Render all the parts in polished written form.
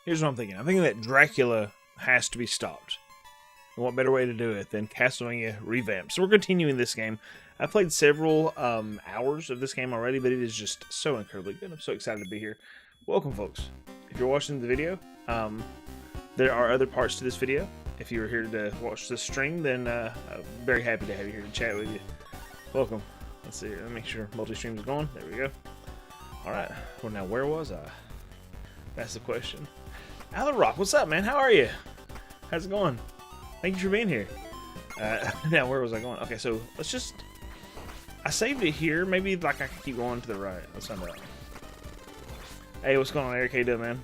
Here's what I'm thinking. I'm thinking that Dracula has to be stopped. And what better way to do it than Castlevania ReVamped? So we're continuing this game. I played several hours of this game already, but it is just so incredibly good. I'm so excited to be here. Welcome, folks. If you're watching the video, there are other parts to this video. If you were here to watch this stream, then I'm very happy to have you here to chat with you. Welcome. Let's see here. Let me make sure multi-stream is going. There we go. Alright. Well, now, where was I? That's the question. Alan Rock, what's up, man? How are you? How's it going? Thank you for being here. Now, where was I going? Okay, so let's just... I saved it here. Maybe like I can keep going to the right. Let's find out. Hey, what's going on, Eric? How you doing, man?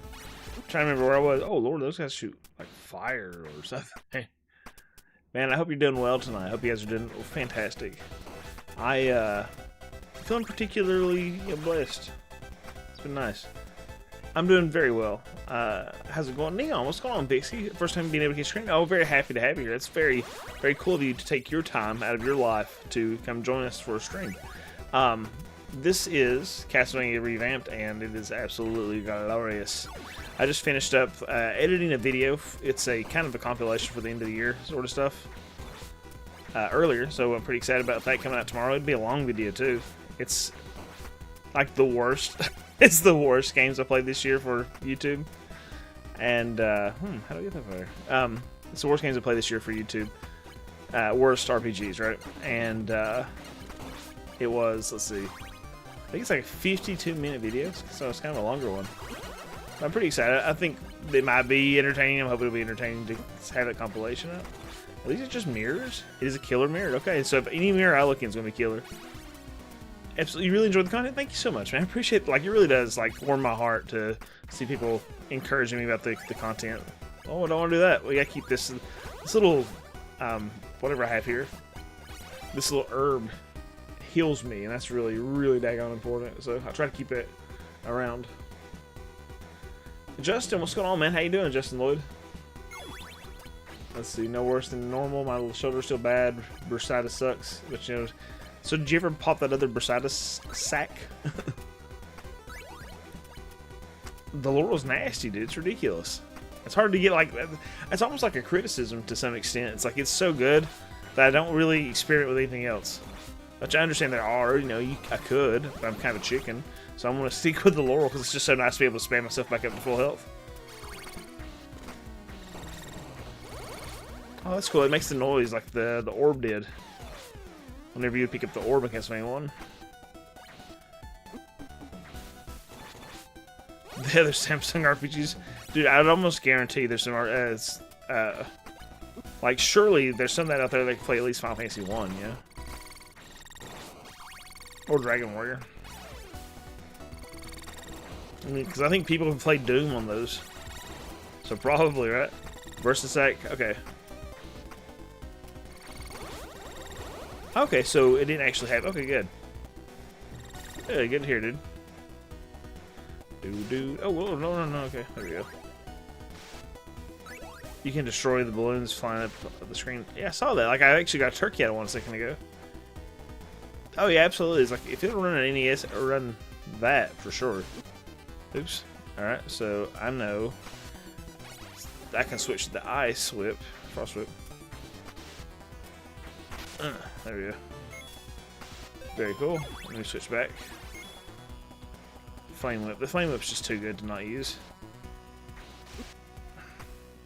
I'm trying to remember where I was. Oh, Lord, those guys shoot like fire or something. Man, I hope you're doing well tonight. I hope you guys are doing fantastic. Feeling particularly blessed. It's been nice. I'm doing very well. How's it going? Neon, what's going on, Pixie? First time being able to get screen. Oh, very happy to have you here. It's very, very cool of you to take your time out of your life to come join us for a stream. This is Castlevania ReVamped, and it is absolutely glorious. I just finished up editing a video. It's a kind of a compilation for the end of the year sort of stuff earlier, so I'm pretty excited about that coming out tomorrow. It'd be a long video, too. It's like the worst. It's the worst games I played this year for YouTube. And, how do I get that far? It's the worst games I played this year for YouTube. Worst RPGs, right? And, it was, let's see. I think it's like a 52-minute video, so it's kind of a longer one. I'm pretty excited. I think it might be entertaining. I'm hoping it'll be entertaining to have that compilation up. Are these just mirrors? It is a killer mirror. Okay, so if any mirror I look in is going to be killer. Absolutely, you really enjoyed the content? Thank you so much, man. I appreciate it. Like, it really does, like, warm my heart to see people encouraging me about the content. Oh, I don't want to do that. We gotta keep this little, whatever I have here. This little herb heals me, and that's really, really daggone important. So I try to keep it around. Justin, what's going on, man? How you doing, Justin Lloyd? Let's see, no worse than normal. My little shoulder's still bad. Bursitis sucks, but you know. So did you ever pop that other bursitis sack? The Laurel's nasty, dude. It's ridiculous. It's hard to get like that. It's almost like a criticism to some extent. It's like it's so good that I don't really experiment with anything else. Which I understand there are, you know, I could, but I'm kind of a chicken. So I'm going to stick with the Laurel because it's just so nice to be able to spam myself back up to full health. Oh, that's cool. It makes the noise like the orb did. Whenever you pick up the orb in Castlevania 1. The other Samsung RPGs. Dude, I'd almost guarantee there's some, like, surely there's some that out there that can play at least Final Fantasy 1, yeah? Or Dragon Warrior. I mean, because I think people have played Doom on those. So probably, right? Versasac, okay. Okay, so it didn't actually have... Okay, good. Yeah, good to hear, dude. Oh, whoa, no, okay. There we go. You can destroy the balloons flying up the screen. Yeah, I saw that. Like, I actually got a turkey out of one a second ago. Oh, yeah, absolutely. It's like, if it'll run an NES, it'll run that, for sure. Oops. Alright, so I know I can switch to the ice whip. Frost whip. There we go. Very cool. Let me switch back. Flame whip. The flame whip's just too good to not use.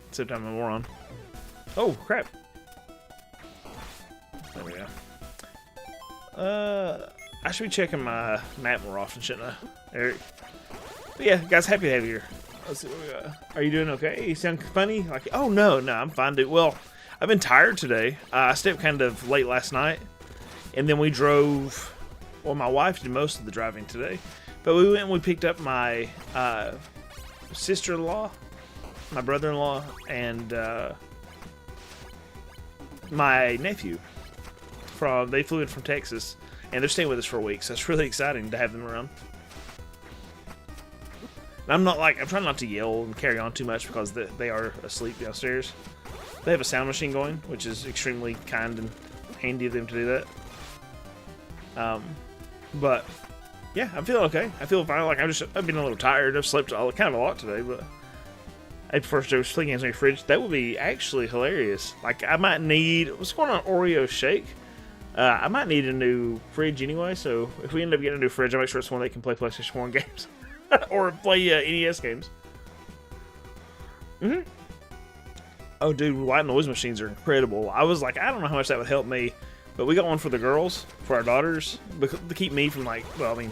Except I'm a moron. Oh, crap. There we go. I should be checking my map more often, shouldn't I, Eric? But yeah, guys, happy to have you here. Let's see what we got. Are you doing okay? You sound funny? Like, oh, no, I'm fine, dude. Well, I've been tired today. I stayed up kind of late last night, and then we drove. Well, my wife did most of the driving today, but we went and we picked up my sister-in-law, my brother-in-law, and my nephew. They flew in from Texas, and they're staying with us for a week, so it's really exciting to have them around. And I'm trying not to yell and carry on too much because they are asleep downstairs. They have a sound machine going, which is extremely kind and handy of them to do that. But yeah, I'm feeling okay. I feel fine. Like I've been a little tired. I've slept kind of a lot today, but I prefer to sleep games in your fridge. That would be actually hilarious. Like, I might need... What's going on, Oreo Shake? I might need a new fridge anyway, so if we end up getting a new fridge, I'll make sure it's one that can play PlayStation 1 games. Or play NES games. Oh, dude, white noise machines are incredible. I was like, I don't know how much that would help me, but we got one for the girls, for our daughters, to keep me from, like, well, I mean,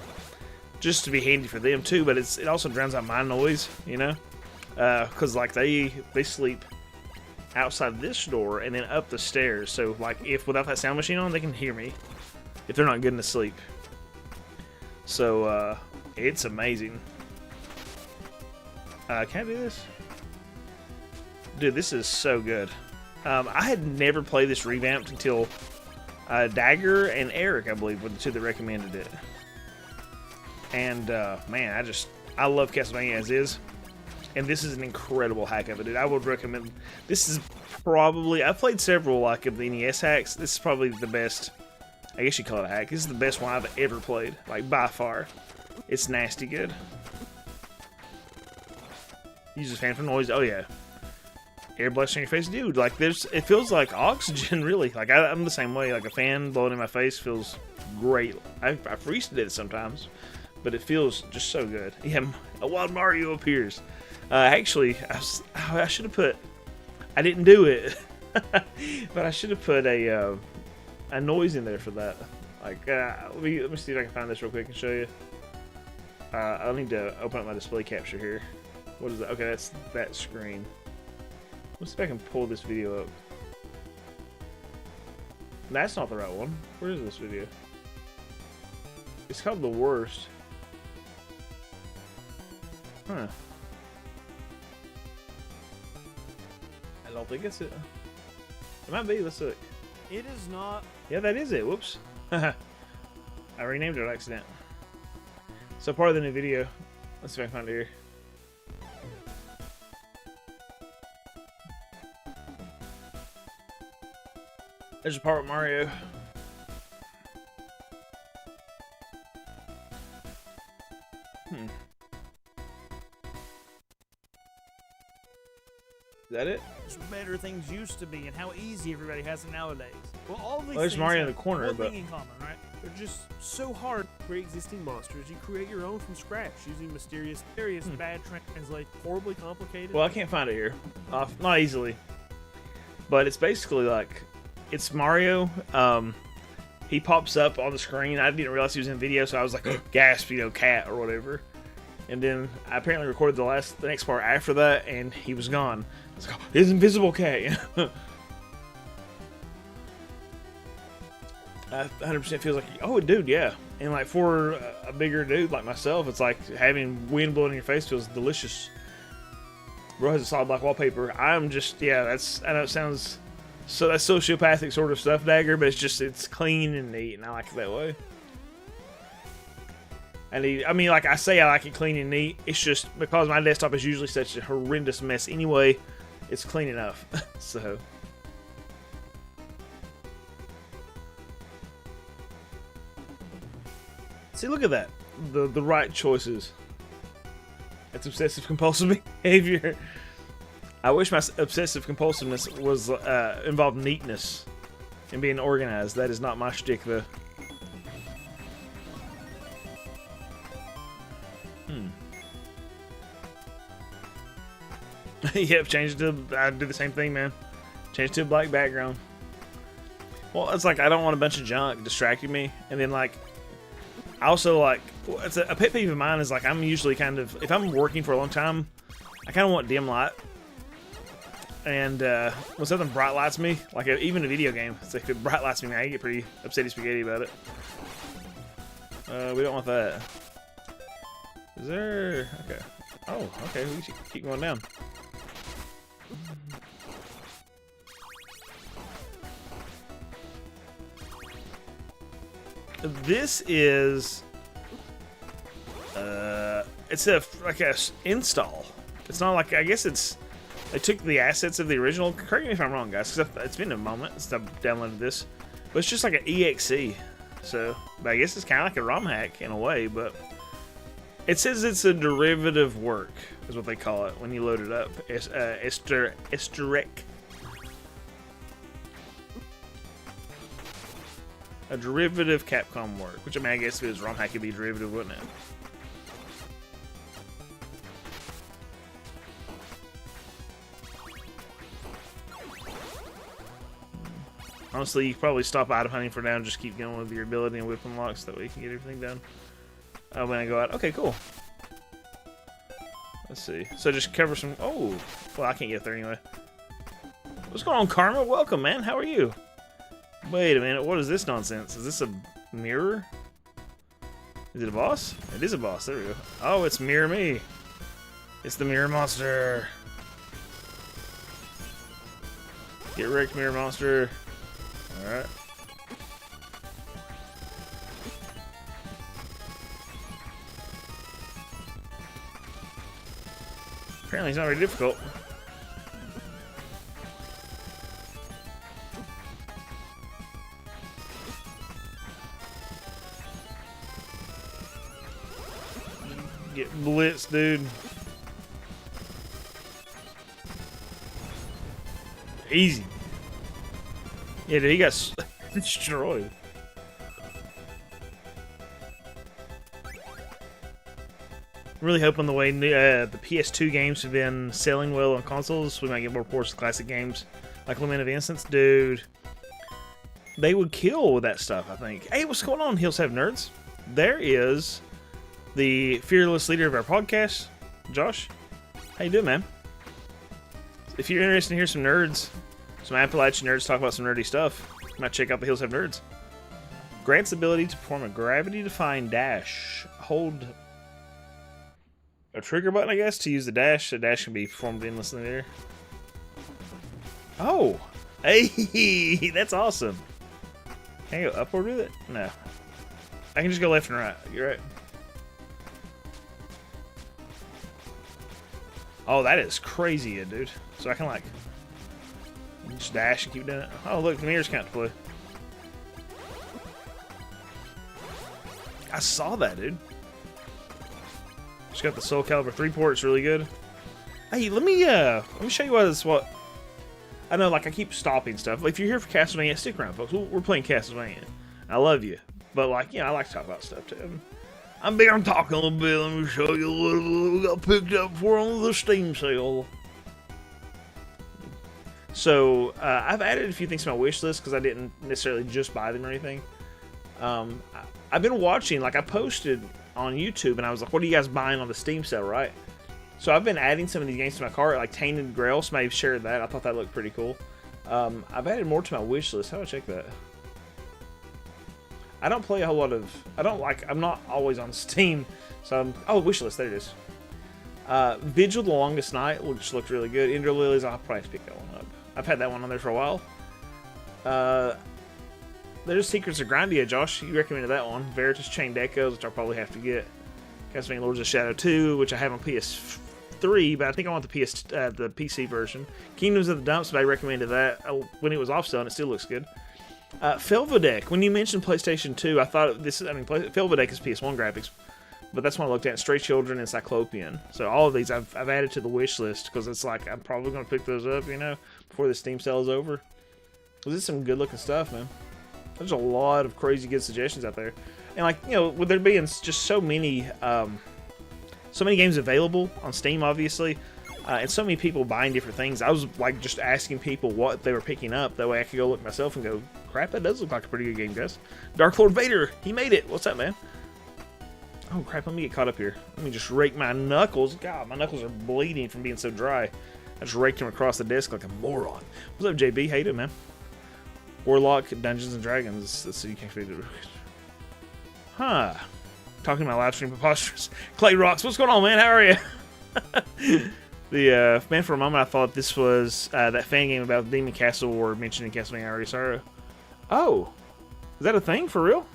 just to be handy for them too, but it also drowns out my noise, you know? Because, like, they sleep outside this door and then up the stairs, so, like, if without that sound machine on, they can hear me if they're not getting to sleep. So, it's amazing. Can I do this? Dude, this is so good. I had never played this revamped until Dagger and Eric, I believe, were the two that recommended it. And, man, I love Castlevania as is. And this is an incredible hack of it, dude. I would recommend... This is probably... I've played several, like, of the NES hacks. This is probably the best... I guess you call it a hack. This is the best one I've ever played. Like, by far. It's nasty good. Uses fan for noise. Oh, yeah. Air blast in your face. Dude, like, it feels like oxygen, really. Like, I'm the same way. Like, a fan blowing in my face feels great. I freeze to it sometimes. But it feels just so good. Yeah, a wild Mario appears. Actually, I should have put... I didn't do it. But I should have put a noise in there for that. Like, let me see if I can find this real quick and show you. I'll need to open up my display capture here. What is that? Okay, that's that screen. Let's see if I can pull this video up. That's not the right one. Where is this video? It's called The Worst. Huh. I don't think it's it. It might be. Let's look. It is not. Yeah, that is it. Whoops. I renamed it on accident. So part of the new video. Let's see if I can find it here. There's a part with Mario. Is that it? It's better things used to be and how easy everybody has it nowadays. Well, all these there's things Mario in have the corner, one but thing in common, right? They're just so hard. Pre-existing monsters, you create your own from scratch using mysterious, bad translate, horribly complicated. well, I can't find it here. Not easily. But it's basically like, it's Mario. He pops up on the screen. I didn't realize he was in video, so I was like, gasp, you know, cat or whatever. And then I apparently recorded the next part after that, and he was gone. I was like, oh, his invisible cat. 100% feels like, oh, dude, yeah. And like for a bigger dude like myself, it's like having wind blowing in your face feels delicious. Bro has a solid black wallpaper. I'm just, yeah, I know it sounds, so that's sociopathic sort of stuff, Dagger, but it's clean and neat, and I like it that way. I mean, like I say, I like it clean and neat. It's just because my desktop is usually such a horrendous mess anyway, it's clean enough. So. See, look at that. The right choices. That's obsessive compulsive behavior. I wish my obsessive compulsiveness was involved neatness and being organized. That is not my shtick, though. Yep, change it to... I do the same thing, man. Change it to a black background. Well, it's like I don't want a bunch of junk distracting me. And then, like... I also, like... It's a pet peeve of mine is, like, I'm usually kind of... If I'm working for a long time, I kind of want dim light. And when something bright lights me, like even a video game, it's like if it bright lights me, I get pretty upsetty spaghetti about it. We don't want that. Is there... Okay. Oh, okay. We should keep going down. This is... it's like a install. It's not like... I guess it's... They took the assets of the original. Correct me if I'm wrong, guys, because it's been a moment since I've downloaded this. But it's just like an EXE. So, but I guess it's kind of like a ROM hack in a way, but It says it's a derivative work, is what they call it when you load it up. It's Esterek. A derivative Capcom work, which I mean, I guess if it was ROM hack, it'd be derivative, wouldn't it? Honestly, you could probably stop item hunting for now and just keep going with your ability and whip unlocks so that way you can get everything done. When I go out. Okay, cool. Let's see. So just cover some... Oh! Well, I can't get there anyway. What's going on, Karma? Welcome, man. How are you? Wait a minute. What is this nonsense? Is this a mirror? Is it a boss? It is a boss. There we go. Oh, it's Mirror Me. It's the Mirror Monster. Get wrecked, Mirror Monster. Alright. Apparently it's not very difficult. Get blitzed, dude. Easy. Yeah, dude, he got destroyed. I'm really hoping the way the PS2 games have been selling well on consoles, we might get more ports of classic games like Lament of Innocence. Dude, they would kill with that stuff, I think. Hey, what's going on, Hills Have Nerds? There is the fearless leader of our podcast, Josh. How you doing, man? If you're interested in hearing some nerds, some Appalachian nerds talk about some nerdy stuff, you might check out the Hills Have Nerds. Grants the ability to perform a gravity-defying dash. Hold a trigger button, I guess, to use the dash. The dash can be performed endlessly there. Oh! Hey! That's awesome. Can I go upward with it? No. I can just go left and right. You're right. Oh, that is crazy, dude. So I can, like, just dash and keep doing it. Oh, look, the mirrors count to play. I saw that, dude. Just got the Soul Calibur 3 port. It's really good. Hey, let me show you what I know. Like, I keep stopping stuff. Like, if you're here for Castlevania, stick around, folks. We're playing Castlevania. I love you, but like, you know, I like to talk about stuff too. I'm big on talking a little bit. Let me show you what we got picked up for on the Steam sale. So I've added a few things to my wish list because I didn't necessarily just buy them or anything. I've been watching, like I posted on YouTube, and I was like, what are you guys buying on the Steam sale, right? So I've been adding some of these games to my cart, like Tainted Grail. Somebody shared that. I thought that looked pretty cool. I've added more to my wish list. How do I check that? I don't play a whole lot of... I'm not always on Steam. So oh, wish list. There it is. Vigil the Longest Night, which looked really good. Ender Lilies, I'll probably pick that one up. I've had that one on there for a while. There's Secrets of Grindia, Josh. You recommended that one. Veritas Chained Echoes, which I'll probably have to get. Castlevania Lords of Shadow 2, which I have on PS3, but I think I want the PC version. Kingdoms of the Dumps, but I recommended that when it was off sale, and it still looks good. Felvedek, when you mentioned PlayStation 2, I thought Felvedek is PS1 graphics, but that's one I looked at. Stray Children and Cyclopean. So all of these I've added to the wish list because it's like I'm probably going to pick those up, you know, before the Steam sale is over. This is some good looking stuff, man. There's a lot of crazy good suggestions out there. And like, you know, with there being just so many games available on Steam, obviously, and so many people buying different things, I was like just asking people what they were picking up. That way I could go look myself and go, crap, that does look like a pretty good game, guys. Dark Lord Vader, he made it. What's up, man? Oh, crap, let me get caught up here. Let me just rake my knuckles. God, my knuckles are bleeding from being so dry. I just raked them across the desk like a moron. What's up, JB? How you doing, man? Warlock, Dungeons and Dragons. Let's see, you can't read it. Huh. Talking to my live stream preposterous. Clay Rocks, what's going on, man? How are you? Man, for a moment I thought this was that fan game about Demon Castle or mentioned in Castlevania already. Sorry. Oh, is that a thing for real?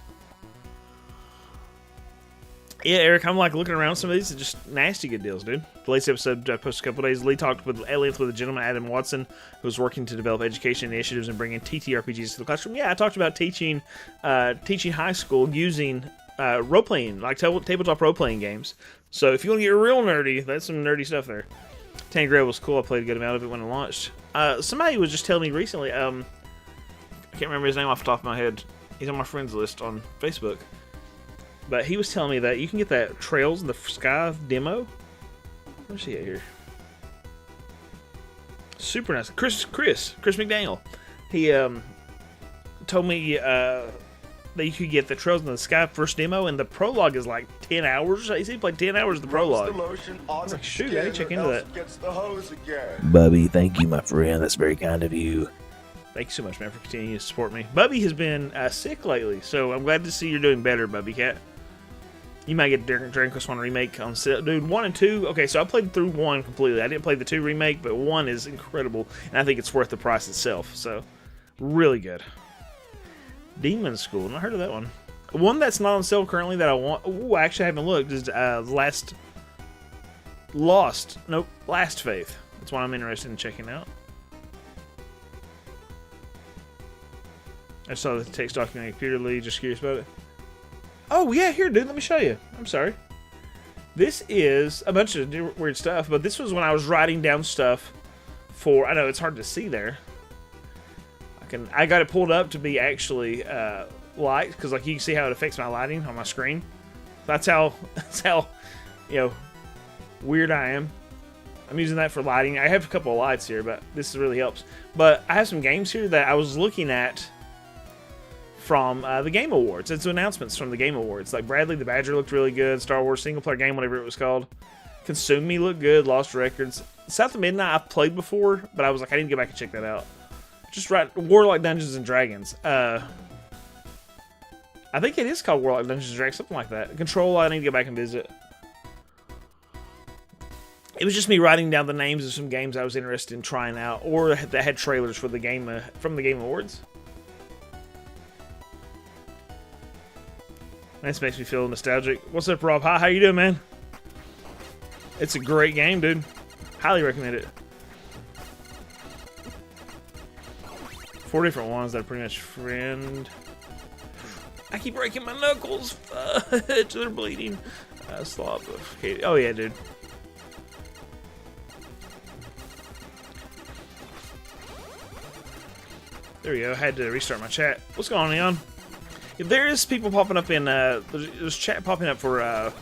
Yeah, Eric, I'm like looking around some of these. It's just nasty good deals, dude. The latest episode I posted a couple days. Lee talked at length with a gentleman, Adam Watson, who was working to develop education initiatives and bringing TTRPGs to the classroom. Yeah, I talked about teaching high school using role-playing, like tabletop role-playing games So if you want to get real nerdy, that's some nerdy stuff there. Tangrel was cool. I played a good amount of it when it launched. Somebody was just telling me recently, I can't remember his name off the top of my head. He's on my friends list on Facebook. But he was telling me that you can get that Trails in the Sky demo. Where's he at here? Super nice. Chris McDaniel. He told me that you could get the Trails in the Sky first demo, and the prologue is like 10 hours. He said he played 10 hours of the prologue. I was like, shoot, I gotta check into that. Bubby, thank you, my friend. That's very kind of you. Thank you so much, man, for continuing to support me. Bubby has been sick lately, so I'm glad to see you're doing better, Bubby Cat. You might get Dragon Quest 1 remake on sale. Dude, 1 and 2, okay, so I played through 1 completely. I didn't play the 2 remake, but 1 is incredible, and I think it's worth the price itself, so really good. Demon School, not heard of that one. One that's not on sale currently that I want, ooh, I actually haven't looked, is Last Faith. That's one I'm interested in checking out. I saw the text document repeatedly, just curious about it. Oh, yeah, here, dude, let me show you. I'm sorry. This is a bunch of weird stuff, but this was when I was writing down stuff for, I know it's hard to see there. I got it pulled up to be actually light, because like you can see how it affects my lighting on my screen. That's how weird I am. I'm using that for lighting. I have a couple of lights here, but this really helps. But I have some games here that I was looking at from the Game Awards. It's announcements from the Game Awards. Like Bradley the Badger looked really good. Star Wars single player game, whatever it was called. Consume Me looked good. Lost Records. South of Midnight I've played before, but I was like, I need to go back and check that out. Just right, Warlock Dungeons and Dragons. I think it is called Warlock Dungeons and Dragons, something like that. Control, I need to go back and visit. It was just me writing down the names of some games I was interested in trying out, or that had trailers for the game from the Game Awards. This makes me feel nostalgic. What's up, Rob? Hi, how you doing, man? It's a great game, dude. Highly recommend it. 4 different ones that are pretty much friend. I keep breaking my knuckles. Fudge, they're bleeding. Slop of Katie. Oh yeah, dude. There we go. I had to restart my chat. What's going on, Leon? If there is people popping up in there's chat popping up for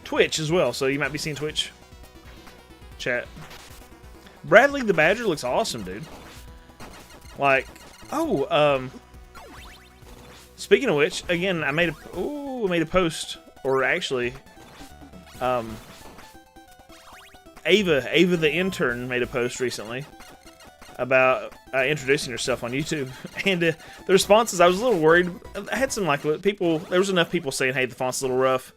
Twitch as well, so you might be seeing Twitch chat. Bradley the Badger looks awesome, dude. Like, speaking of which, again, I made a post, or actually, Ava the intern made a post recently about introducing herself on YouTube, and the responses, I was a little worried. I had some people. There was enough people saying, "Hey, the font's a little rough,"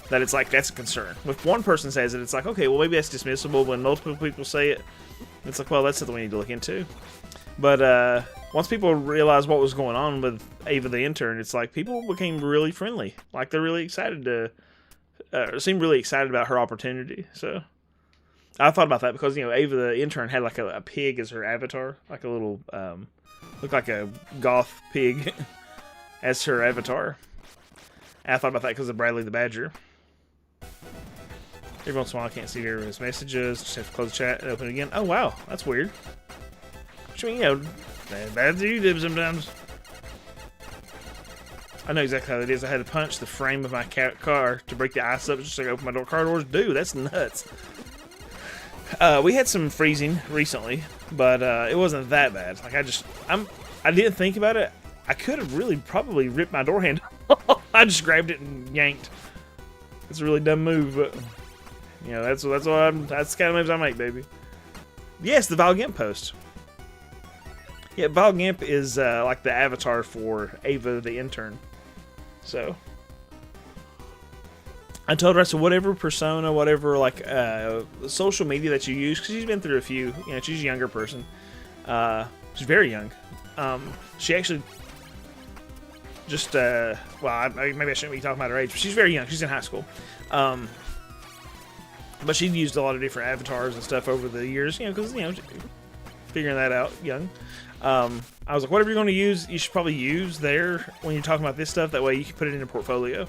that it's like that's a concern. If one person says it, it's like, okay, well maybe that's dismissible. When multiple people say it, it's like, well, that's something we need to look into. But once people realized what was going on with Ava the intern, it's like people became really friendly. Like they're really excited to, seem really excited about her opportunity. So I thought about that because, you know, Ava the intern had like a pig as her avatar, like a little, looked like a goth pig as her avatar. And I thought about that because of Bradley the Badger. Every once in a while I can't see everyone's messages, just have to close the chat and open it again. Oh wow, that's weird. I mean, you know, that's YouTube sometimes. I know exactly how it is. I had to punch the frame of my car to break the ice up just so I could open my car doors. Dude, that's nuts. We had some freezing recently, but it wasn't that bad. Like I didn't think about it. I could have really probably ripped my door handle. I just grabbed it and yanked. It's a really dumb move, but you know that's the kind of moves I make, baby. Yes, the Val Gimp post. Yeah, Val Gimp is like the avatar for Ava the intern. So I told her, I said, whatever persona, whatever like social media that you use, because she's been through a few. You know, she's a younger person. She's very young. She actually just well, maybe I shouldn't be talking about her age, but she's very young. She's in high school. But she's used a lot of different avatars and stuff over the years. You know, because figuring that out young. I was like, whatever you're going to use, you should probably use there when you're talking about this stuff. That way you can put it in your portfolio.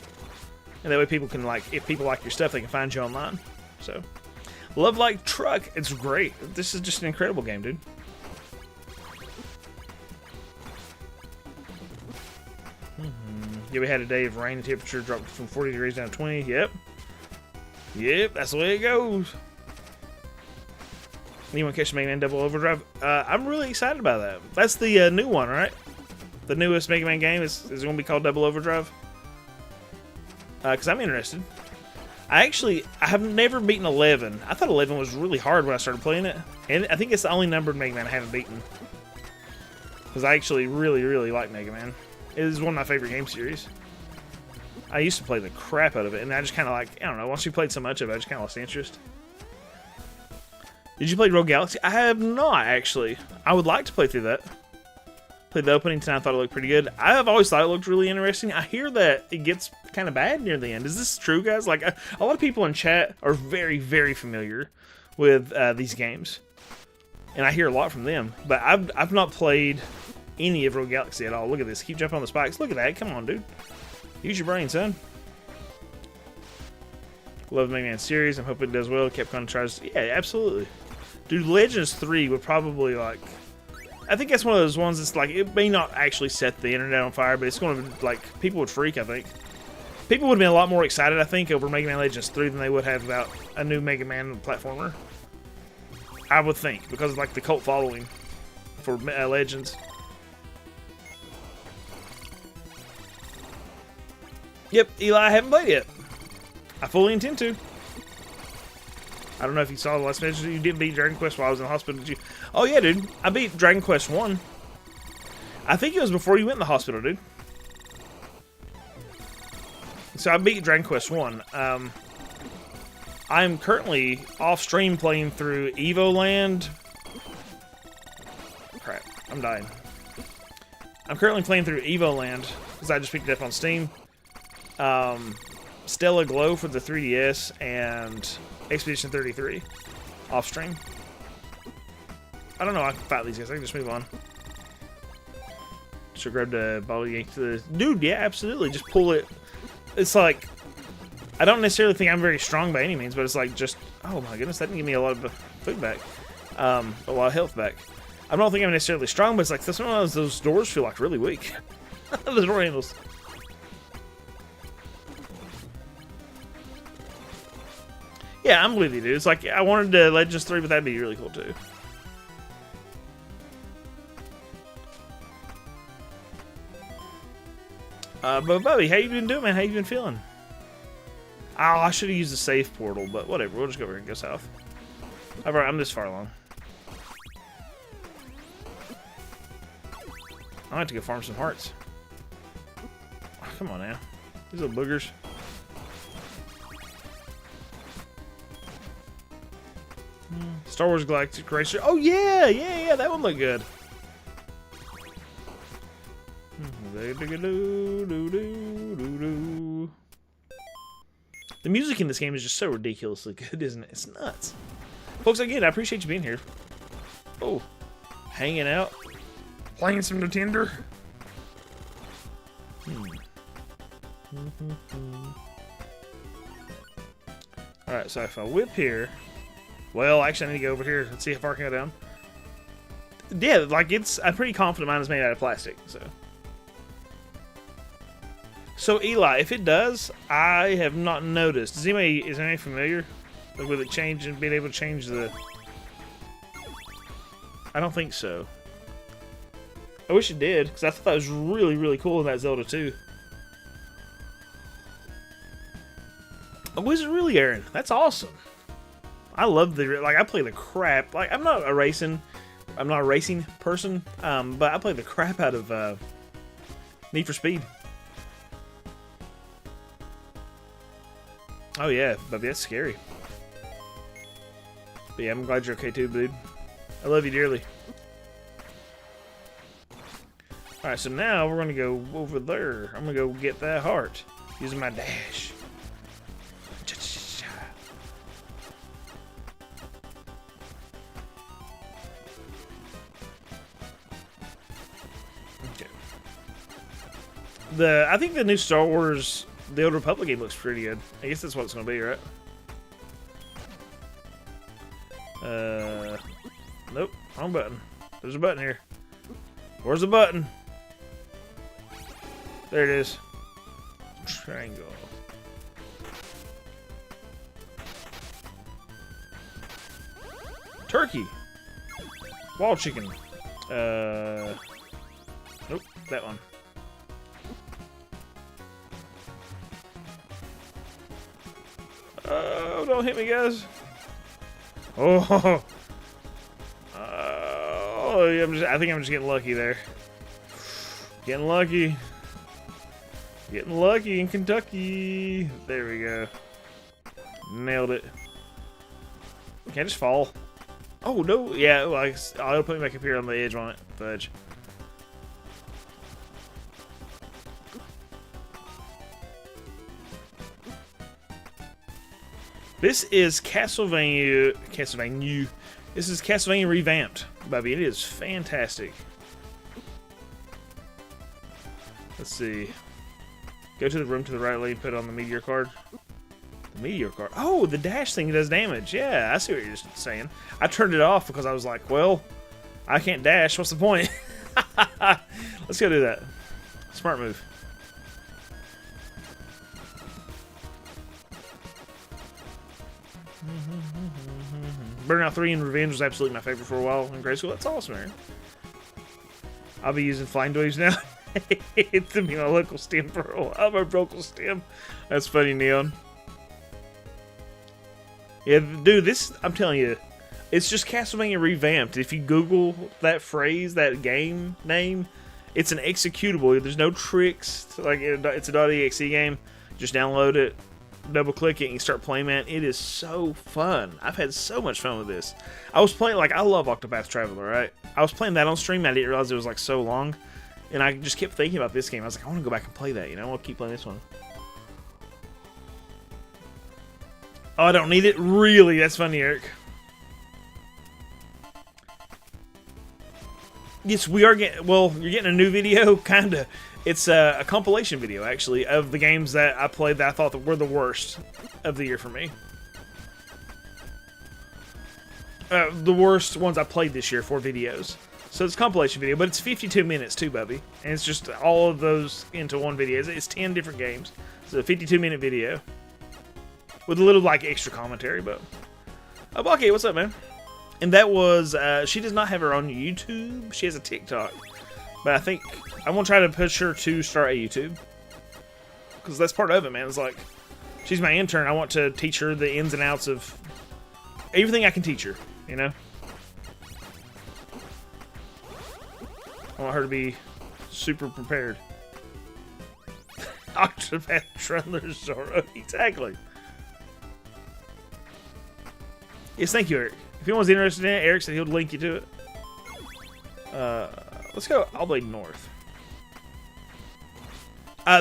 And that way people can, like, if people like your stuff, they can find you online. So, Love Like Truck, it's great. This is just an incredible game, dude. Yeah, we had a day of rain. The temperature dropped from 40 degrees down to 20. Yep. Yep, that's the way it goes. You want to catch the Mega Man Double Overdrive? I'm really excited about that. That's the new one, right? The newest Mega Man game is going to be called Double Overdrive. Because I'm interested. I have never beaten 11. I thought 11 was really hard when I started playing it. And I think it's the only numbered Mega Man I haven't beaten. Because I actually really, really like Mega Man. It is one of my favorite game series. I used to play the crap out of it, and I just kind of like, I don't know, once you played so much of it, I just kind of lost interest. Did you play Rogue Galaxy? I have not, actually. I would like to play through that. Played the opening tonight, I thought it looked pretty good. I have always thought it looked really interesting. I hear that it gets kind of bad near the end. Is this true, guys? Like, a lot of people in chat are very, very familiar with these games. And I hear a lot from them. But I've not played any of Rogue Galaxy at all. Look at this. Keep jumping on the spikes. Look at that. Come on, dude. Use your brain, son. Love the Mega Man series. I'm hoping it does well. Capcom tries. Yeah, absolutely. Dude, Legends 3 would probably, like... I think that's one of those ones that's like, it may not actually set the internet on fire, but it's going to, like, people would freak, I think. People would have been a lot more excited, I think, over Mega Man Legends 3 than they would have about a new Mega Man platformer. I would think, because of, like, the cult following for Legends. Yep, Eli, I haven't played yet. I fully intend to. I don't know if you saw the last message. You didn't beat Dragon Quest while I was in the hospital, did you? Oh, yeah, dude. I beat Dragon Quest 1. I think it was before you went in the hospital, dude. So I beat Dragon Quest 1. I'm currently off-stream playing through Evoland. Crap, I'm dying. I'm currently playing through Evoland, because I just picked it up on Steam. Stella Glow for the 3DS, and Expedition 33 off stream. I don't know. I can fight these guys. I can just move on. Should grab the ball yank to the dude. Yeah, absolutely. Just pull it. It's like I don't necessarily think I'm very strong by any means, but it's like just oh my goodness, that didn't give me a lot of food back, a lot of health back. I don't think I'm necessarily strong, but it's like sometimes those doors feel like really weak. Those door handles. Yeah, I'm with you, dude. It's like, I wanted to Legends 3, but that'd be really cool, too. But Bubby, how you been doing, man? How you been feeling? Oh, I should have used the safe portal, but whatever. We'll just go over here and go south. Alright, I'm this far along. I have to go farm some hearts. Oh, come on now. These little boogers. Star Wars Galactic Racer. Oh yeah, that one looked good. The music in this game is just so ridiculously good, isn't it? It's nuts. Folks, again, I appreciate you being here. Oh, hanging out, playing some Nintendo. Alright, so if I whip here... Well, actually, I need to go over here. Let's see how far I can go down. Yeah, like, I'm pretty confident mine is made out of plastic, so... So, Eli, if it does, I have not noticed. Is anybody familiar with it changing, being able to change the... I don't think so. I wish it did, because I thought that was really, really cool in that Zelda 2. Oh, was it really, Aaron? That's awesome. I love I play the crap. Like, I'm not a racing person, but I play the crap out of Need for Speed. Oh yeah, but that's scary. But yeah, I'm glad you're okay too, dude. I love you dearly. Alright, so now we're gonna go over there. I'm gonna go get that heart using my dash. I think the new Star Wars the Old Republic game looks pretty good. I guess that's what it's gonna be, right? Nope, wrong button. There's a button here. Where's the button? There it is. Triangle. Turkey. Wild chicken. Nope, that one. Oh, don't hit me, guys. Oh. Oh, I think I'm just getting lucky there. Getting lucky. Getting lucky in Kentucky. There we go. Nailed it. Can I just fall? Oh, no. Yeah, well, I'll put me back up here on the edge on it. Fudge. This is Castlevania. This is Castlevania Revamped, baby. It is fantastic. Let's see. Go to the room to the right, lane, put on the meteor card. The meteor card. Oh, the dash thing does damage. Yeah, I see what you're saying. I turned it off because I was like, well, I can't dash. What's the point? Let's go do that. Smart move. Burnout 3 and Revenge was absolutely my favorite for a while in grade school. That's awesome, man. I'll be using Flying Dweebs now. It's to be my local stem for a while. My local stem. That's funny, Neon. Yeah, dude, this, I'm telling you, it's just Castlevania Revamped. If you Google that phrase, that game name, it's an executable. There's no tricks. It's a .exe game. Just download it. Double click it and you start playing, man. It is so fun. I've had so much fun with this. I was playing, I love Octopath Traveler, right? I was playing that on stream and I didn't realize it was so long. And I just kept thinking about this game. I was like, I want to go back and play that, you know? I want to keep playing this one. Oh, I don't need it? Really? That's funny, Eric. Yes, we are getting, well, you're getting a new video, kinda. It's a compilation video, actually, of the games that I played that I thought that were the worst of the year for me. The worst ones I played this year for videos. So it's a compilation video, but it's 52 minutes too, Bubby. And it's just all of those into one video. It's 10 different games. It's a 52-minute video. With a little, extra commentary, but... Oh, Bucky, what's up, man? And that was, she does not have her own YouTube. She has a TikTok. But I think I'm going to try to push her to start a YouTube. Because that's part of it, man. It's she's my intern. I want to teach her the ins and outs of everything I can teach her, you know? I want her to be super prepared. Octopath Traveler Zorro. Exactly. Yes, thank you, Eric. If anyone's interested in it, Eric said he'll link you to it. Let's go all the way north.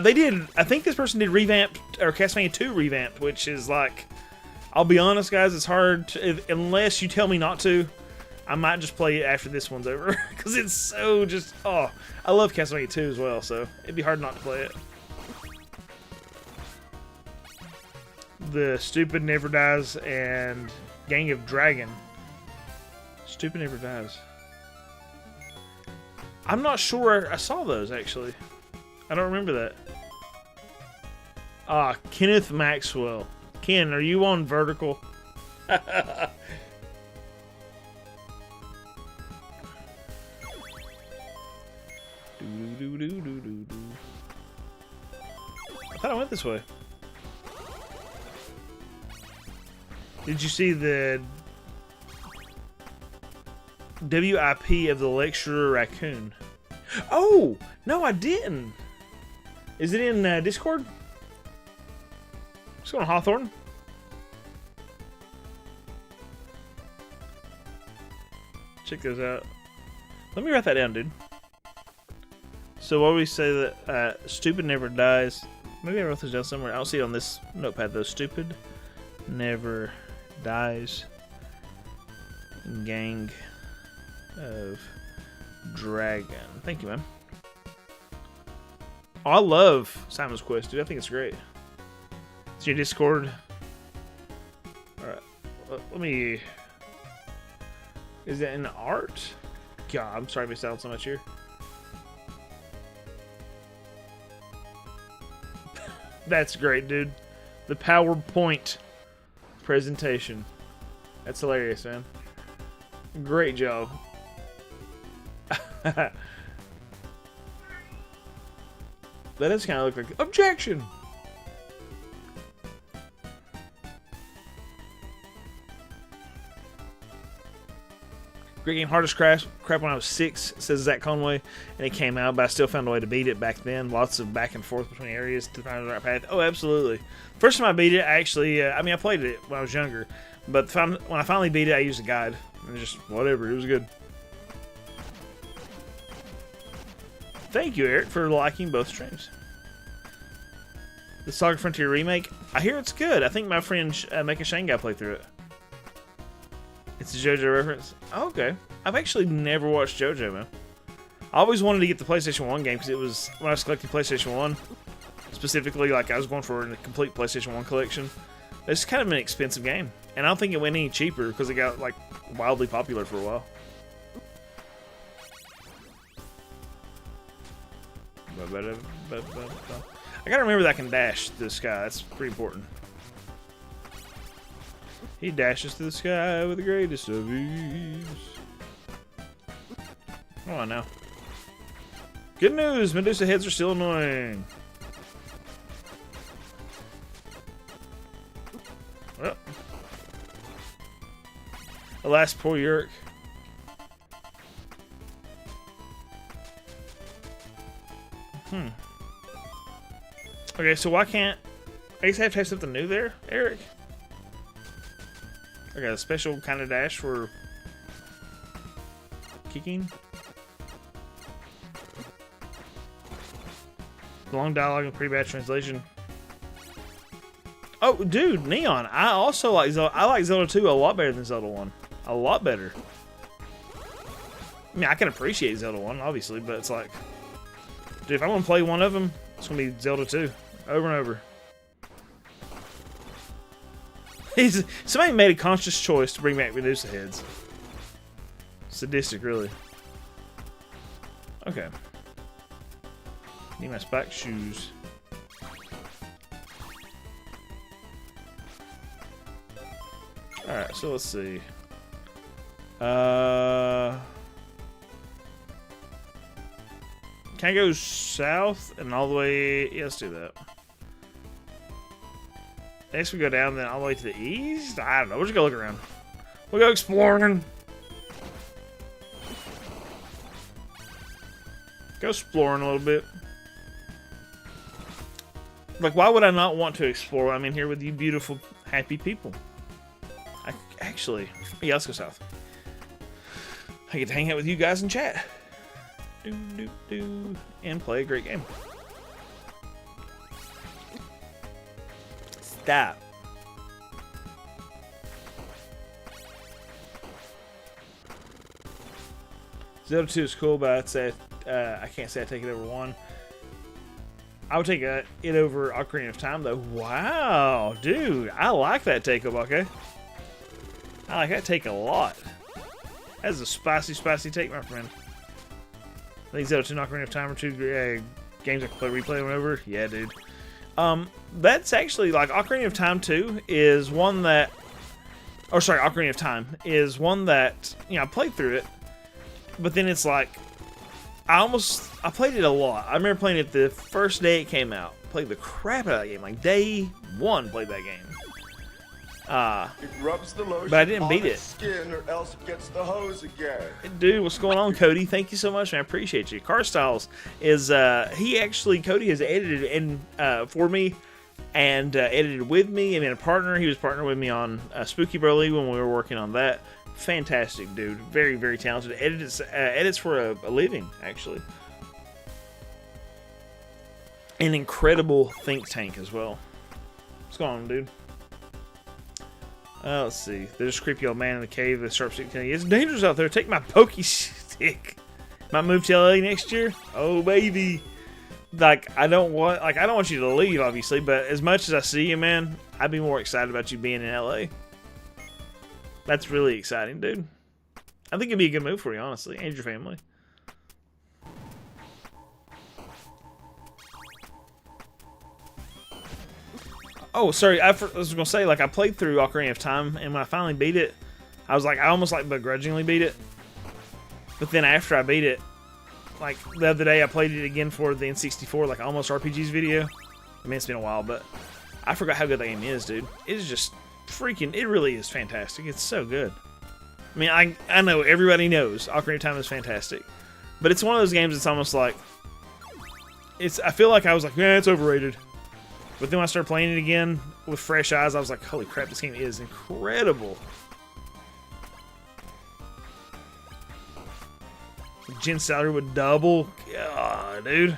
They did, I think this person did Revamped, or Castlevania 2 Revamped, which is I'll be honest, guys, it's hard to, unless you tell me not to, I might just play it after this one's over. Because it's so just, oh, I love Castlevania 2 as well, so it'd be hard not to play it. The Stupid Never Dies and Gang of Dragon. Stupid Never Dies. I'm not sure I saw those, actually. I don't remember that. Ah, Kenneth Maxwell. Ken, are you on vertical? I thought I went this way. Did you see the WIP of the lecturer raccoon? Oh, no, I didn't. Is it in Discord? What's going on, Hawthorne? Check those out. Let me write that down, dude. So what do we say that Stupid Never Dies? Maybe I wrote this down somewhere. I don't see it on this notepad though. Stupid Never Dies. Gang of Dragon. Thank you, man. Oh, I love Simon's Quest, dude. I think it's great. It's your Discord. Alright. Let me... Is that in art? God, I'm sorry I missed out so much here. That's great, dude. The PowerPoint presentation. That's hilarious, man. Great job. That does kind of look like... Objection! Great game, hardest crap when I was 6, says Zach Conway, and it came out, but I still found a way to beat it back then. Lots of back and forth between areas to find the right path. Oh, absolutely. First time I beat it, I actually, I mean, I played it when I was younger, but when I finally beat it, I used a guide, and just whatever, it was good. Thank you, Eric, for liking both streams. The Saga Frontier remake, I hear it's good. I think my friend Make a Shane guy played through it. It's a JoJo reference. Oh, okay. I've actually never watched JoJo, man. I always wanted to get the PlayStation 1 game because it was, when I was collecting PlayStation 1, specifically, like, I was going for a complete PlayStation 1 collection. It's kind of an expensive game. And I don't think it went any cheaper because it got, like, wildly popular for a while. I gotta remember that I can dash to the sky. That's pretty important. He dashes to the sky with the greatest of ease. Come on now. Good news! Medusa heads are still annoying. Well. Alas, poor Yerk. Okay, so why can't... I guess I have to have something new there, Eric? I got a special kind of dash for kicking. Long dialogue and pretty bad translation. Oh, dude, Neon. I also like Zelda. I like Zelda 2 a lot better than Zelda 1. A lot better. I mean, I can appreciate Zelda 1, obviously, but it's like... Dude, if I want to play one of them, it's going to be Zelda 2. Over and over. Somebody made a conscious choice to bring back Medusa heads. Sadistic, really. Okay. Need my spike shoes. Alright, so let's see. Can I go south and all the way? Yeah, let's do that. Next we go down, then all the way to the east? I don't know. We'll just go look around. We'll go exploring. Go exploring a little bit. Like, why would I not want to explore? I'm in here with you beautiful, happy people. Actually, yeah, let's go south. I get to hang out with you guys and chat. And play a great game. Stop. Zelda 2 is cool, but I'd say I can't say I take it over 1. I would take it over Ocarina of Time, though. Wow, dude, I like that take, Obake. I like that take a lot. That's a spicy, spicy take, my friend. I think Zelda 2 and Ocarina of Time are two games I can play replay over. Yeah, dude. That's actually, like, Ocarina of Time 2 is one that... Or, sorry, Ocarina of Time is one that, you know, I played through it, but then it's like, I played it a lot. I remember playing it the first day it came out. Played the crap out of that game. Like, day 1 played that game. It rubs the lotion but I didn't beat on it. its skin or else it gets the hose again. Dude, what's going on, Cody? Thank you so much, man. I appreciate you. Car Styles is, Cody has edited in for me and edited with me. I mean, a partner. He was partnered with me on Spooky Broly when we were working on that. Fantastic, dude. Very, very talented. Edits for a living, actually. An incredible think tank as well. What's going on, dude? Let's see. There's a creepy old man in the cave with a sharp stick. It's dangerous out there. Take my pokey stick. Might move to LA next year. Oh, baby. like I don't want you to leave, obviously, but as much as I see you, man, I'd be more excited about you being in LA. That's really exciting, dude. I think it'd be a good move for you, honestly, and your family. Oh, sorry, I was gonna say, like, I played through Ocarina of Time, and when I finally beat it, I was like, I almost like begrudgingly beat it. But then after I beat it, like the other day, I played it again for the N64, like Almost RPGs video. I mean, it's been a while, but I forgot how good that game is, dude. It is just freaking, it really is fantastic. It's so good. I mean, I know everybody knows Ocarina of Time is fantastic, but it's one of those games that's almost like, I feel like I was like, yeah, it's overrated. But then when I started playing it again with fresh eyes, I was like, holy crap, this game is incredible. Jin's salary would double. God, dude.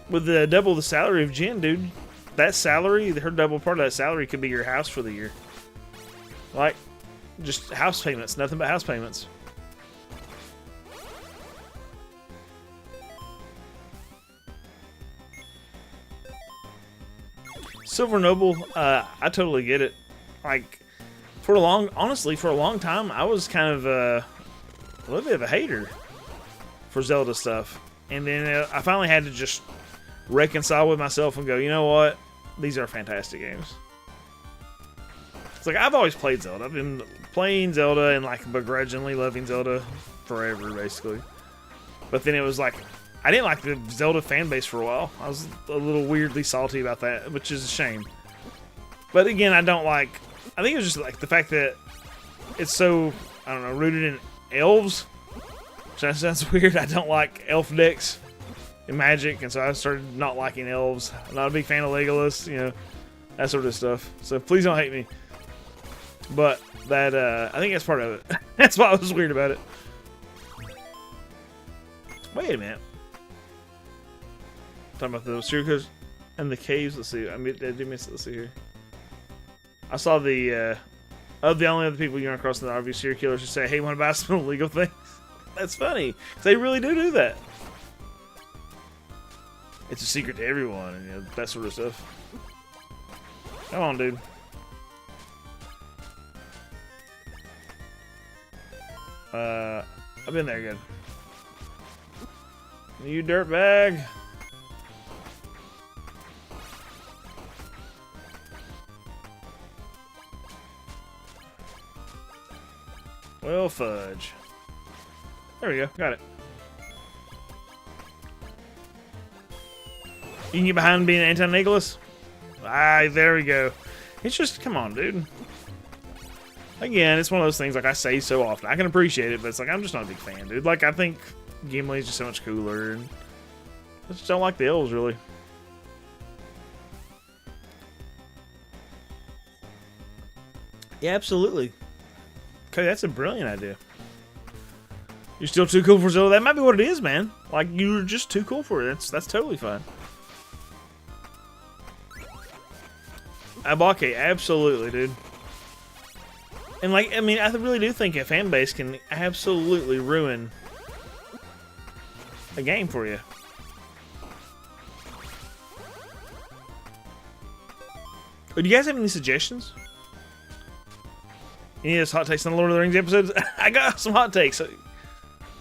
With the double the salary of Jin, dude, that salary, her double part of that salary could be your house for the year. Like, just house payments, nothing but house payments. Silver Noble, I totally get it. Like, honestly, for a long time, I was kind of a little bit of a hater for Zelda stuff. And then I finally had to just reconcile with myself and go, you know what? These are fantastic games. It's like, I've always played Zelda. I've been playing Zelda and, like, begrudgingly loving Zelda forever, basically. But then it was like, I didn't like the Zelda fan base for a while. I was a little weirdly salty about that, which is a shame. But again, I think it was just like the fact that it's so, I don't know, rooted in elves. Which that sounds weird. I don't like elf decks in Magic, and so I started not liking elves. I'm not a big fan of Legolas, you know, that sort of stuff. So please don't hate me. But that, I think that's part of it. That's why I was weird about it. Wait a minute. Talking about the circus and the caves. Let's see. I did miss it. Let's see here. I saw the of the only other people you run across in the RV serial killers who say, "Hey, want to buy some illegal things?" That's funny. They really do that. It's a secret to everyone, and you know, that sort of stuff. Come on, dude. I've been there good. You dirtbag. Well, fudge. There we go. Got it. You can get behind being anti-Nicholas? Ah, there we go. It's just, come on, dude. Again, it's one of those things like I say so often. I can appreciate it, but it's like, I'm just not a big fan, dude. Like, I think Gimli's just so much cooler, and I just don't like the elves, really. Yeah, absolutely. Okay, that's a brilliant idea. You're still too cool for Zelda? That might be what it is, man. Like, you're just too cool for it. That's totally fine. Abake, absolutely, dude. And, like, I mean, I really do think a fan base can absolutely ruin a game for you. Oh, do you guys have any suggestions? Any of those hot takes on the Lord of the Rings episodes? I got some hot takes. You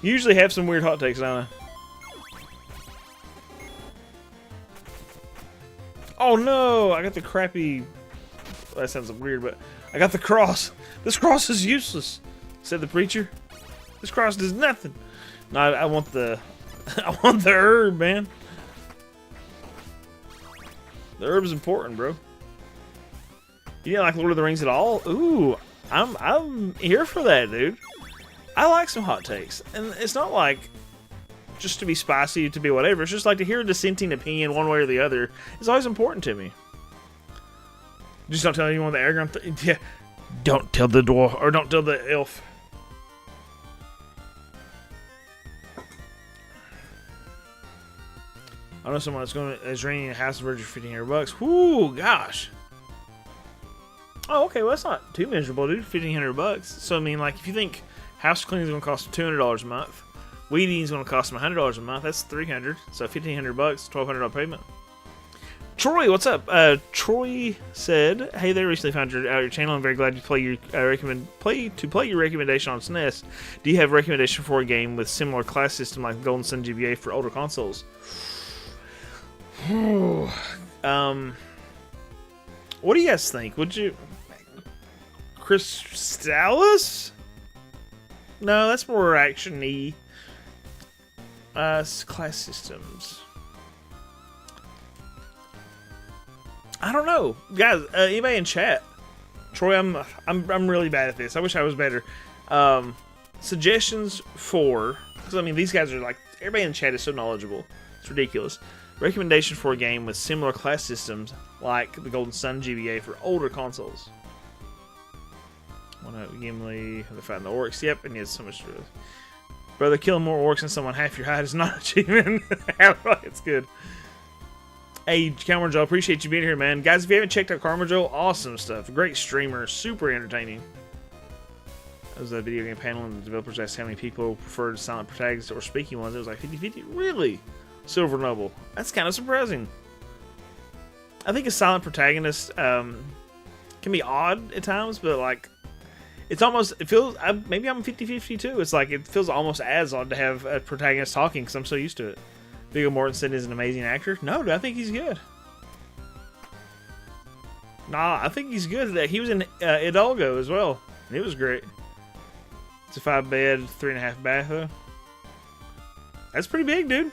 usually have some weird hot takes, don't I? Oh no! I got the crappy... That sounds weird, but I got the cross. This cross is useless, said the preacher. This cross does nothing. No, I want the... I want the herb, man. The herb is important, bro. You didn't like Lord of the Rings at all? Ooh, I'm here for that, dude. I like some hot takes, and it's not like just to be spicy, to be whatever. It's just like to hear a dissenting opinion one way or the other. It's always important to me. Just don't tell anyone the Aragorn. Yeah, don't tell the dwarf or don't tell the elf. I know someone that's renting a house for $1,500. Whoo, gosh. Oh, okay. Well, that's not too miserable, dude. $1,500. So I mean, like, if you think house cleaning is going to cost $200 a month, Weed eating's going to cost him $100 a month. That's $300. So $1,500, $1,200 payment. Troy, what's up? Troy said, "Hey there, recently found your channel. I'm very glad you play your play your recommendation on SNES. Do you have a recommendation for a game with similar class system like Golden Sun GBA for older consoles?" What do you guys think? Would you Crystallis? No, that's more action-y. Class systems. I don't know, guys. Anybody in chat? Troy, I'm really bad at this. I wish I was better. Suggestions for, because I mean these guys are like, everybody in chat is so knowledgeable. It's ridiculous. Recommendation for a game with similar class systems like the Golden Sun GBA for older consoles. One up Gimli, they're fighting the orcs. Yep, and he has so much to do. Brother, killing more orcs than someone half your height is not an achievement. It's good. Hey, Camera Joe, appreciate you being here, man. Guys, if you haven't checked out Camera Joe, awesome stuff. Great streamer, super entertaining. That was a video game panel, and the developers asked how many people preferred silent protagonists or speaking ones. It was like 50-50. Really? Silver Noble. That's kind of surprising. I think a silent protagonist can be odd at times, but like, it's almost, it feels, maybe I'm 50-50 too. It's like, it feels almost as odd to have a protagonist talking because I'm so used to it. Viggo Mortensen is an amazing actor. No, dude, I think he's good. Nah, I think he's good. He was in Hidalgo as well. It was great. It's a 5-bed, 3.5 bath though. That's pretty big, dude.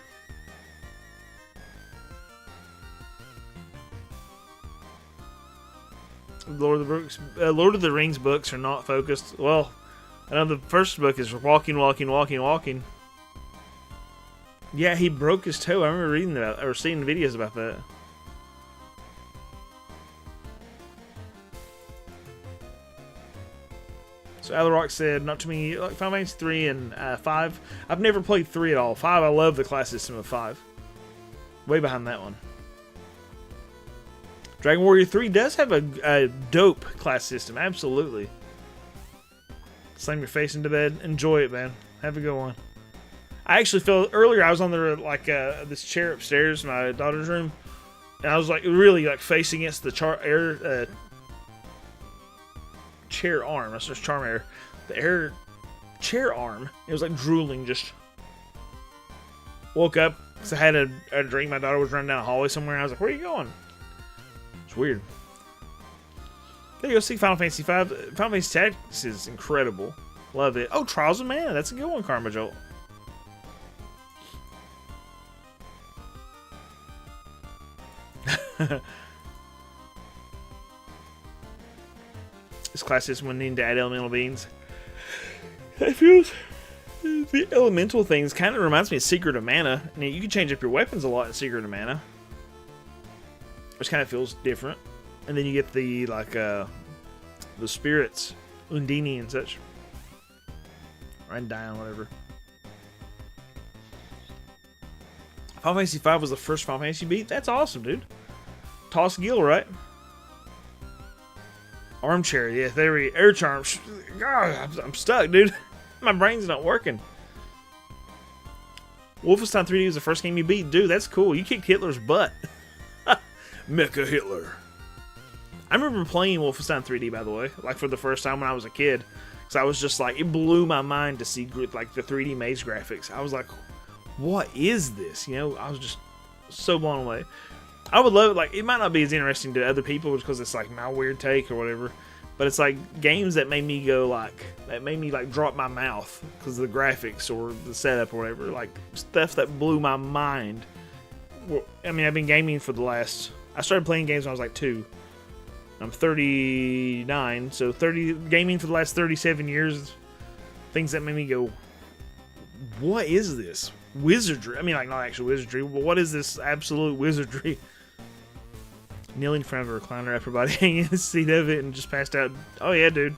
Lord of the Rings books are not focused. Well, I know the first book is walking. Yeah, he broke his toe. I remember reading that or seeing videos about that. So Alrock said, not too many, like Final Fantasy 3 and 5. I've never played 3 at all. 5, I love the class system of 5. Way behind that one. Dragon Warrior 3 does have a dope class system, absolutely. Slam your face into bed. Enjoy it, man. Have a good one. I actually felt earlier I was on the this chair upstairs in my daughter's room, and I was like really like facing against the chair arm. That's just charm air. The chair arm. It was like drooling. Just woke up because I had a drink. My daughter was running down a hallway somewhere. And I was like, "Where are you going?" It's weird. There you go. See Final Fantasy 5. Final Fantasy Tactics is incredible. Love it. Oh, Trials of Mana. That's a good one, Karma Jolt. This class system when needing to add elemental beings. It feels the elemental things kind of reminds me of Secret of Mana. Now you can change up your weapons a lot in Secret of Mana, which kind of feels different. And then you get the like the spirits, Undini and such. Undyne, whatever. Final Fantasy 5 was the first Final Fantasy beat. That's awesome, dude. Toss Gill, right? Armchair, yeah, there we air charm. God, I'm stuck, dude. My brain's not working. Wolfenstein 3D was the first game you beat. Dude, that's cool. You kicked Hitler's butt. Mecha Hitler. I remember playing Wolfenstein 3D, by the way, like for the first time when I was a kid. Because I was just like, it blew my mind to see like the 3D maze graphics. I was like, what is this? You know, I was just so blown away. I would love it. Like, it might not be as interesting to other people because it's like my weird take or whatever. But it's like games that made me go like, that made me like drop my mouth because of the graphics or the setup or whatever. Like stuff that blew my mind. Well, I mean, I've been gaming for the last, I started playing games when I was like 2. I'm 39, so gaming for the last 37 years. Things that made me go, what is this? Wizardry. I mean, like, not actual wizardry, but what is this absolute wizardry? Kneeling in front of a recliner after body hanging in the seat of it and just passed out. Oh, yeah, dude.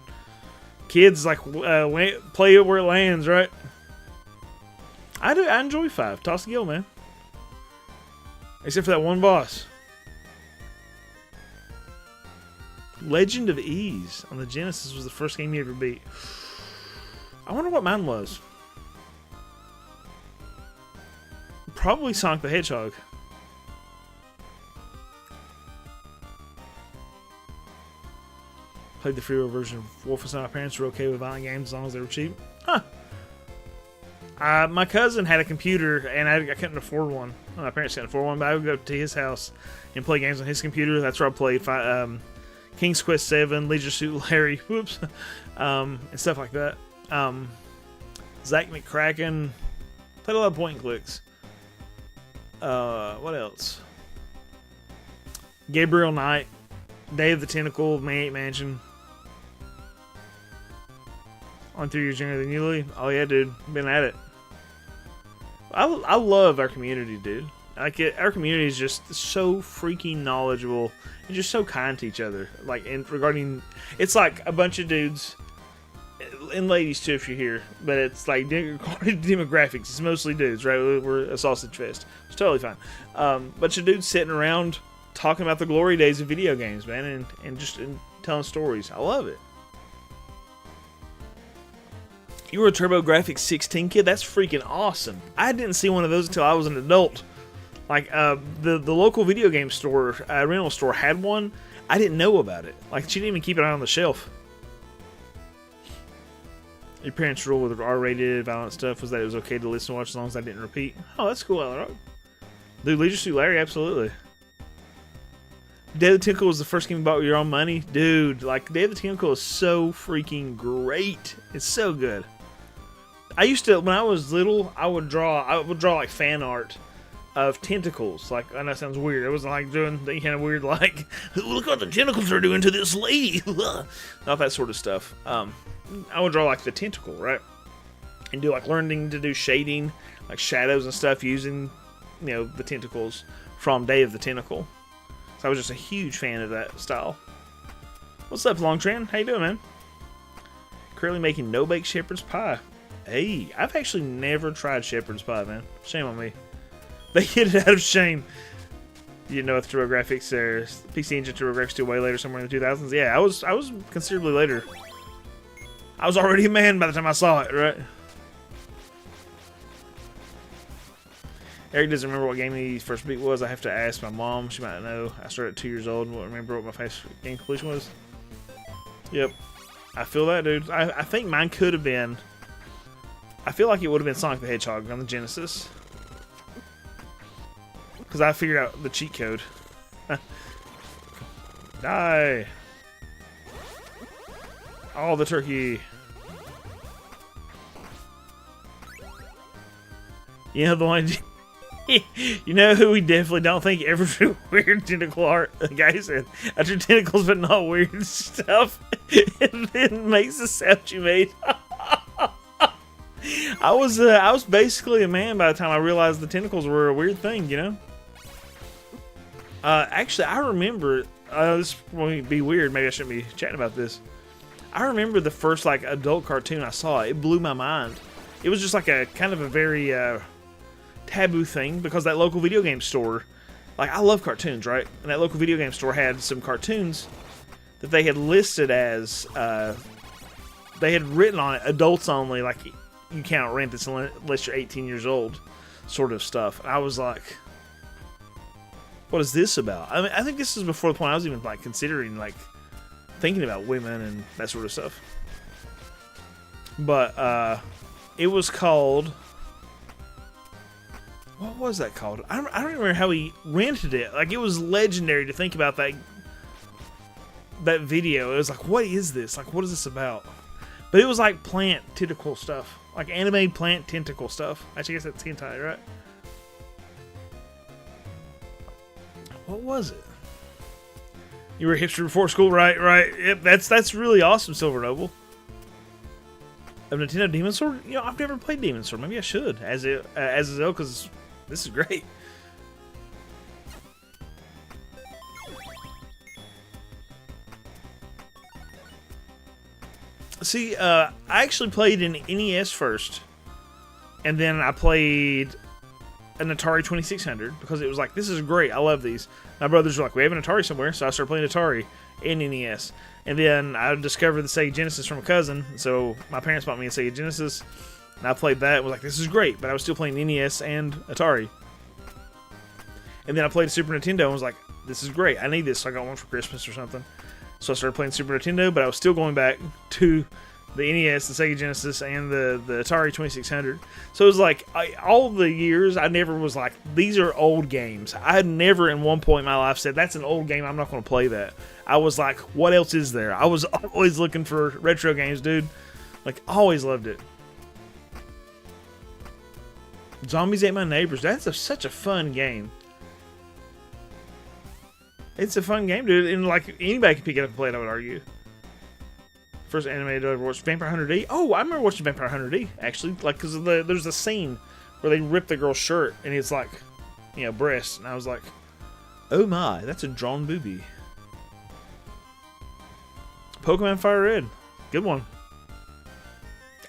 Kids, like, play it where it lands, right? I enjoy 5. Toss the Gill, man. Except for that one boss. Legend of Ease on the Genesis was the first game you ever beat. I wonder what mine was. Probably Sonic the Hedgehog. Played the freeware version of Wolfenstein. My parents were okay with violent games as long as they were cheap. Huh. My cousin had a computer, and I couldn't afford one. My parents couldn't afford one, but I would go to his house and play games on his computer. That's where I played King's Quest 7, Leisure Suit Larry, whoops, and stuff like that. Zack McCracken. Played a lot of point and clicks. What else? Gabriel Knight, Day of the Tentacle, May 8 Mansion. On 3 years younger than you, Lee. Oh yeah, dude, been at it. I love our community, dude. Like our community is just so freaking knowledgeable and just so kind to each other. Like, and regarding, it's like a bunch of dudes and ladies too, if you're here. But it's like demographics. It's mostly dudes, right? We're a sausage fest. It's totally fine. Bunch of dudes sitting around talking about the glory days of video games, man, and just telling stories. I love it. You were a TurboGrafx 16 kid? That's freaking awesome. I didn't see one of those until I was an adult. Like, the local video game store, rental store had one. I didn't know about it. Like, she didn't even keep it on the shelf. Your parents' rule with R-rated violent stuff was that it was okay to listen and watch as long as I didn't repeat. Oh, that's cool, Alright. Dude, Leisure Suit Larry, absolutely. Day of the Tentacle was the first game you bought with your own money? Dude, like, Day of the Tentacle is so freaking great. It's so good. I used to, when I was little, I would draw like fan art of tentacles. Like, I know that sounds weird. It wasn't like doing the kind of weird, like, look what the tentacles are doing to this lady. Not that sort of stuff. I would draw like the tentacle, right? And do like learning to do shading, like shadows and stuff using, you know, the tentacles from Day of the Tentacle. So I was just a huge fan of that style. What's up, Longtran? How you doing, man? Currently making no-bake shepherd's pie. Hey, I've actually never tried shepherd's pie, man. Shame on me. They get it out of shame. You didn't know if TurboGrafx or PC Engine TurboGrafx still way later, somewhere in the 2000s. Yeah, I was considerably later. I was already a man by the time I saw it, right? Eric doesn't remember what game he first beat was. I have to ask my mom. She might know. I started at 2 years old and won't remember what my first game completion was. Yep. I feel that, dude. I think mine could have been... I feel like it would have been Sonic the Hedgehog on the Genesis. Because I figured out the cheat code. Die! Oh, the turkey. You know the one... You know who we definitely don't think ever drew weird tentacle art? The guy who said, I drew tentacles but not weird stuff. And then makes the sound you made. I was basically a man by the time I realized the tentacles were a weird thing, you know? Actually, I remember, this will be weird, maybe I shouldn't be chatting about this. I remember the first, like, adult cartoon I saw. It blew my mind. It was just like a, kind of a very, taboo thing, because that local video game store, like, I love cartoons, right? And that local video game store had some cartoons that they had listed as, they had written on it, adults only, like, you can't rent this unless you're 18 years old, sort of stuff. And I was like, what is this about? I mean, I think this is before the point I was even, like, considering, like, thinking about women and that sort of stuff. But, it was called... What was that called? I don't remember how he rented it. Like, it was legendary to think about that video. It was like, what is this? Like, what is this about? But it was like plant tentacle stuff. Like anime plant tentacle stuff. Actually, I guess that's hentai, right? What was it? You were a hipster before school, right? Right. Yep, that's really awesome, Silver Noble. Of Nintendo Demon Sword? You know, I've never played Demon Sword. Maybe I should. As a Zelda, because this is great. See, I actually played an NES first, and then I played an Atari 2600 because it was like, this is great. I love these. My brothers were like, we have an Atari somewhere, so I started playing Atari and NES. And then I discovered the Sega Genesis from a cousin, so my parents bought me a Sega Genesis, and I played that and was like, this is great, but I was still playing NES and Atari And then I played Super Nintendo and was like, this is great. I need this. So I got one for Christmas or something. So I started playing Super Nintendo, but I was still going back to the NES, the Sega Genesis, and the Atari 2600. So it was like, all the years, I never was like, these are old games. I had never in one point in my life said, that's an old game, I'm not going to play that. I was like, what else is there? I was always looking for retro games, dude. Like, always loved it. Zombies Ate My Neighbors. That's such a fun game. It's a fun game, dude. And, like, anybody can pick it up and play it, I would argue. First animated I ever watched, Vampire Hunter D. Oh, I remember watching Vampire Hunter D, actually. Like, because there's a scene where they rip the girl's shirt, and it's like, you know, breasts. And I was like, oh my, that's a drawn boobie. Pokemon Fire Red. Good one.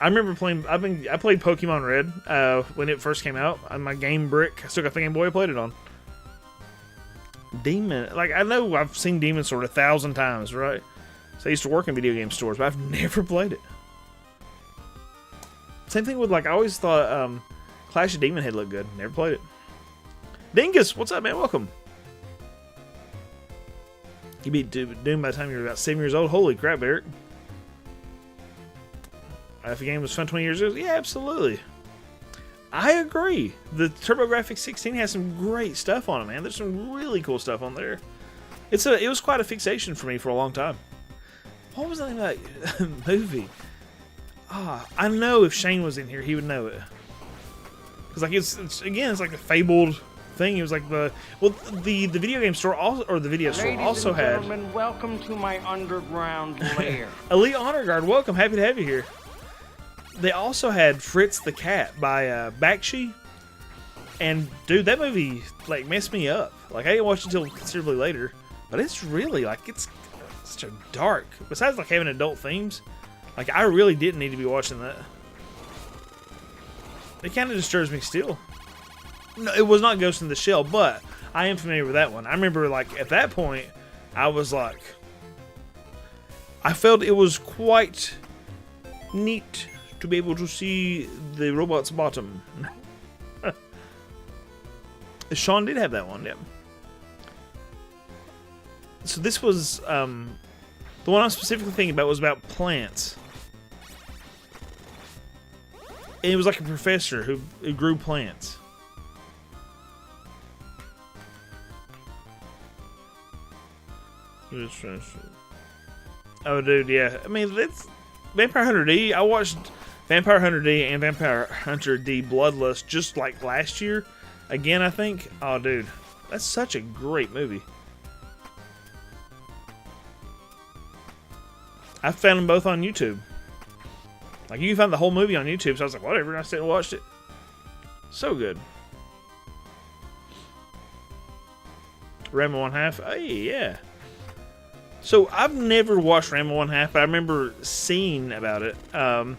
I remember playing, I played Pokemon Red when it first came out on my Game Brick. I still got the Game Boy I played it on. Demon, like, I know I've seen Demon Sword 1,000 times, right? So I used to work in video game stores, but I've never played it. Same thing with, like, I always thought Clash of Demon Head looked good. Never played it. Dingus, what's up, man? Welcome. You beat Doom by the time you were about 7 years old. Holy crap, Eric. If a game was fun 20 years ago, yeah, absolutely. I agree. The TurboGrafx 16 has some great stuff on it, man. There's some really cool stuff on there. It was quite a fixation for me for a long time. What was the name of that movie? I know if Shane was in here, he would know it. Because, like, it's like a fabled thing. It was like the video game store also, or the video store also had. Ladies and gentlemen, welcome to my underground lair. Elite Honor Guard, welcome. Happy to have you here. They also had Fritz the Cat by Bakshi. And, dude, that movie, like, messed me up. Like, I didn't watch it until considerably later. But it's really, like, it's such a dark. Besides, like, having adult themes, like, I really didn't need to be watching that. It kind of disturbs me still. No, it was not Ghost in the Shell, but I am familiar with that one. I remember, like, at that point, I was like, I felt it was quite neat to be able to see the robot's bottom. Sean did have that one, yeah. So this was, the one I'm specifically thinking about was about plants. And it was like a professor who grew plants. Oh, dude, yeah. I mean, that's Vampire Hunter D. I watched Vampire Hunter D and Vampire Hunter D Bloodlust just like last year. Again, I think. Oh, dude. That's such a great movie. I found them both on YouTube. Like, you can find the whole movie on YouTube, so I was like, whatever, and I sat and watched it. So good. Rambo 1/2. Hey, yeah. So, I've never watched Rambo 1/2, but I remember seeing about it. And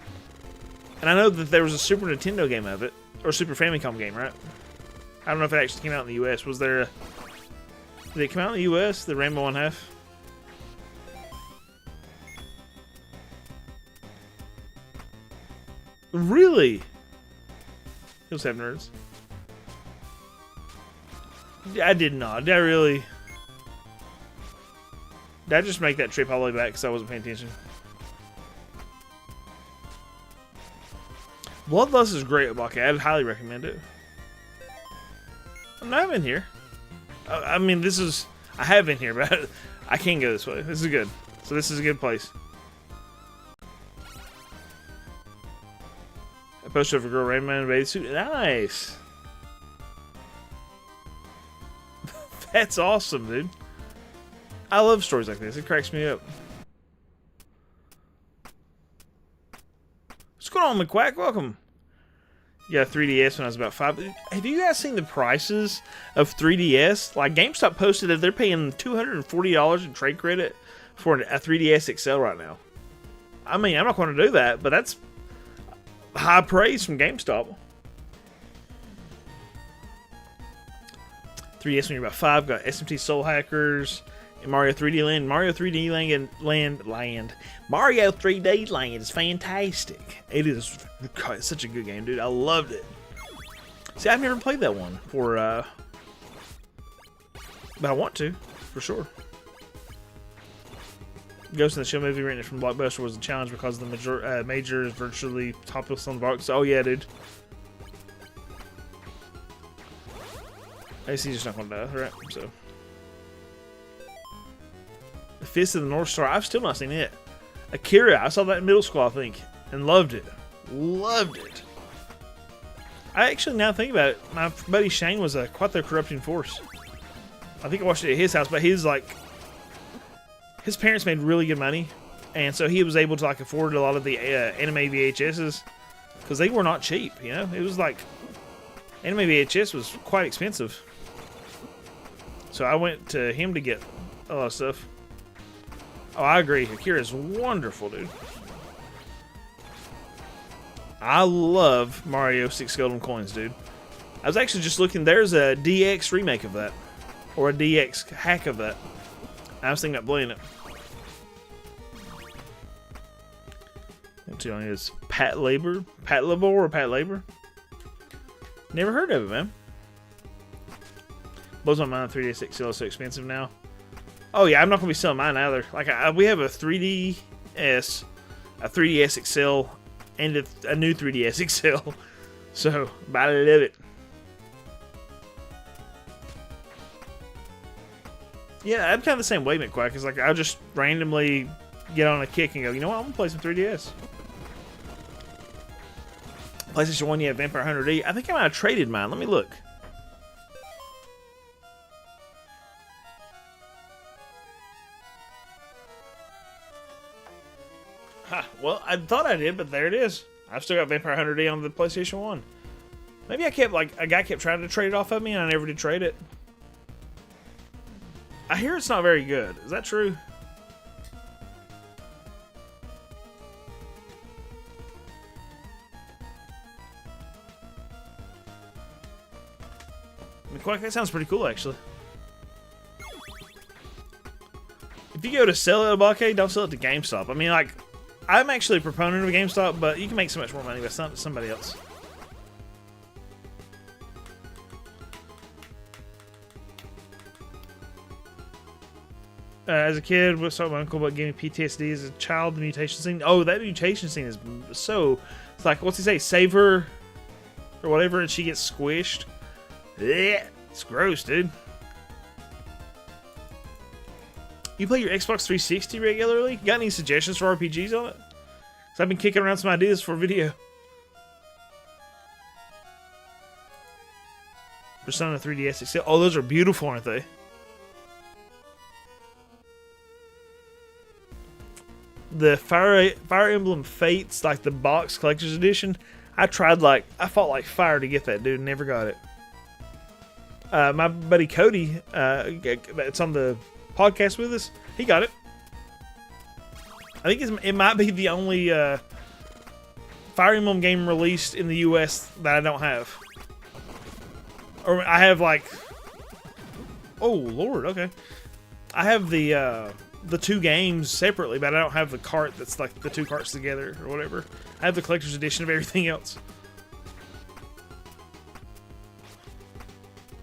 I know that there was a Super Nintendo game of it, or Super Famicom game, right? I don't know if it actually came out in the US. Was there a... Did it come out in the US, the Rambo 1/2? Really? Those have nerds. I did not. Did I really? Did I just make that trip all the way back because I wasn't paying attention? Bloodlust is great, Obake. I'd highly recommend it. I'm not in here. I mean, this is... I have been here, but I can't go this way. This is good. So this is a good place. A poster of a girl Rain Man in a bathing suit. Nice. That's awesome, dude. I love stories like this. It cracks me up. What's going on, McQuack? Welcome. Yeah, 3DS when I was about 5. Have you guys seen the prices of 3DS? Like, GameStop posted that they're paying $240 in trade credit for a 3DS XL right now. I mean, I'm not going to do that, but that's high praise from GameStop. 3DS when you're about 5. Got SMT Soul Hackers and Mario 3D Land. Mario 3D Land. Mario 3D Land is fantastic. It is such a good game, dude. I loved it. See, I've never played that one for but I want to, for sure. Ghost in the Shell movie rented from Blockbuster was a challenge because the major is virtually topless on the box. Oh yeah, dude. I guess he's just not gonna die, right? So, the Fist of the North Star. I've still not seen it. Akira. I saw that in middle school, I think, and loved it. Loved it. I actually now think about it. My buddy Shane was quite the corrupting force. I think I watched it at his house, but he's like, his parents made really good money, and so he was able to like afford a lot of the anime VHSs because they were not cheap. You know, it was like anime VHS was quite expensive. So I went to him to get a lot of stuff. Oh, I agree. Akira's wonderful, dude. I love Mario 6 Golden Coins, dude. I was actually just looking. There's a DX remake of that, or a DX hack of that. I was thinking about playing it. What's on is Pat Labor, or Pat Labor? Never heard of it, man. Blows my mind. 3DS XL is so expensive now. Oh yeah, I'm not gonna be selling mine either. Like we have a 3DS, a 3DS XL, and a new 3DS XL. So, but I love it. Yeah, I'm kind of the same way, McQuack. It's like I'll just randomly get on a kick and go, you know what, I'm gonna play some 3DS. PlayStation 1, you have Vampire Hunter D. I think I might have traded mine. Let me look. Well, I thought I did, but there it is. I've still got Vampire Hunter D on the PlayStation 1. Maybe I kept, like, a guy kept trying to trade it off of me, and I never did trade it. I hear it's not very good. Is that true? McQuack, that sounds pretty cool, actually. If you go to sell it at a blockade, don't sell it to GameStop. I mean, like, I'm actually a proponent of GameStop, but you can make so much more money with somebody else. As a kid, what's up, my uncle, but gave me PTSD as a child, the mutation scene. Oh, that mutation scene is so... It's like, what's he say? Save her or whatever, and she gets squished. Yeah, it's gross, dude. You play your Xbox 360 regularly? Got any suggestions for RPGs on it? Because I've been kicking around some ideas for a video. Persona 3DS XL. Oh, those are beautiful, aren't they? The Fire Emblem Fates, like the box collector's edition. I fought like fire to get that, dude. Never got it. My buddy Cody, it's on the podcast with us. He got it. I think it might be the only Fire Emblem game released in the US that I don't have. Or I have like... Oh, Lord, okay. I have the two games separately, but I don't have the cart that's like the two carts together or whatever. I have the collector's edition of everything else.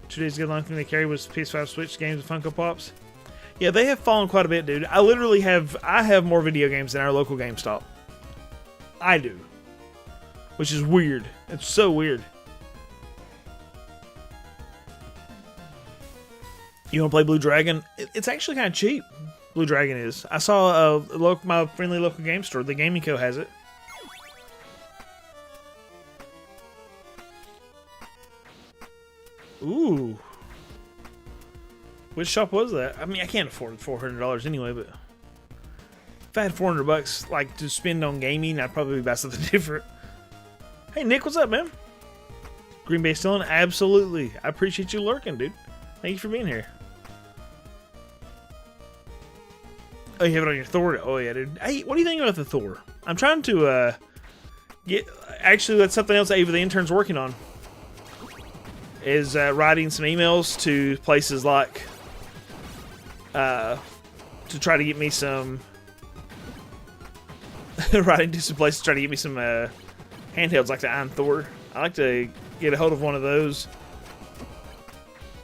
2 days ago, the only thing they carried was PS5 Switch games and Funko Pops. Yeah, they have fallen quite a bit, dude. I literally have more video games than our local GameStop. I do. Which is weird. It's so weird. You want to play Blue Dragon? It's actually kind of cheap. Blue Dragon is. I saw my friendly local game store. The Gaming Co. has it. Ooh. Which shop was that? I mean, I can't afford $400 anyway, but if I had $400 like to spend on gaming, I'd probably buy something different. Hey Nick, what's up, man? Green Bay still in? Absolutely. I appreciate you lurking, dude. Thank you for being here. Oh, you have it on your Thor? Oh yeah, dude. Hey, what do you think about the Thor? I'm trying to get. Actually, that's something else Ava the intern's working on. Is writing some emails to places like to try to get me some writing to some places to try to get me some handhelds like the Iron Thor. I like to get a hold of one of those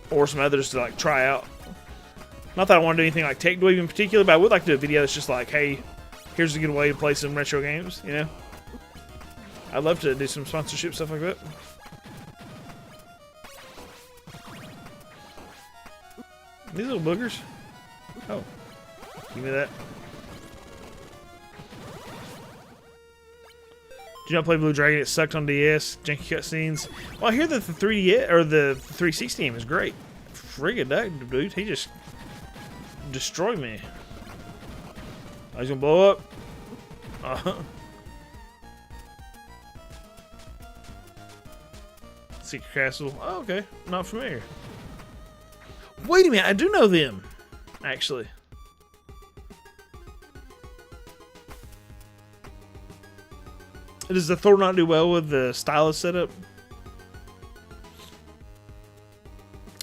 or some others to like try out. Not that I want to do anything like Tech Dweeb in particular, but I would like to do a video that's just like, hey, here's a good way to play some retro games, you know? I'd love to do some sponsorship stuff like that. These little boogers. Oh. Give me that. Did you not play Blue Dragon? It sucked on DS. Janky cutscenes. Well, I hear that the 3D or the 360 game is great. Friggin' duck, dude. He just destroyed me. Oh, he's gonna blow up. Secret Castle. Oh, okay. Not familiar. Wait a minute. I do know them, actually. Does the Thor not do well with the stylus setup?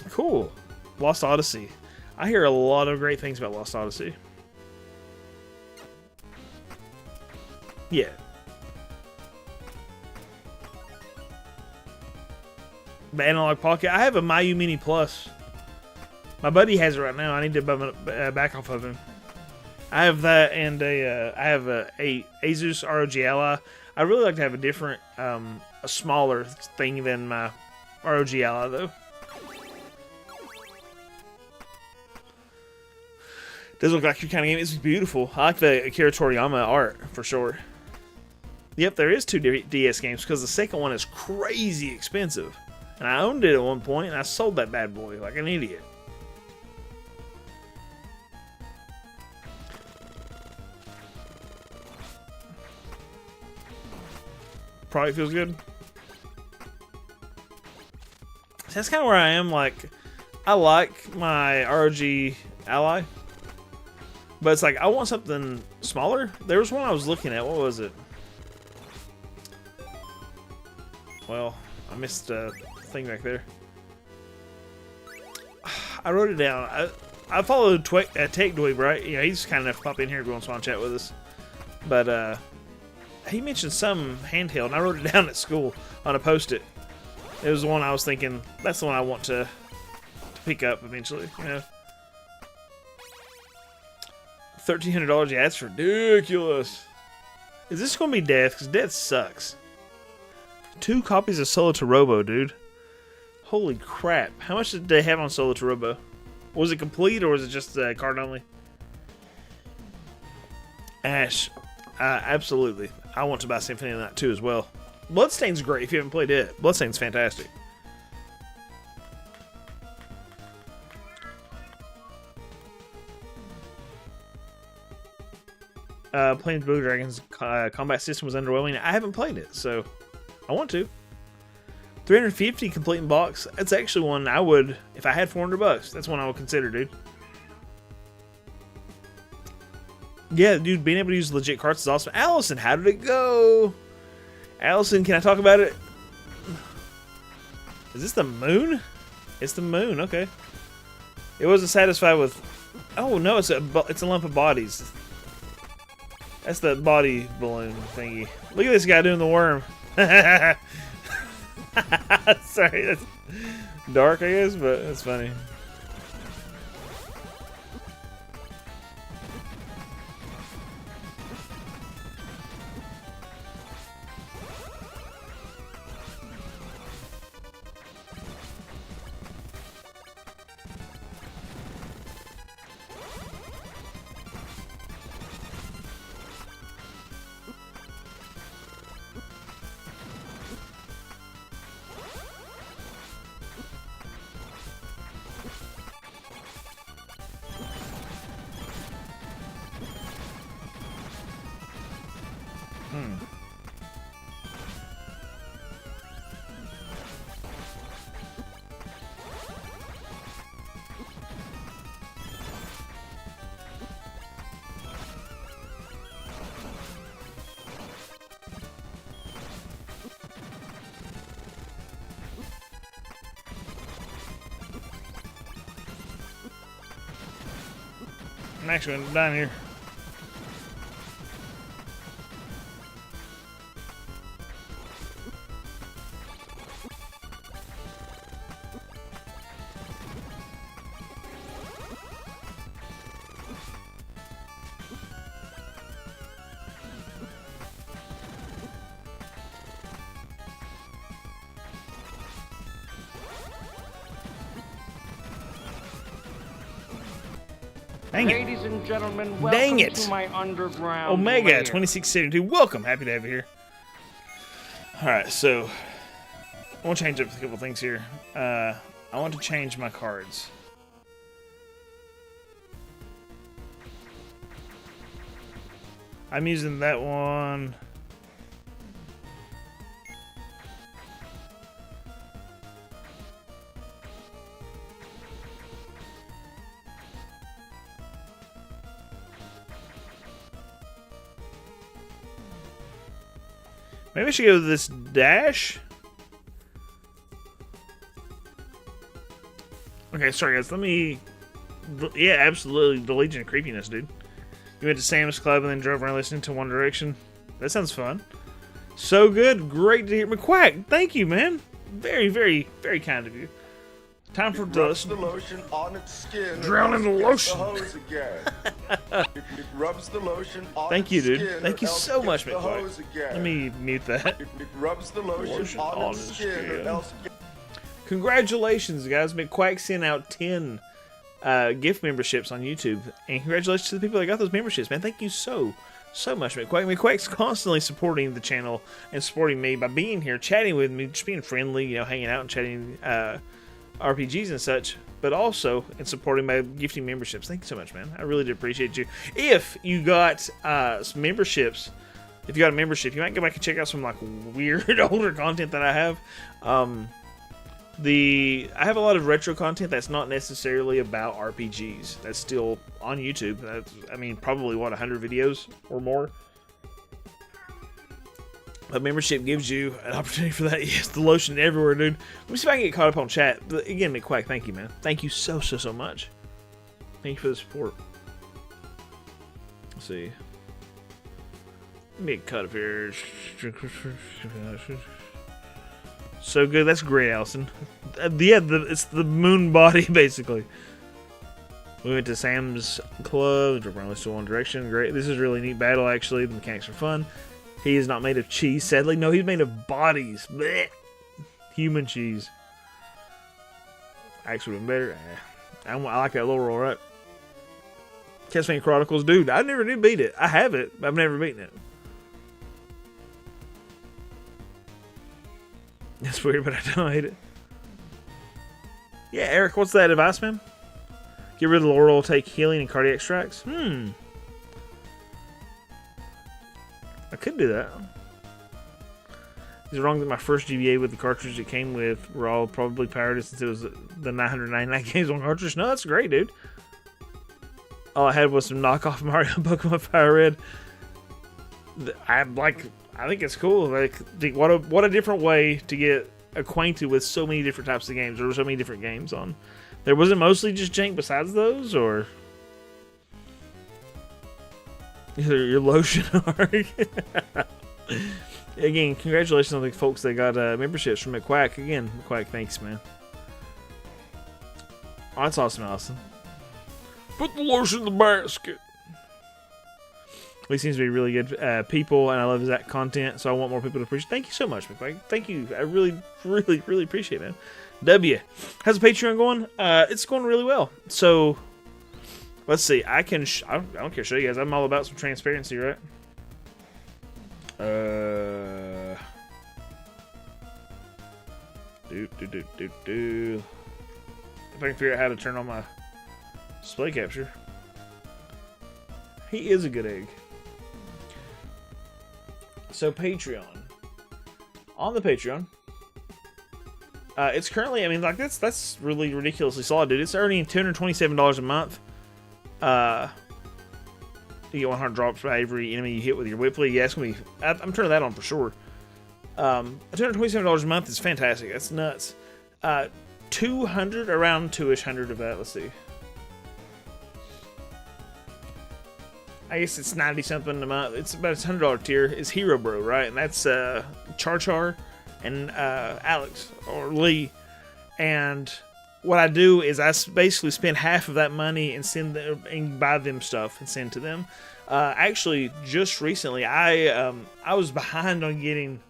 Cool. Lost Odyssey. I hear a lot of great things about Lost Odyssey. Yeah. The Analog Pocket. I have a Mayu Mini Plus. My buddy has it right now. I need to back off of him. I have that, and I have a Asus ROG Ally. I really like to have a different, a smaller thing than my ROG Ally, though. Does look like your kind of game. It's beautiful. I like the Akira Toriyama art, for sure. Yep, there is 2 DS games, because the second one is crazy expensive. And I owned it at one point, and I sold that bad boy like an idiot. Probably feels good. So that's kind of where I am. Like, I like my ROG Ally, but it's like I want something smaller. There was one I was looking at. What was it? Well, I missed a thing back there. I wrote it down. I followed Tech Dweeb, right? You know, he's kind enough to pop in here once in a while and chat with us. But he mentioned some handheld, and I wrote it down at school on a post-it. It was the one I was thinking, that's the one I want to pick up eventually, you know. $1,300, yeah, that's ridiculous. Is this going to be Death? Because Death sucks. 2 copies of Solo to Robo, dude. Holy crap. How much did they have on Solo to Robo? Was it complete, or was it just card only? Ash. Absolutely. I want to buy Symphony of the Night 2 as well. Bloodstain's great if you haven't played it. Bloodstain's fantastic. Playing Blue Dragon's combat system was underwhelming. I haven't played it, so I want to. $350 complete in box. That's actually one I would, if I had $400, that's one I would consider, dude. Yeah, dude, being able to use legit carts is awesome. Allison, how did it go? Allison, can I talk about it? Is this the moon? It's the moon, okay. It wasn't satisfied with... Oh, no, it's a lump of bodies. That's the body balloon thingy. Look at this guy doing the worm. Sorry, that's dark, I guess, but that's funny. I'm actually going down here. Dang it. Ladies and gentlemen, Dang welcome it. to my underground Omega lair. 2672. Welcome. Happy to have you here. Alright, so I want to change up a couple things here. I want to change my cards. I'm using that one. Maybe I should go with this dash. Okay, sorry guys, let me... Yeah, absolutely, the Legion of Creepiness, dude. You went to Sam's Club and then drove around listening to One Direction. That sounds fun. So good, great to hear. McQuack, thank you, man. Very, very, very kind of you. Time for Rubs the lotion on its skin. Drown in the lotion. The hose again. It rubs the lotion on Thank you, its dude. skin, Thank you or else so it much, gets the McQuack. hose again. Let me mute that. It rubs the lotion on its skin, or else it gets... Congratulations, guys. McQuack sent out 10 gift memberships on YouTube. And congratulations to the people that got those memberships, man. Thank you so much, McQuack. McQuack's constantly supporting the channel and supporting me by being here, chatting with me, just being friendly, you know, hanging out and chatting RPGs and such. But also in supporting my gifting memberships. Thank you so much, man. I really do appreciate you. If you got some memberships, if you got a membership, you might go back and check out some like weird older content that I have. I have a lot of retro content that's not necessarily about RPGs. That's still on YouTube. That's, I mean, probably what, 100 videos or more. But membership gives you an opportunity for that. Yes, the lotion everywhere, dude. Let me see if I can get caught up on chat. But again, McQuack, thank you, man. Thank you so much. Thank you for the support. Let's see. Let me get cut up here. So good. That's great, Allison. Yeah, it's the moon body, basically. We went to Sam's Club. Drove around to One Direction. Great. This is a really neat battle, actually. The mechanics are fun. He is not made of cheese, sadly. No, he's made of bodies. Blech. Human cheese. Actually been better. I like that low roll, right? Castlevania Chronicles. Dude, I never did beat it. I have it, but I've never beaten it. That's weird, but I don't hate it. Yeah, Eric, what's that advice, man? Get rid of the Laurel, take healing and cardiac strikes? I could do that. Is it wrong that my first GBA with the cartridge it came with were all probably pirated since it was the 999 games on cartridge? No, that's great, dude. All I had was some knockoff Mario and Pokemon Fire Red. I think it's cool. Like, what a different way to get acquainted with so many different types of games. There were so many different games on. There was it mostly just jank besides those, or your lotion arc. Again, congratulations on the folks that got memberships from McQuack. Again, McQuack, thanks, man. Oh, that's awesome, Allison. Put the lotion in the basket. He seems to be really good people, and I love that content, so I want more people to appreciate. Thank you so much, McQuack. Thank you. I really appreciate it, man. W, how's the Patreon going? It's going really well. So, let's see. I don't care to show you guys. I'm all about some transparency, right? If I can figure out how to turn on my display capture. He is a good egg. So Patreon. On the Patreon. It's currently, I mean, like, that's really ridiculously solid, dude. It's earning $227 a month. You get 100 drops for every enemy you hit with your Whipley. Yeah, it's gonna be. I'm turning that on for sure. $227 a month is fantastic. That's nuts. 200, around 200 of that. Let's see. I guess it's 90 something a month. It's about a $100 tier. It's Hero Bro, right? And that's Char and Alex or Lee. And what I do is I basically spend half of that money and buy them stuff and send to them. Actually, just recently, I was behind on getting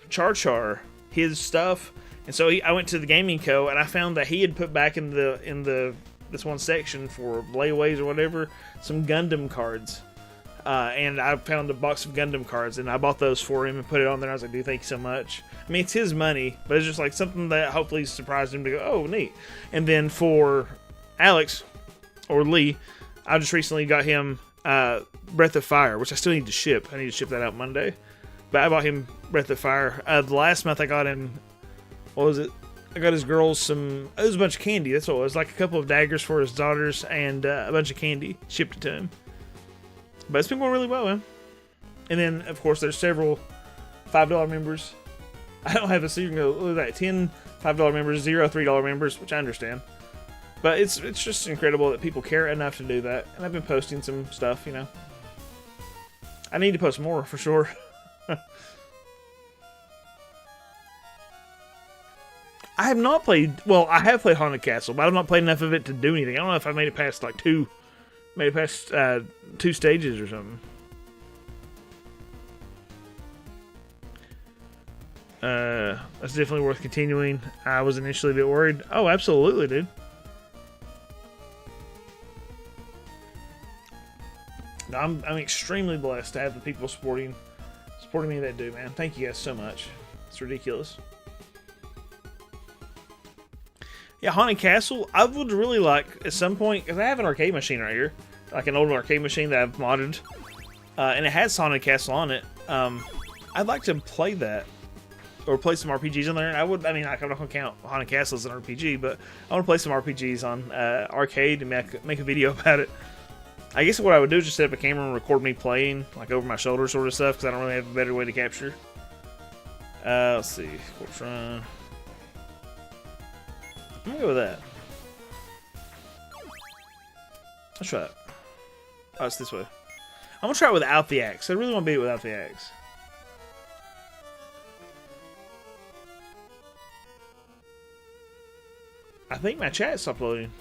Char his stuff, and so I went to the Gaming Co. and I found that he had put back in the this one section for layaways or whatever, some Gundam cards. And I found a box of Gundam cards, and I bought those for him and put it on there. I was like, dude, thank you so much. I mean, it's his money, but it's just like something that hopefully surprised him to go, oh, neat. And then for Alex, or Lee, I just recently got him Breath of Fire, which I still need to ship. I need to ship that out Monday. But I bought him Breath of Fire. The last month I got him, what was it? I got his girls it was a bunch of candy. That's what it was. Like a couple of daggers for his daughters and a bunch of candy. Shipped it to him. But it's been going really well, man. And then, of course, there's several $5 members. I don't have a secret. Look at that. 10 $5 members, 0 $3 members, which I understand. But it's just incredible that people care enough to do that. And I've been posting some stuff, you know. I need to post more, for sure. I have not played... Well, I have played Haunted Castle, but I've not played enough of it to do anything. I don't know if I made it past, like, two stages or something. That's definitely worth continuing. I was initially a bit worried. Oh, absolutely, dude. No, I'm extremely blessed to have the people supporting me that do, man. Thank you guys so much. It's ridiculous. Yeah, Haunted Castle, I would really like, at some point, because I have an arcade machine right here. Like an old arcade machine that I've modded. And it has Haunted Castle on it. I'd like to play that. Or play some RPGs on there. And I'm not going to count Haunted Castle as an RPG, but I want to play some RPGs on arcade and make a video about it. I guess what I would do is just set up a camera and record me playing, like over my shoulder sort of stuff, because I don't really have a better way to capture. Let's see. Corpse Run. I'm gonna go with that. Let's try it. Oh, it's this way. I'm gonna try it without the axe. I really want to beat it without the axe. I think my chat stopped loading.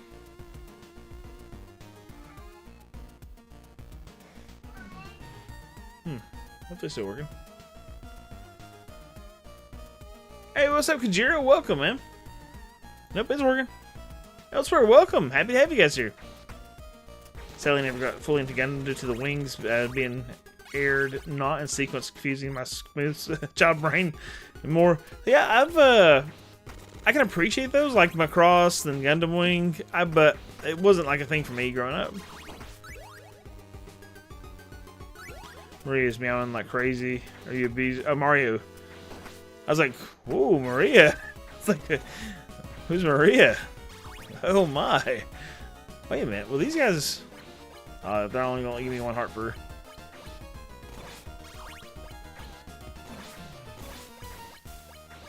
Hopefully it's still working. Hey, what's up, Kajiro? Welcome, man. Nope, it's working. Elsewhere, welcome. Happy to have you guys here. Sadly, never got fully into Gundam due to the wings being aired not in sequence, confusing my smooth child brain and more. Yeah, I can appreciate those, like Macross and Gundam Wing, but it wasn't like a thing for me growing up. Maria's meowing like crazy. Are you a bee? Oh, Mario. I was like, whoa, Maria. It's like, who's Maria? Oh my. Wait a minute. Well, these guys, they're only going to give me one heart for.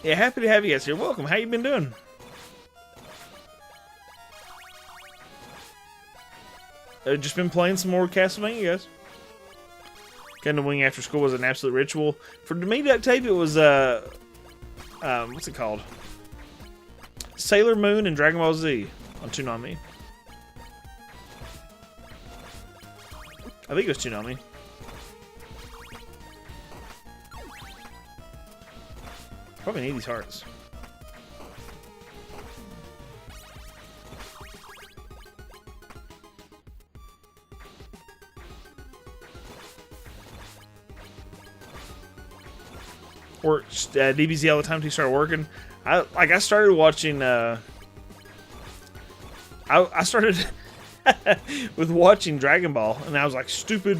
Yeah, happy to have you guys here. Welcome. How you been doing? I've just been playing some more Castlevania, guys. Gundam Wing after school was an absolute ritual. For me, Duct Tape, it was, what's it called? Sailor Moon and Dragon Ball Z on Toonami. I think it was Toonami. Probably need these hearts. Worked DBZ all the time until he started working. I started watching. I started with watching Dragon Ball, and I was like stupid,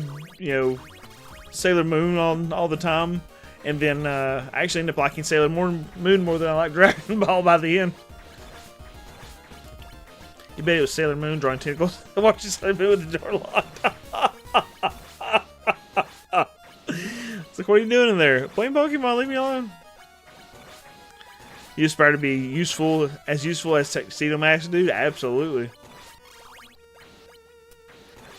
Sailor Moon on all the time, and then I actually ended up liking Sailor Moon more than I liked Dragon Ball by the end. You bet it was Sailor Moon drawing tentacles. I watched Sailor Moon with the door locked. It's like, what are you doing in there? Playing Pokemon, leave me alone. You aspire to be useful as Tuxedo Max, dude? Absolutely.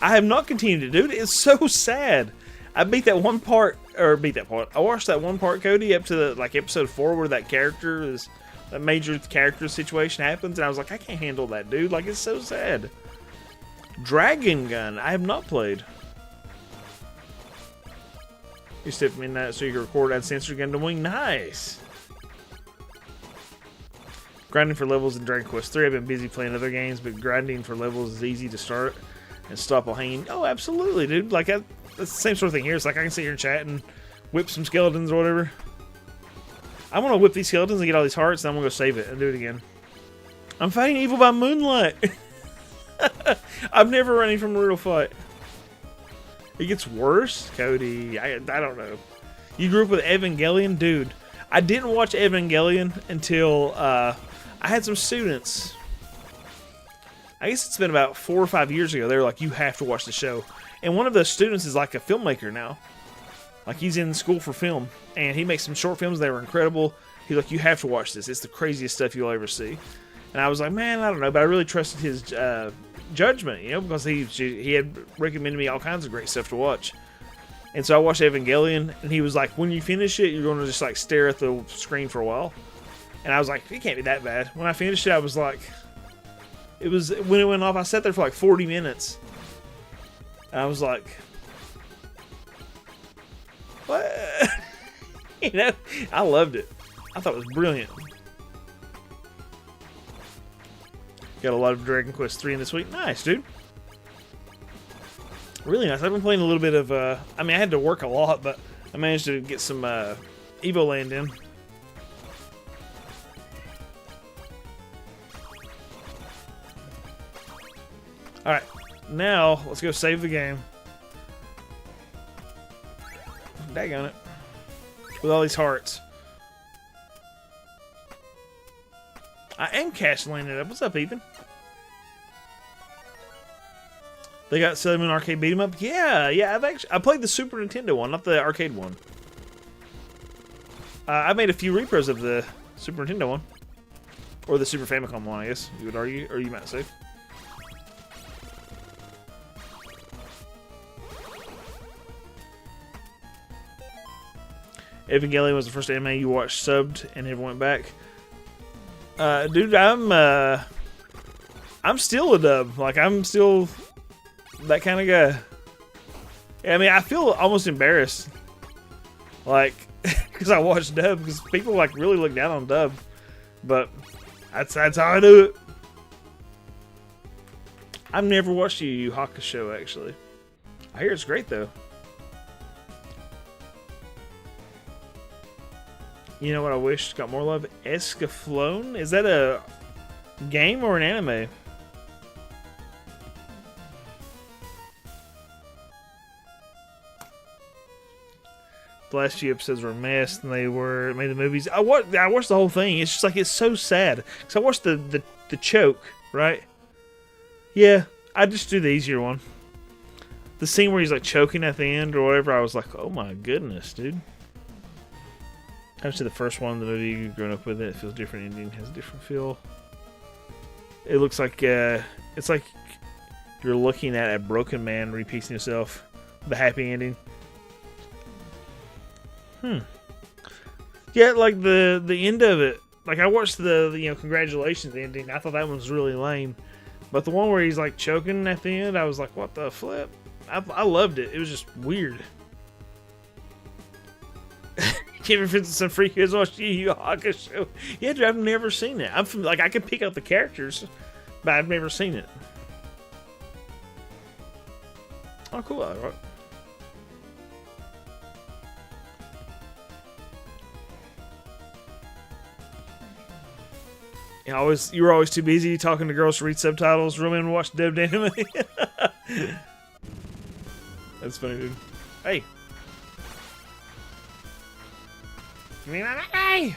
I have not continued to do it. It's so sad. I beat that one part, I watched that one part, Cody, up to episode 4 where that major character situation happens, and I was like, I can't handle that, dude. Like, it's so sad. Dragon Gun, I have not played. You stepped me in that so you can record and censor Gundam Wing. Nice. Grinding for levels in Dragon Quest 3. I've been busy playing other games, but grinding for levels is easy to start and stop while hanging. Oh, absolutely, dude. Like, that's the same sort of thing here. It's like I can sit here and chat and whip some skeletons or whatever. I'm going to whip these skeletons and get all these hearts, and I'm going to go save it and do it again. I'm fighting evil by moonlight. I'm never running from a real fight. It gets worse? Cody, I don't know. You grew up with Evangelion? Dude, I didn't watch Evangelion until I had some students. I guess it's been about 4 or 5 years ago. They were like, you have to watch the show. And one of the students is like a filmmaker now. Like, he's in school for film. And he makes some short films that were incredible. He's like, you have to watch this. It's the craziest stuff you'll ever see. And I was like, man, I don't know. But I really trusted his judgment, you know, because he had recommended me all kinds of great stuff to watch. And so I watched Evangelion, and he was like, when you finish it, you're going to just like stare at the screen for a while. And I was like, it can't be that bad. When I finished it, I was like, when it went off, I sat there for like 40 minutes. And I was like, what? You know, I loved it. I thought it was brilliant. Got a lot of Dragon Quest 3 in this week. Nice, dude. Really nice. I've been playing a little bit of, I mean, I had to work a lot, but I managed to get some Evo Land in. Alright, now let's go save the game. Daggone it. With all these hearts. I am Castlevania it up. What's up, Ethan? They got Sailor Moon Arcade beat 'em up. Yeah. I played the Super Nintendo one, not the arcade one. I made a few repros of the Super Nintendo one, or the Super Famicom one, I guess you would argue, or you might say. Evangelion was the first anime you watched subbed and never went back. Dude, I'm still a dub. Like, I'm still that kind of guy. I mean, I feel almost embarrassed, like, because I watch dub, because people like really look down on dub, but that's how I do it. I've never watched Yu Yu Hakusho, actually. I hear it's great though. You know what I wish got more love? Escaflowne? Is that a game or an anime? The last few episodes were a mess, and they made the movies. I watched the whole thing. It's just like, it's so sad. Because I watched the choke, right? Yeah, I just do the easier one. The scene where he's like choking at the end or whatever, I was like, oh my goodness, dude. Actually, the first one, the movie, you've grown up with it. It feels different. Ending has a different feel. It looks like it's like you're looking at a broken man repiecing himself. The happy ending. Yeah, like the end of it. Like, I watched the congratulations ending. I thought that one was really lame. But the one where he's like choking at the end, I was like, what the flip? I loved it. It was just weird. Even if it's some free kids watch Yu Yu Hakusho. Yeah, dude, I've never seen it. I'm like, I can pick out the characters, but I've never seen it. Oh, cool. All right. You were always too busy talking to girls to read subtitles, room and watch dubbed anime. That's funny, dude. Hey. Give me my money!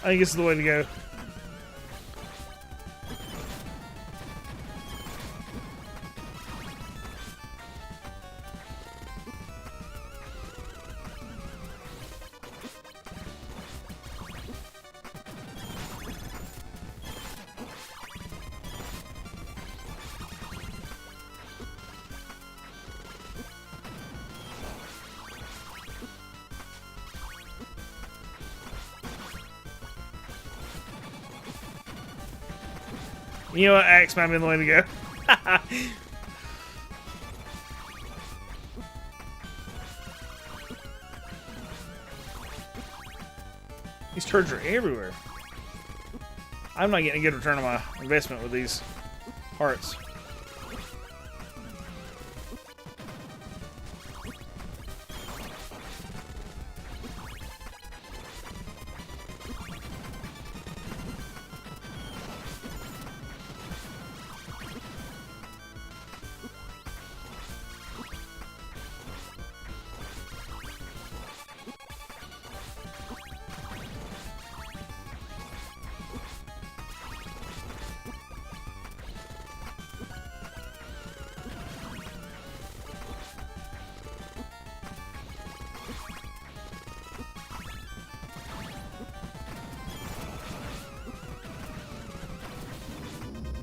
I think this is the way to go. You know what? Axe might be the way to go. These turds are everywhere. I'm not getting a good return on my investment with these hearts.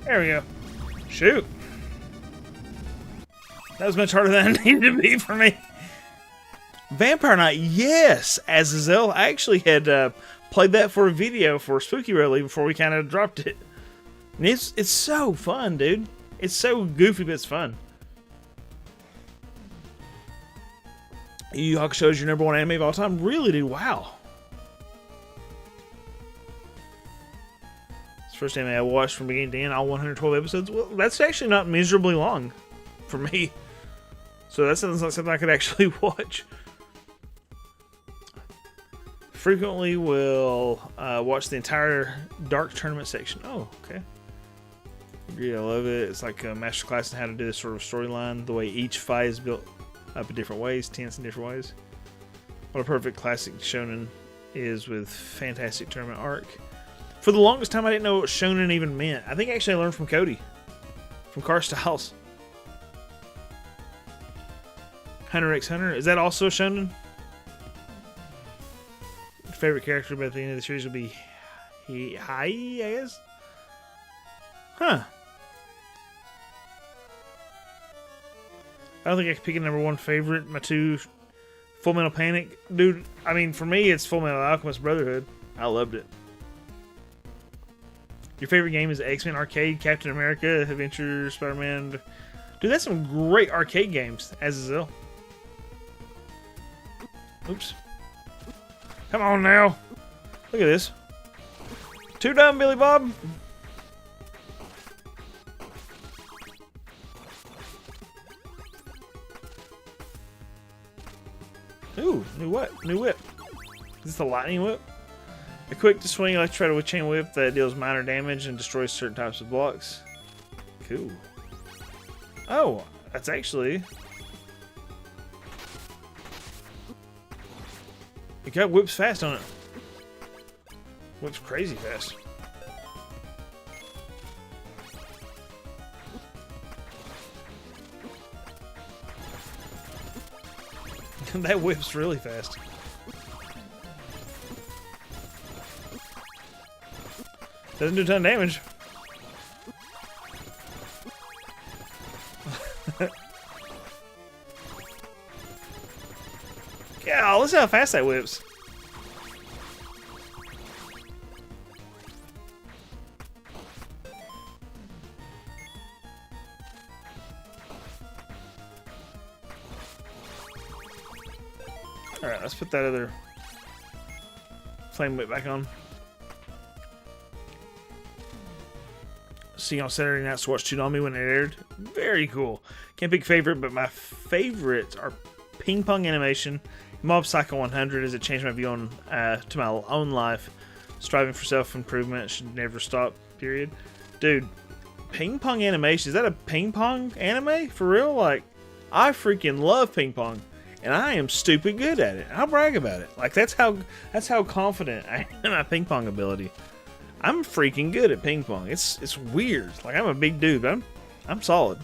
There we go. Shoot. That was much harder than it needed to be for me. Vampire Night, yes! Azazel. I actually had played that for a video for Spooky Rally before we kind of dropped it. And it's so fun, dude. It's so goofy, but it's fun. Yu Yu Hakusho is your #1 anime of all time? Really, dude? Wow. First anime I watched from beginning to end, all 112 episodes. Well, that's actually not miserably long for me. So that sounds like something I could actually watch. Frequently will watch the entire Dark Tournament section. Oh, okay. Agree, I love it. It's like a masterclass in how to do this sort of storyline. The way each fight is built up in different ways, tense in different ways. What a perfect classic shonen is with fantastic tournament arc. For the longest time, I didn't know what shonen even meant. I think actually I learned from Cody, from Car Styles. Hunter x Hunter, is that also a shonen? Favorite character by the end of the series would be Hai, I guess? Huh. I don't think I could pick a #1 favorite. My two, Full Metal Panic. Dude, I mean, for me, it's Full Metal Alchemist Brotherhood. I loved it. Your favorite game is X-Men Arcade, Captain America, Adventure, Spider-Man. Dude, that's some great arcade games, Azazel. Oops. Come on now. Look at this. Too dumb, Billy Bob. Ooh, new what? New whip. Is this the lightning whip? A quick to swing electric with chain whip that deals minor damage and destroys certain types of blocks. Cool. Oh, that's actually... It got whips fast on it. Whips crazy fast. That whips really fast. Doesn't do a ton of damage. Yeah, listen how fast that whips. Alright, let's put that other flame whip back on. See on Saturday nights to watch Tsunami when it aired. Very cool. Can't pick favorite, but my favorites are Ping Pong Animation, Mob Psycho 100, as it changed my view on to my own life. Striving for self-improvement should never stop, period. Dude, Ping Pong Animation, is that a ping pong anime? For real? Like, I freaking love ping pong. And I am stupid good at it. I'll brag about it. Like, that's how confident I am in my ping pong ability. I'm freaking good at ping pong. It's weird. Like, I'm a big dude, but I'm solid.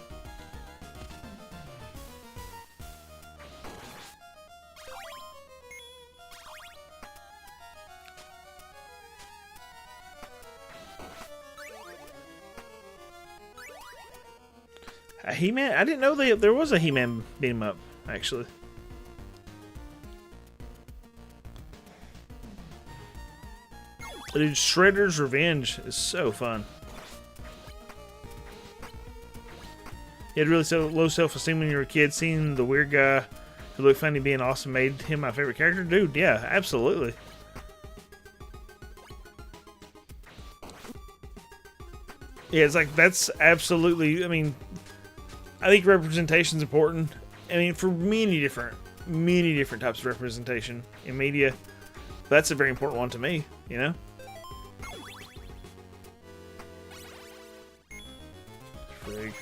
A He-Man? I didn't know there was a He-Man beat 'em up, actually. Dude, Shredder's Revenge is so fun. You had really low self-esteem when you were a kid. Seeing the weird guy who looked funny being awesome made him my favorite character. Dude, yeah, absolutely. Yeah, it's like, that's absolutely, I mean, I think representation's important. I mean, for many different types of representation in media. That's a very important one to me, you know? Frig.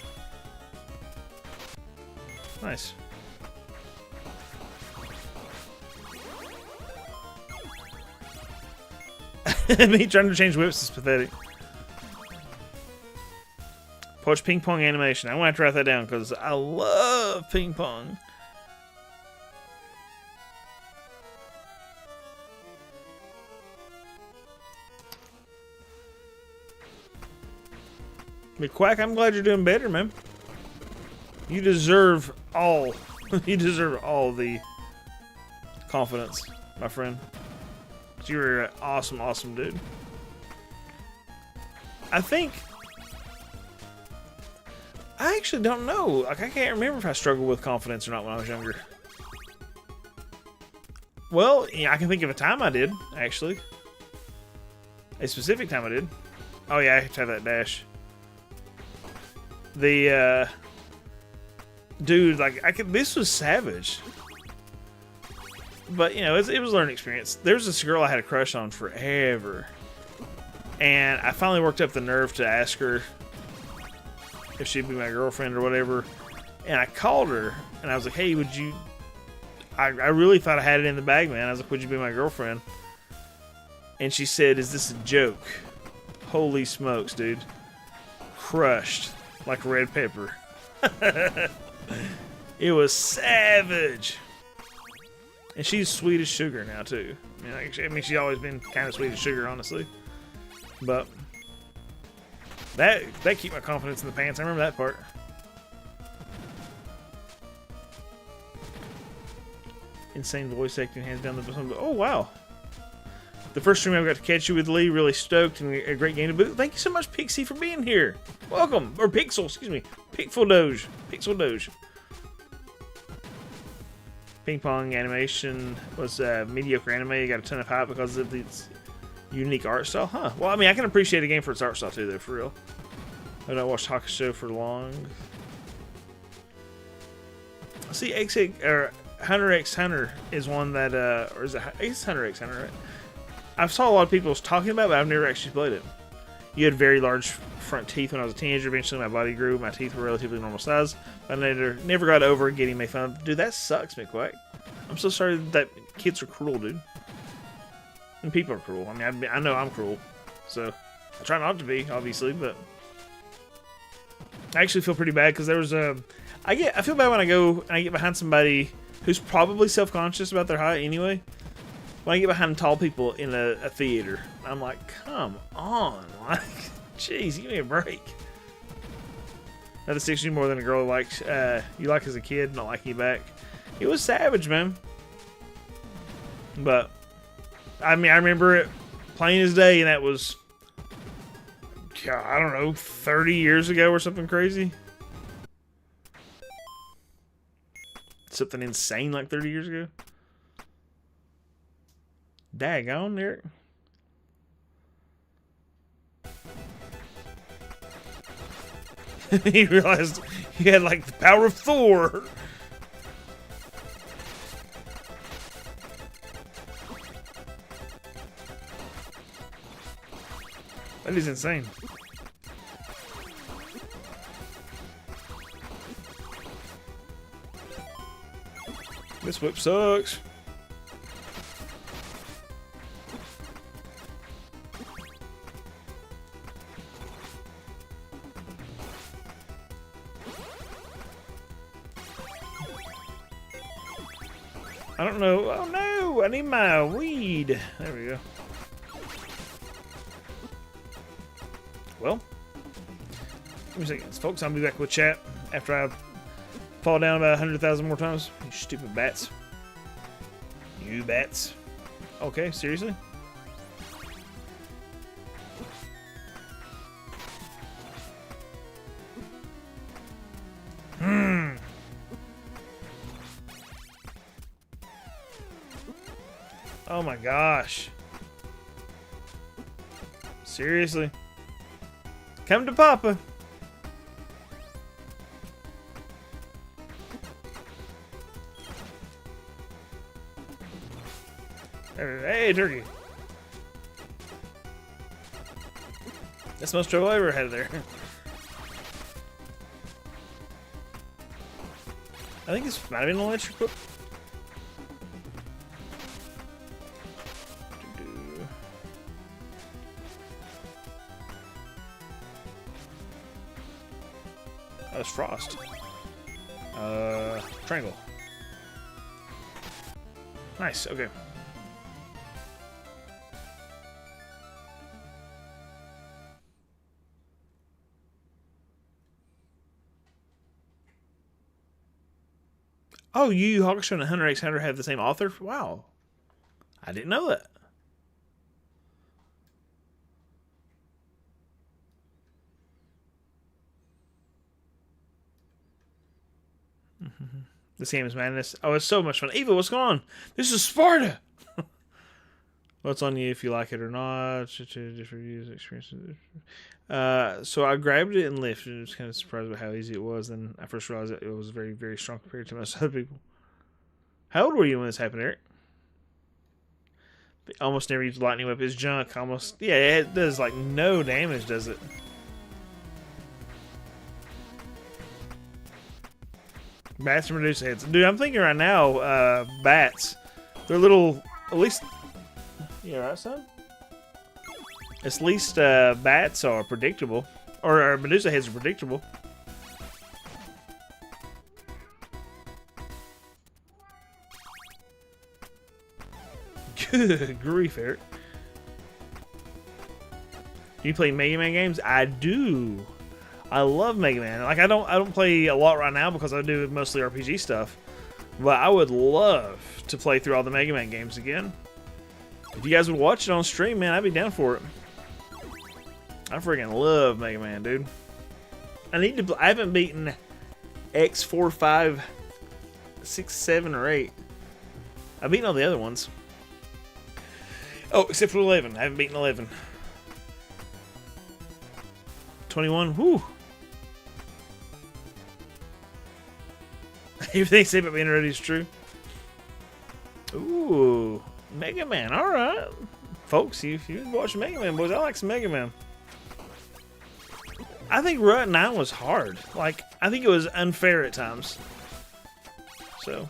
Nice. Me trying to change whips is pathetic. Watch ping pong animation. I'm gonna have to write that down because I love ping pong. McQuack, I'm glad you're doing better, man. You deserve all. You deserve all the confidence, my friend. You're an awesome, awesome dude. I think. I actually don't know. Like, I can't remember if I struggled with confidence or not when I was younger. Well, yeah, I can think of a time I did, actually. A specific time I did. Oh yeah, I have to have that dash. The dude, like, this was savage. But you know, it was a learning experience. There was this girl I had a crush on forever, and I finally worked up the nerve to ask her if she'd be my girlfriend or whatever. And I called her, and I was like, "Hey, would you?" I really thought I had it in the bag, man. I was like, "Would you be my girlfriend?" And she said, "Is this a joke?" Holy smokes, dude! Crushed like red pepper. It was savage. And she's sweet as sugar now too. I mean, she's always been kind of sweet as sugar, honestly. But that kept my confidence in the pants. I remember that part. Insane voice acting, hands down the. Oh wow! The first stream I got to catch you with, Lee. Really stoked and a great game to boot. Thank you so much, Pixie, for being here. Welcome, or Pixel, excuse me, Pixel Doge. Ping pong animation was mediocre anime. You got a ton of hype because of its unique art style, huh? Well, I mean, I can appreciate a game for its art style too, though, for real. I don't watch Hakusho for long. See, Hunter x Hunter is one that, or is it's Hunter x Hunter, right? I've saw a lot of people talking about it, but I've never actually played it. You had very large front teeth when I was a teenager. Eventually, my body grew. My teeth were relatively normal size. I never got over getting made fun of. Dude, that sucks, McQuack. I'm so sorry that kids are cruel, dude. And people are cruel. I mean, I know I'm cruel. So, I try not to be, obviously, but I actually feel pretty bad because there was a... I feel bad when I go and I get behind somebody who's probably self-conscious about their height anyway. When I get behind tall people in a theater, I'm like, come on, like, jeez, give me a break. That sticks you more than a girl likes you like as a kid, not liking you back. It was savage, man. But I mean, I remember it plain as day, and that was, God, I don't know, 30 years ago or something crazy. Something insane like 30 years ago. Daggone, Derek. He realized he had like the power of Thor. That is insane. This whip sucks. I don't know. Oh no! I need my weed. There we go. Well, give me a second, folks. I'll be back with chat after I fall down about 100,000 more times. You stupid bats. You bats. Okay, seriously? my gosh. Seriously. Come to Papa. Hey, turkey. That's the most trouble I ever had there. I think this might have been an electric whip. Oh, it's frost. Triangle. Nice, okay. Oh, Yu Yu Hakusho and Hunter x Hunter have the same author? Wow. I didn't know that. This game is madness. Oh, it's so much fun. Eva, what's going on? This is Sparta! What's on you if you like it or not? Different views, experiences. So I grabbed it and lifted. I was kind of surprised by how easy it was. Then I first realized that it was very, very strong compared to most other people. How old were you when this happened, Eric? They almost never used lightning whip. It's junk. Almost. Yeah, it does like no damage, does it? Bats and Medusa heads. Dude, I'm thinking right now, bats. They're little, at least... You alright, son? At least bats are predictable. Or Medusa heads are predictable. Good grief, Eric. Do you play Mega Man games? I do. I love Mega Man. Like I don't play a lot right now because I do mostly RPG stuff. But I would love to play through all the Mega Man games again. If you guys would watch it on stream, man, I'd be down for it. I freaking love Mega Man, dude. I haven't beaten X, 4, 5, 6, 7, or 8. I've beaten all the other ones. Oh, except for 11. I haven't beaten 11. 21. Whew. Everything said about being ready is true. Ooh. Mega Man. Alright. Folks, if you watch Mega Man, boys, I like some Mega Man. I think Rut 9 was hard. Like, I think it was unfair at times. So.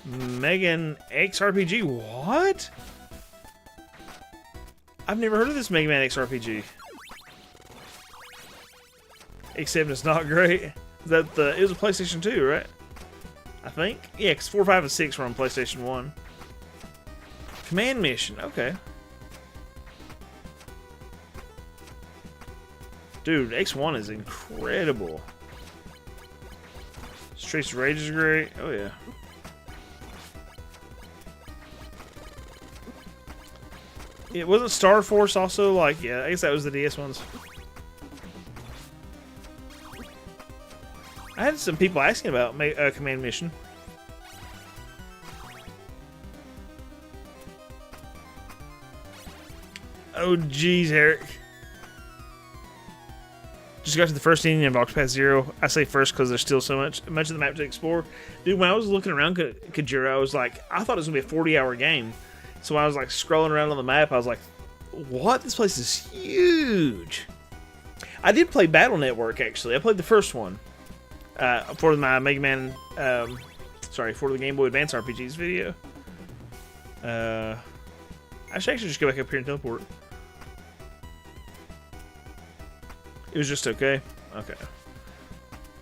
Megan X RPG. What? I've never heard of this Mega Man X RPG. Except it's not great. It was a PlayStation 2, right? I think. Yeah, because 4, 5, and 6 were on PlayStation 1. Command Mission. Okay. Dude, X1 is incredible. Streets of Rage is great. Oh, yeah. It wasn't Star Force also like, yeah, I guess that was the DS ones. I had some people asking about Command Mission. Oh, jeez, Eric. Just got to the first ending of Octopath Zero. I say first because there's still so much of the map to explore. Dude, when I was looking around Kajira, I was like, I thought it was going to be a 40-hour game. So when I was like scrolling around on the map, I was like, what? This place is huge. I did play Battle Network, actually. I played the first one for my Mega Man, for the Game Boy Advance RPGs video. I should actually just go back up here and teleport. It was just okay. Okay.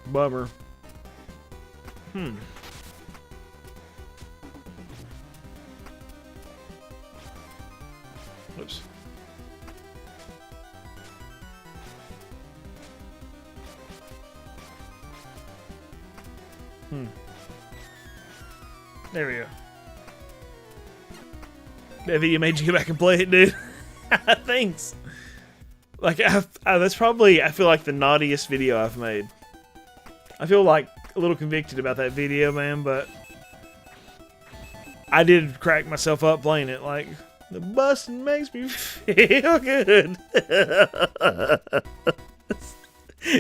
Bummer. Whoops. There we go. That video made you go back and play it, dude. Thanks. Like, that's probably, I feel like, the naughtiest video I've made. I feel like a little convicted about that video, man, but I did crack myself up playing it. Like, the busting makes me feel good.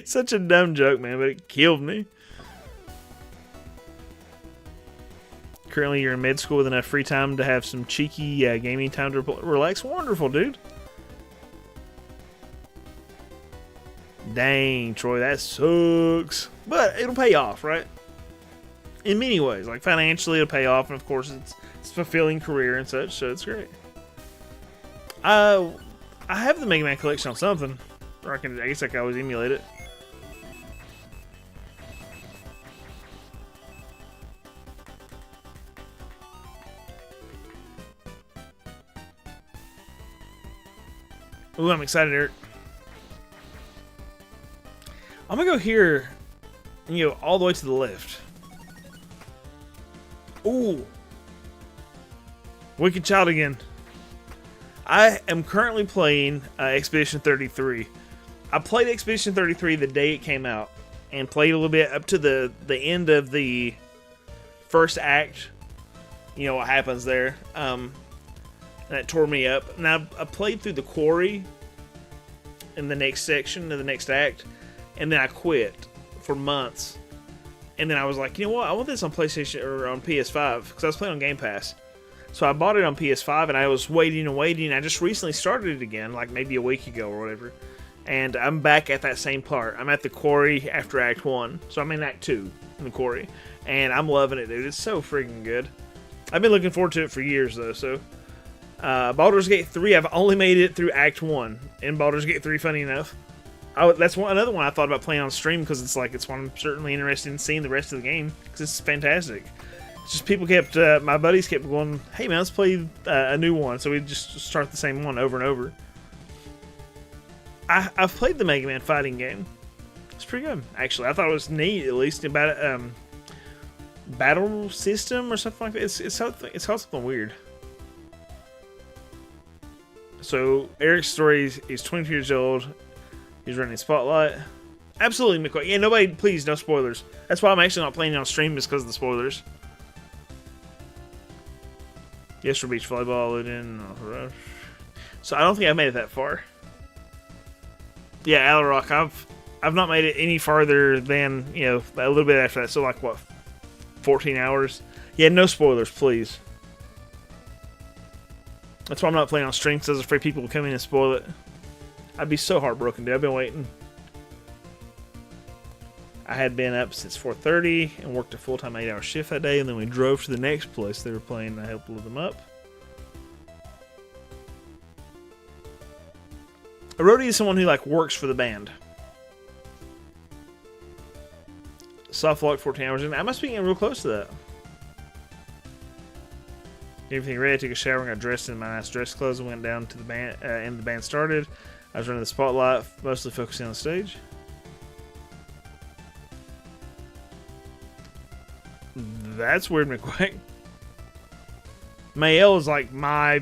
Such a dumb joke, man, but it killed me. Currently, you're in med school with enough free time to have some cheeky gaming time to relax. Wonderful, dude. Dang, Troy, that sucks. But it'll pay off, right? In many ways. Like, financially, it'll pay off. And, of course, it's a fulfilling career and such, so it's great. I have the Mega Man collection on something. Or I guess I can always emulate it. Ooh, I'm excited, Eric. I'm gonna go here and go all the way to the left. Ooh. Wicked Child again. I am currently playing Expedition 33. I played Expedition 33 the day it came out and played a little bit up to the end of the first act. You know what happens there. And that tore me up. Now, I played through the quarry in the next section of the next act, and then I quit for months. And then I was like, you know what? I want this on PlayStation or on PS5 because I was playing on Game Pass. So I bought it on PS5, and I was waiting and waiting. I just recently started it again, like maybe a week ago or whatever. And I'm back at that same part. I'm at the quarry after Act 1. So I'm in Act 2 in the quarry. And I'm loving it, dude. It's so freaking good. I've been looking forward to it for years, though, so... Baldur's Gate 3, I've only made it through Act 1 in Baldur's Gate 3, funny enough. That's another one I thought about playing on stream because it's one I'm certainly interested in seeing the rest of the game because it's fantastic. It's just people kept, my buddies kept going, hey man, let's play a new one. So we just start the same one over and over. I've played the Mega Man fighting game. It's pretty good, actually. I thought it was neat, at least about battle system or something like that. It's called something weird. So, Eric's story is 22 years old. He's running Spotlight. Absolutely, McCoy. Yeah, nobody, please, no spoilers. That's why I'm actually not playing it on stream, is because of the spoilers. Yes, for beach volleyball, in. So, I don't think I made it that far. Yeah, Alarock, I've not made it any farther than, you know, a little bit after that. So, like, what, 14 hours? Yeah, no spoilers, please. That's why I'm not playing on stream, because I was afraid people would come in and spoil it. I'd be so heartbroken, dude. I've been waiting. I had been up since 4:30 and worked a full-time 8-hour shift that day, and then we drove to the next place they were playing, and I helped load them up. A roadie is someone who, like, works for the band. Soft lock 14 hours in. I must be getting real close to that. Everything ready, took a shower and got dressed in my nice dress clothes and went down to the band, and the band started. I was running the spotlight, mostly focusing on the stage. That's weird, McQuack. Mayelle is like my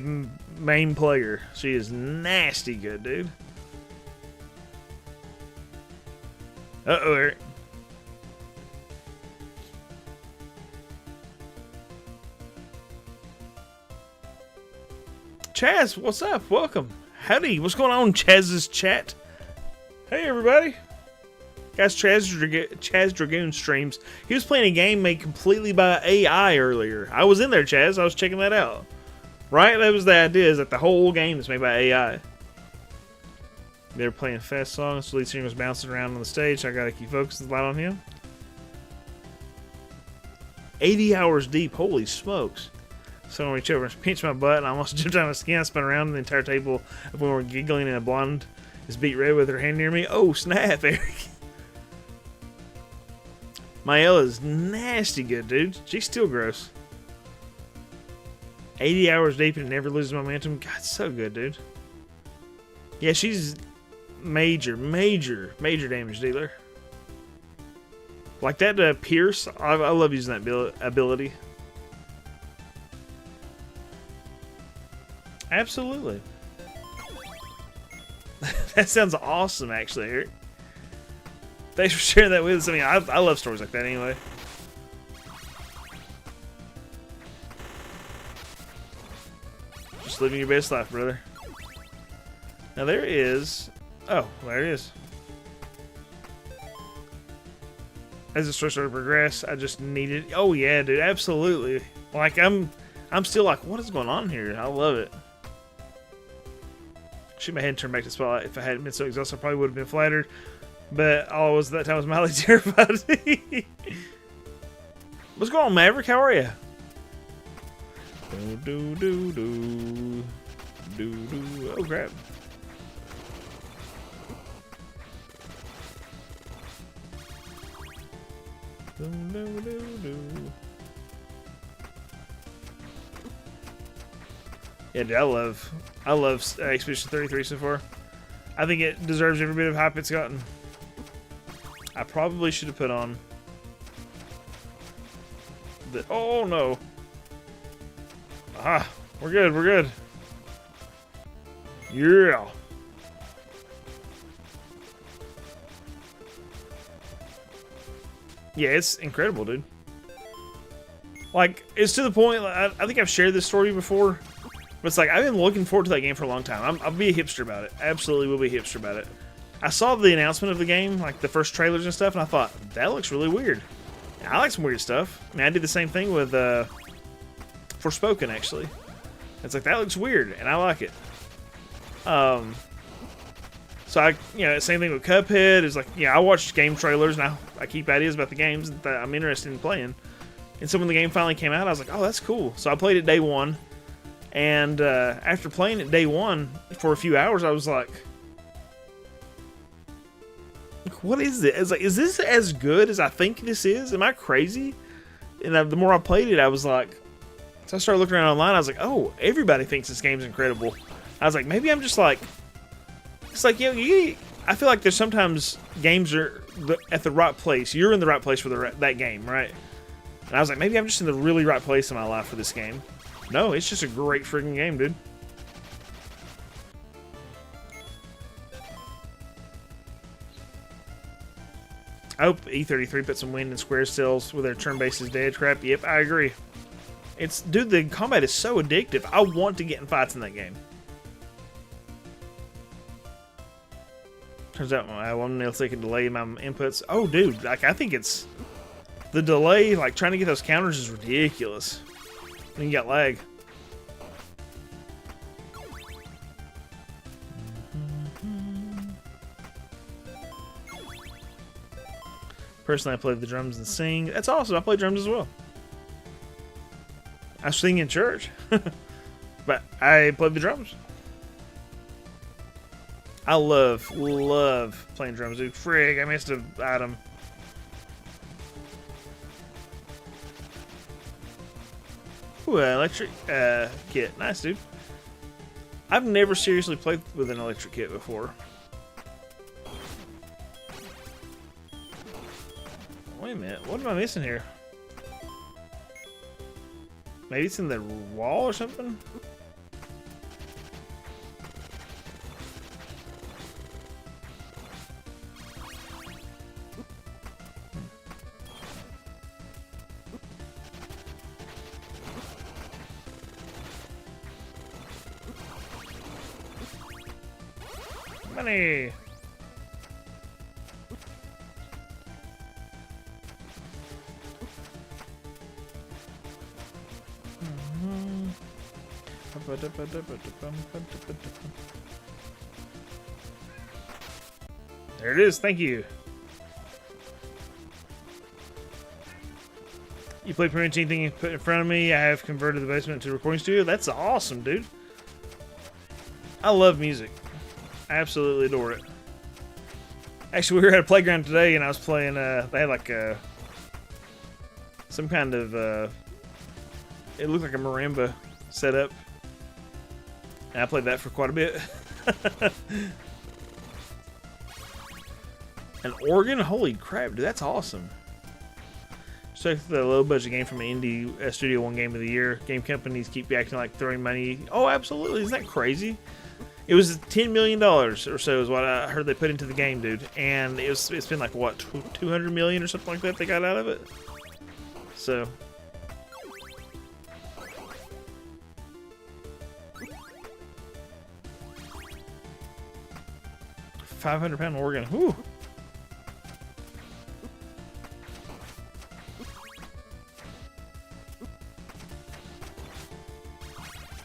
main player. She is nasty good, dude. Uh-oh, Eric. Chaz, what's up? Welcome. Howdy. What's going on, Chaz's chat? Hey, everybody. Guys, Chaz Dragoon streams. He was playing a game made completely by AI earlier. I was in there, Chaz. I was checking that out. Right? That was the idea, is that the whole game is made by AI. They were playing fast songs. The lead singer was bouncing around on the stage. I gotta keep focusing the light on him. 80 hours deep. Holy smokes. Someone reached over and pinched my butt, and I almost jumped out of my skin. I spun around the entire table when we were giggling, and a blonde is beat red with her hand near me. Oh, snap, Eric. Mayella is nasty good, dude. She's still gross. 80 hours deep and never loses momentum. God, so good, dude. Yeah, she's major damage dealer. Like that Pierce, I love using that ability. Absolutely. That sounds awesome, actually, Eric. Thanks for sharing that with us. I mean, I love stories like that anyway. Just living your best life, brother. Now there is... Oh, there it is. As the story started to progress, I just needed... Oh yeah, dude, absolutely. Like, I'm still like, what is going on here? I love it. Shoot my head and turn back to spotlight. If I hadn't been so exhausted, I probably would have been flattered. But all I was at that time was mildly terrified. What's going on, Maverick? How are you? Do, do, do, do, do. Oh, crap. Do, do, do, do. Yeah, dude, I love Expedition 33 so far. I think it deserves every bit of hype it's gotten. I probably should have put on the... Oh, no. Ah, we're good, we're good. Yeah. Yeah, it's incredible, dude. Like, it's to the point, I think I've shared this story before, but it's like, I've been looking forward to that game for a long time. I'll be a hipster about it. Absolutely will be a hipster about it. I saw the announcement of the game, like the first trailers and stuff, and I thought, that looks really weird. I like some weird stuff. I mean, I did the same thing with Forspoken, actually. It's like, that looks weird, and I like it. So same thing with Cuphead. Is like, I watch game trailers, and I keep ideas about the games that I'm interested in playing. And so when the game finally came out, I was like, oh, that's cool. So I played it day one, and after playing it day one for a few hours, I was like, what is it? It's like, is this as good as I think this is? Am I crazy? And the more I played it, I was like, so I started looking around online. I was like, oh, everybody thinks this game's incredible. I was like, maybe I'm just like, it's like, I feel like there's sometimes games are at the right place. You're in the right place for that game, right? And I was like, maybe I'm just in the really right place in my life for this game. No, it's just a great freaking game, dude. I hope E33 put some wind in Square sales with their turn-based is dead crap. Yep, I agree. Dude, the combat is so addictive. I want to get in fights in that game. Turns out I one millisecond delay in my inputs. Oh, dude, like I think it's the delay. Like trying to get those counters is ridiculous. When you got lag. Personally, I play the drums and sing. That's awesome. I play drums as well. I sing in church, but I play the drums. I love playing drums, dude. Frig, I missed an item. Ooh, electric kit. Nice, dude. I've never seriously played with an electric kit before. Wait a minute. What am I missing here? Maybe it's in the wall or something? Money! There it is, thank you. You play pretty much anything you put in front of me. I have converted the basement to a recording studio. That's awesome, dude. I love music. I absolutely adore it. Actually, we were at a playground today and I was playing, they had like some kind of, it looked like a marimba setup. And I played that for quite a bit. An organ? Holy crap, dude, that's awesome. So the low budget game from an indie Studio One Game of the Year. Game companies keep acting like throwing money. Oh, absolutely. Isn't that crazy? It was $10 million or so is what I heard they put into the game, dude. And it's been like, what, 200 million or something like that they got out of it? So. 500-pound organ. Whew.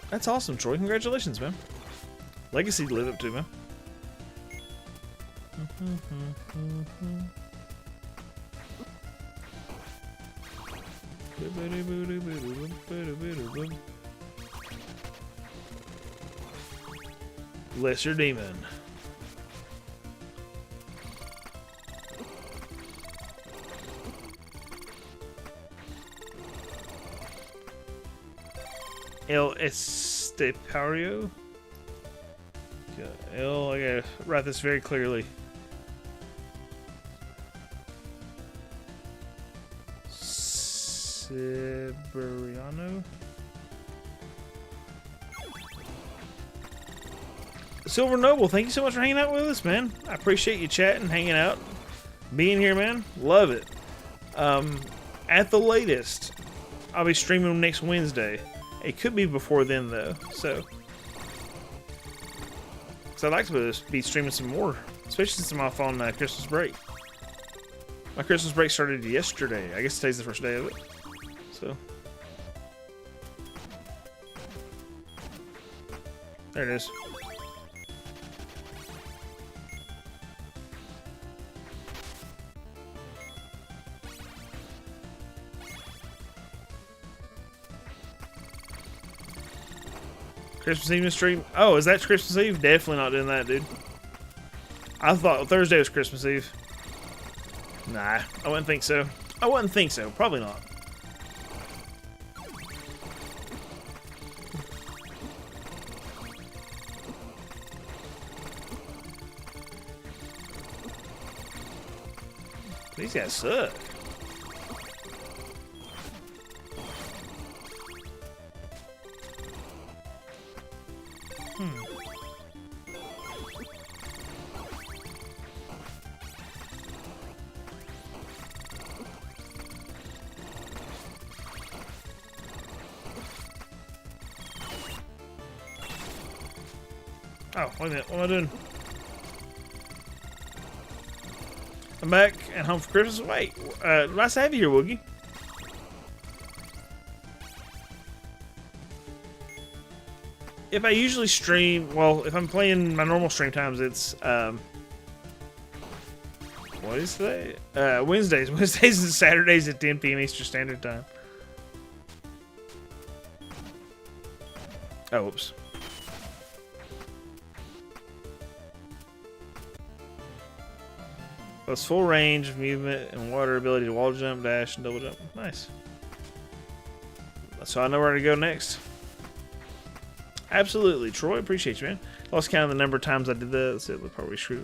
That's awesome, Troy. Congratulations, man. Legacy to live up to, man. Lesser Demon. El Estepario. El, I gotta write this very clearly. Siberiano. Silver Noble, thank you so much for hanging out with us, man. I appreciate you chatting, hanging out, being here, man. Love it. At the latest, I'll be streaming next Wednesday. It could be before then, though. So I'd like to be streaming some more, especially since I'm off on Christmas break. My Christmas break started yesterday. I guess today's the first day of it. So there it is. Christmas Eve stream? Oh, is that Christmas Eve? Definitely not doing that, dude. I thought Thursday was Christmas Eve. Nah, I wouldn't think so. I wouldn't think so. Probably not. These guys suck. Oh, wait a minute. What am I doing? I'm back and home for Christmas. Wait, nice to have you here, Woogie. If I usually stream, well, if I'm playing my normal stream times, it's, what is today? Wednesdays. Wednesdays and Saturdays at 10 p.m. Eastern Standard Time. Oh, whoops. Plus full range of movement and water ability to wall jump, dash, and double jump. Nice. So I know where to go next. Absolutely, Troy. Appreciate you, man. Lost count of the number of times I did that. Let's see the part where we screw.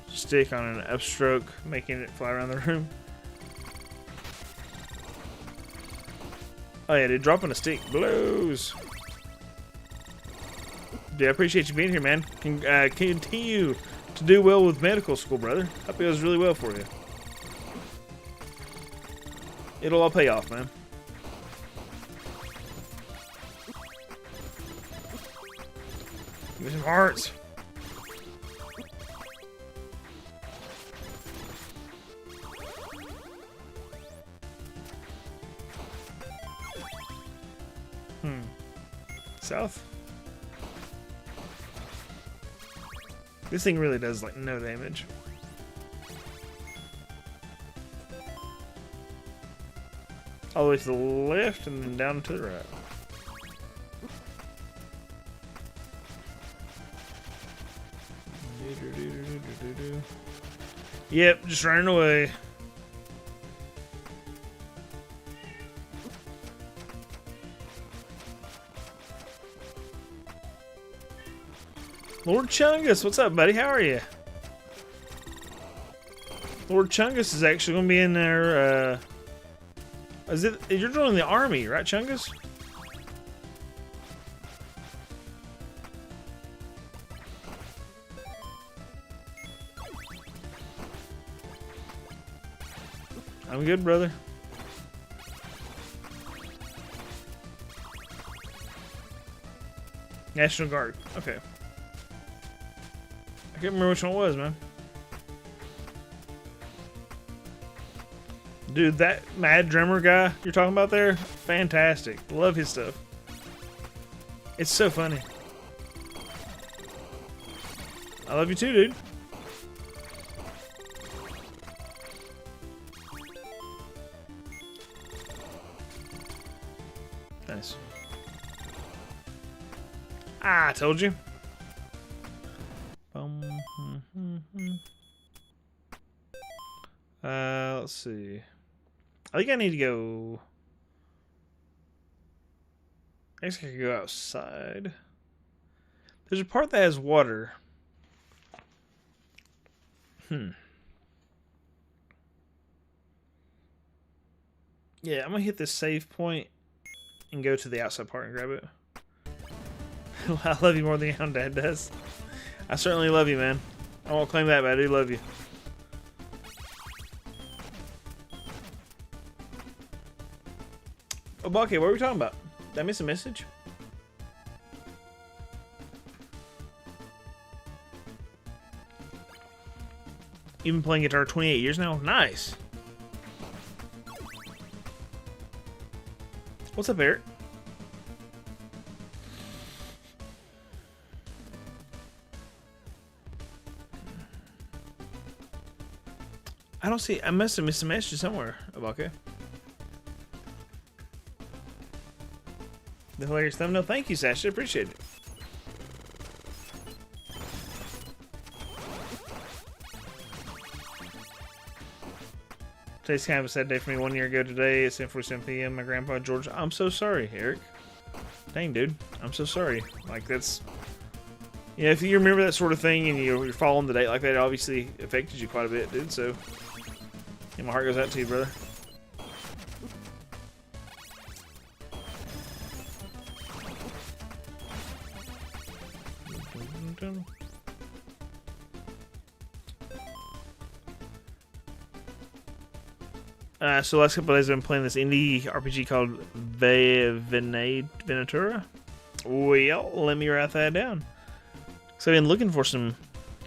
Stick on an upstroke, making it fly around the room. Oh yeah, dude, dropping a stick blows. Dude, I appreciate you being here, man. Continue to do well with medical school, brother. Hope it goes really well for you. It'll all pay off, man. Give me some hearts. South. This thing really does like no damage. All the way to the left and then down to the right. Yep, just running away. Lord Chungus, what's up, buddy? How are you? Lord Chungus is actually going to be in there. You're joining the army, right, Chungus? I'm good, brother. National Guard. Okay. can't remember which one it was, man. Dude, that Mad Drummer guy you're talking about there, fantastic. Love his stuff. It's so funny. I love you too, dude. Nice. Ah, I told you. Let's see. I think I need to go. I guess I could go outside. There's a part that has water. Yeah, I'm gonna hit this save point and go to the outside part and grab it. I love you more than your own dad does. I certainly love you, man. I won't claim that, but I do love you. Oh, Bucky, what are we talking about? Did I miss a message? You've been playing guitar 28 years now? Nice. What's up, Eric? I don't see. I must have missed a message somewhere, Abake. The hilarious thumbnail. Thank you, Sasha. Appreciate it. Today's kind of a sad day for me. 1 year ago today, it's 10:47 p.m. My grandpa George. I'm so sorry, Eric. Dang, dude. I'm so sorry. Like, that's... Yeah, if you remember that sort of thing and you're following the date like that, it obviously affected you quite a bit, dude. So, yeah, my heart goes out to you, brother. So the last couple of days I've been playing this indie RPG called Venatura. Well, let me write that down. So I've been looking for some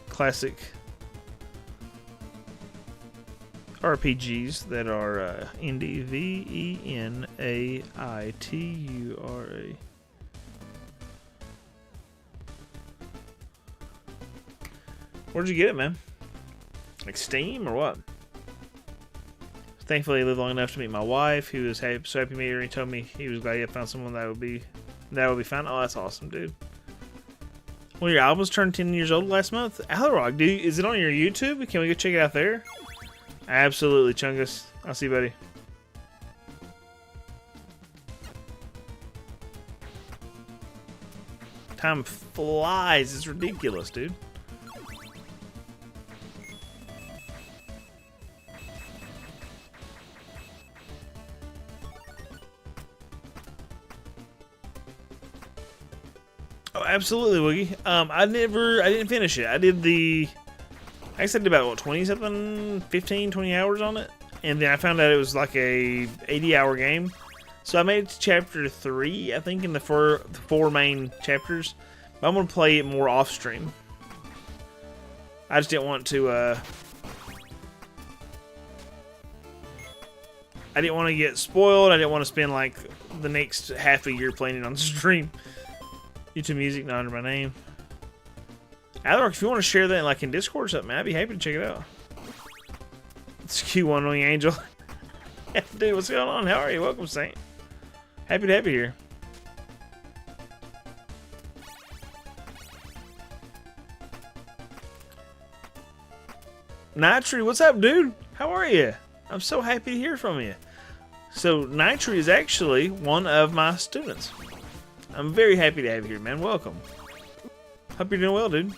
classic RPGs that are indie. V-E-N-A-I-T-U-R-A. Where'd you get it, man? Like Steam or what? Thankfully, I lived long enough to meet my wife, who was so happy to meet her. He told me he was glad he had found someone that would be fine. Oh, that's awesome, dude. Well, your albums turned 10 years old last month. Alrog, dude, is it on your YouTube? Can we go check it out there? Absolutely, Chungus. I'll see you, buddy. Time flies. It's ridiculous, dude. Oh, absolutely, Woogie. I didn't finish it. I guess I did about, what, 20-something, 15, 20 hours on it. And then I found out it was like a 80-hour game. So I made it to chapter 3, I think, in the four main chapters. But I'm going to play it more off-stream. I just didn't want to, I didn't want to get spoiled. I didn't want to spend, like, the next half a year playing it on stream. YouTube Music, not under my name. Alaric, if you want to share that like in Discord or something, man, I'd be happy to check it out. It's Q1 Wing Angel. Dude, what's going on? How are you? Welcome, Saint. Happy to have you here. Nitri, what's up, dude? How are you? I'm so happy to hear from you. So, Nitri is actually one of my students. I'm very happy to have you here, man. Welcome. Hope you're doing well, dude.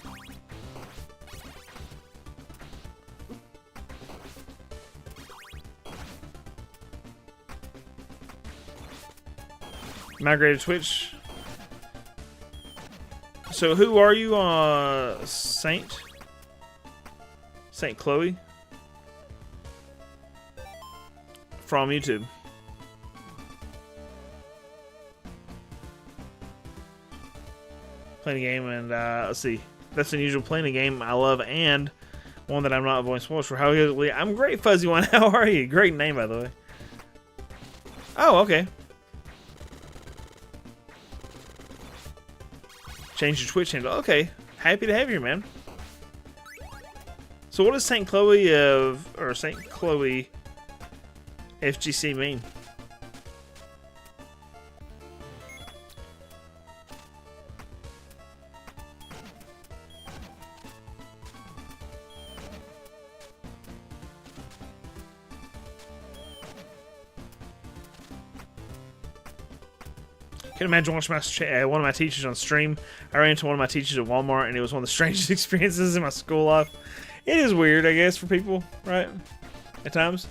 Migrated to Twitch. So who are you, Saint Chloe? From YouTube. Playing a game and let's see. that's unusual playing a game I love and one that I'm not avoiding spoilers for. How is it? I'm great, Fuzzy One. How are you? Great name, by the way. Oh, okay. Change your Twitch handle. Okay. Happy to have you, man. So what does St. Chloe or St. Chloe FGC mean? I can imagine watching one of my teachers on stream. I ran into one of my teachers at Walmart, and it was one of the strangest experiences in my school life. It is weird, I guess, for people, right? At times.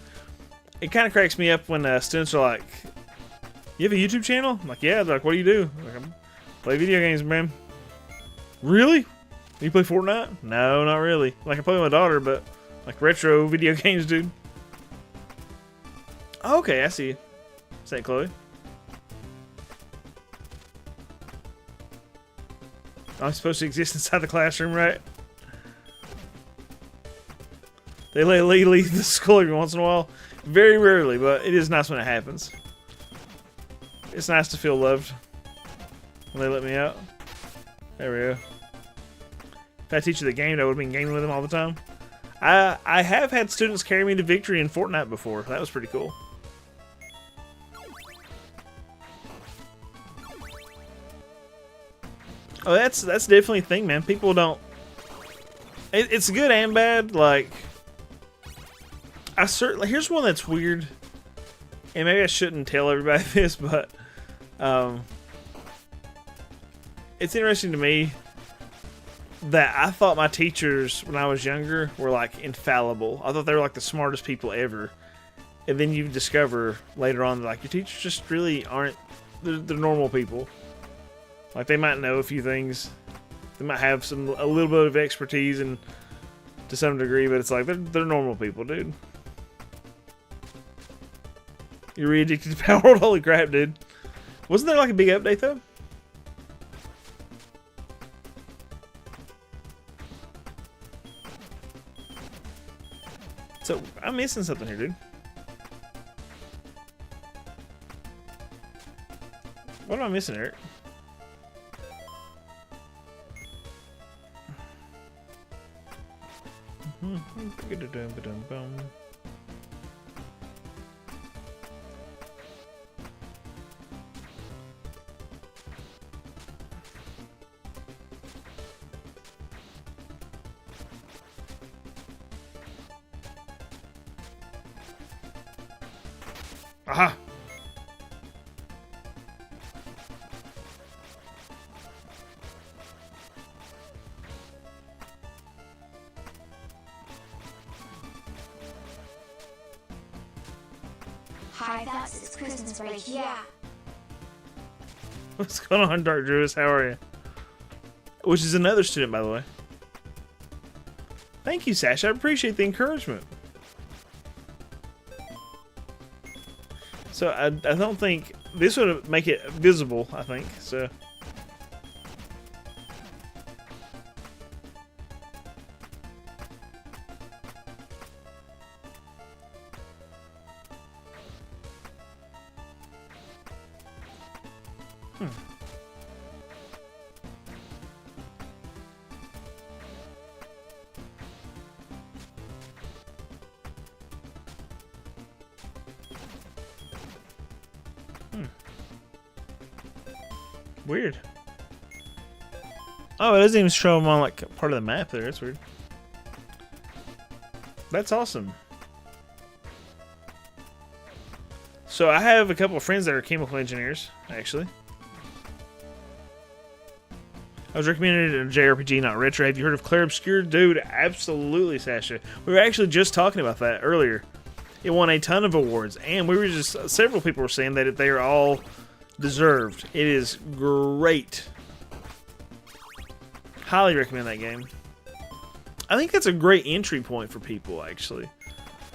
It kind of cracks me up when students are like, "You have a YouTube channel?" I'm like, "Yeah." They're like, "What do you do?" I'm like, "I play video games, man." Really? You play Fortnite? No, not really. Like, I play with my daughter, but like retro video games, dude. Oh, okay, I see you. St. Chloe. I'm supposed to exist inside the classroom, right? They let Lee leave the school every once in a while. Very rarely, but it is nice when it happens. It's nice to feel loved when they let me out. There we go. If I teach you the game, I would have been gaming with them all the time. I have had students carry me to victory in Fortnite before. That was pretty cool. Oh, that's definitely a thing, man. People don't... It's good and bad. Like, here's one that's weird. And maybe I shouldn't tell everybody this, but... it's interesting to me that I thought my teachers, when I was younger, were, like, infallible. I thought they were, like, the smartest people ever. And then you discover later on, like, your teachers just really aren't... They're normal people. Like, they might know a few things. They might have a little bit of expertise and to some degree, but it's like, they're normal people, dude. You're really addicted to Power World? Holy crap, dude. Wasn't there like a big update, though? So, I'm missing something here, dude. What am I missing, Eric? Aha! Hi, that's it's Christmas break, yeah. What's going on, Dark Druid? How are you? Which is another student, by the way. Thank you, Sasha. I appreciate the encouragement. So I don't think this would make it visible. I think so. Weird. Oh, it doesn't even show them on like part of the map there. That's weird. That's awesome. So I have a couple of friends that are chemical engineers, actually. I was recommended a JRPG, not retro. Have you heard of Clair Obscur? Dude, absolutely, Sasha. We were actually just talking about that earlier. It won a ton of awards, and we were just several people were saying that they are all deserved. It is great. Highly recommend that game. I think that's a great entry point for people, actually,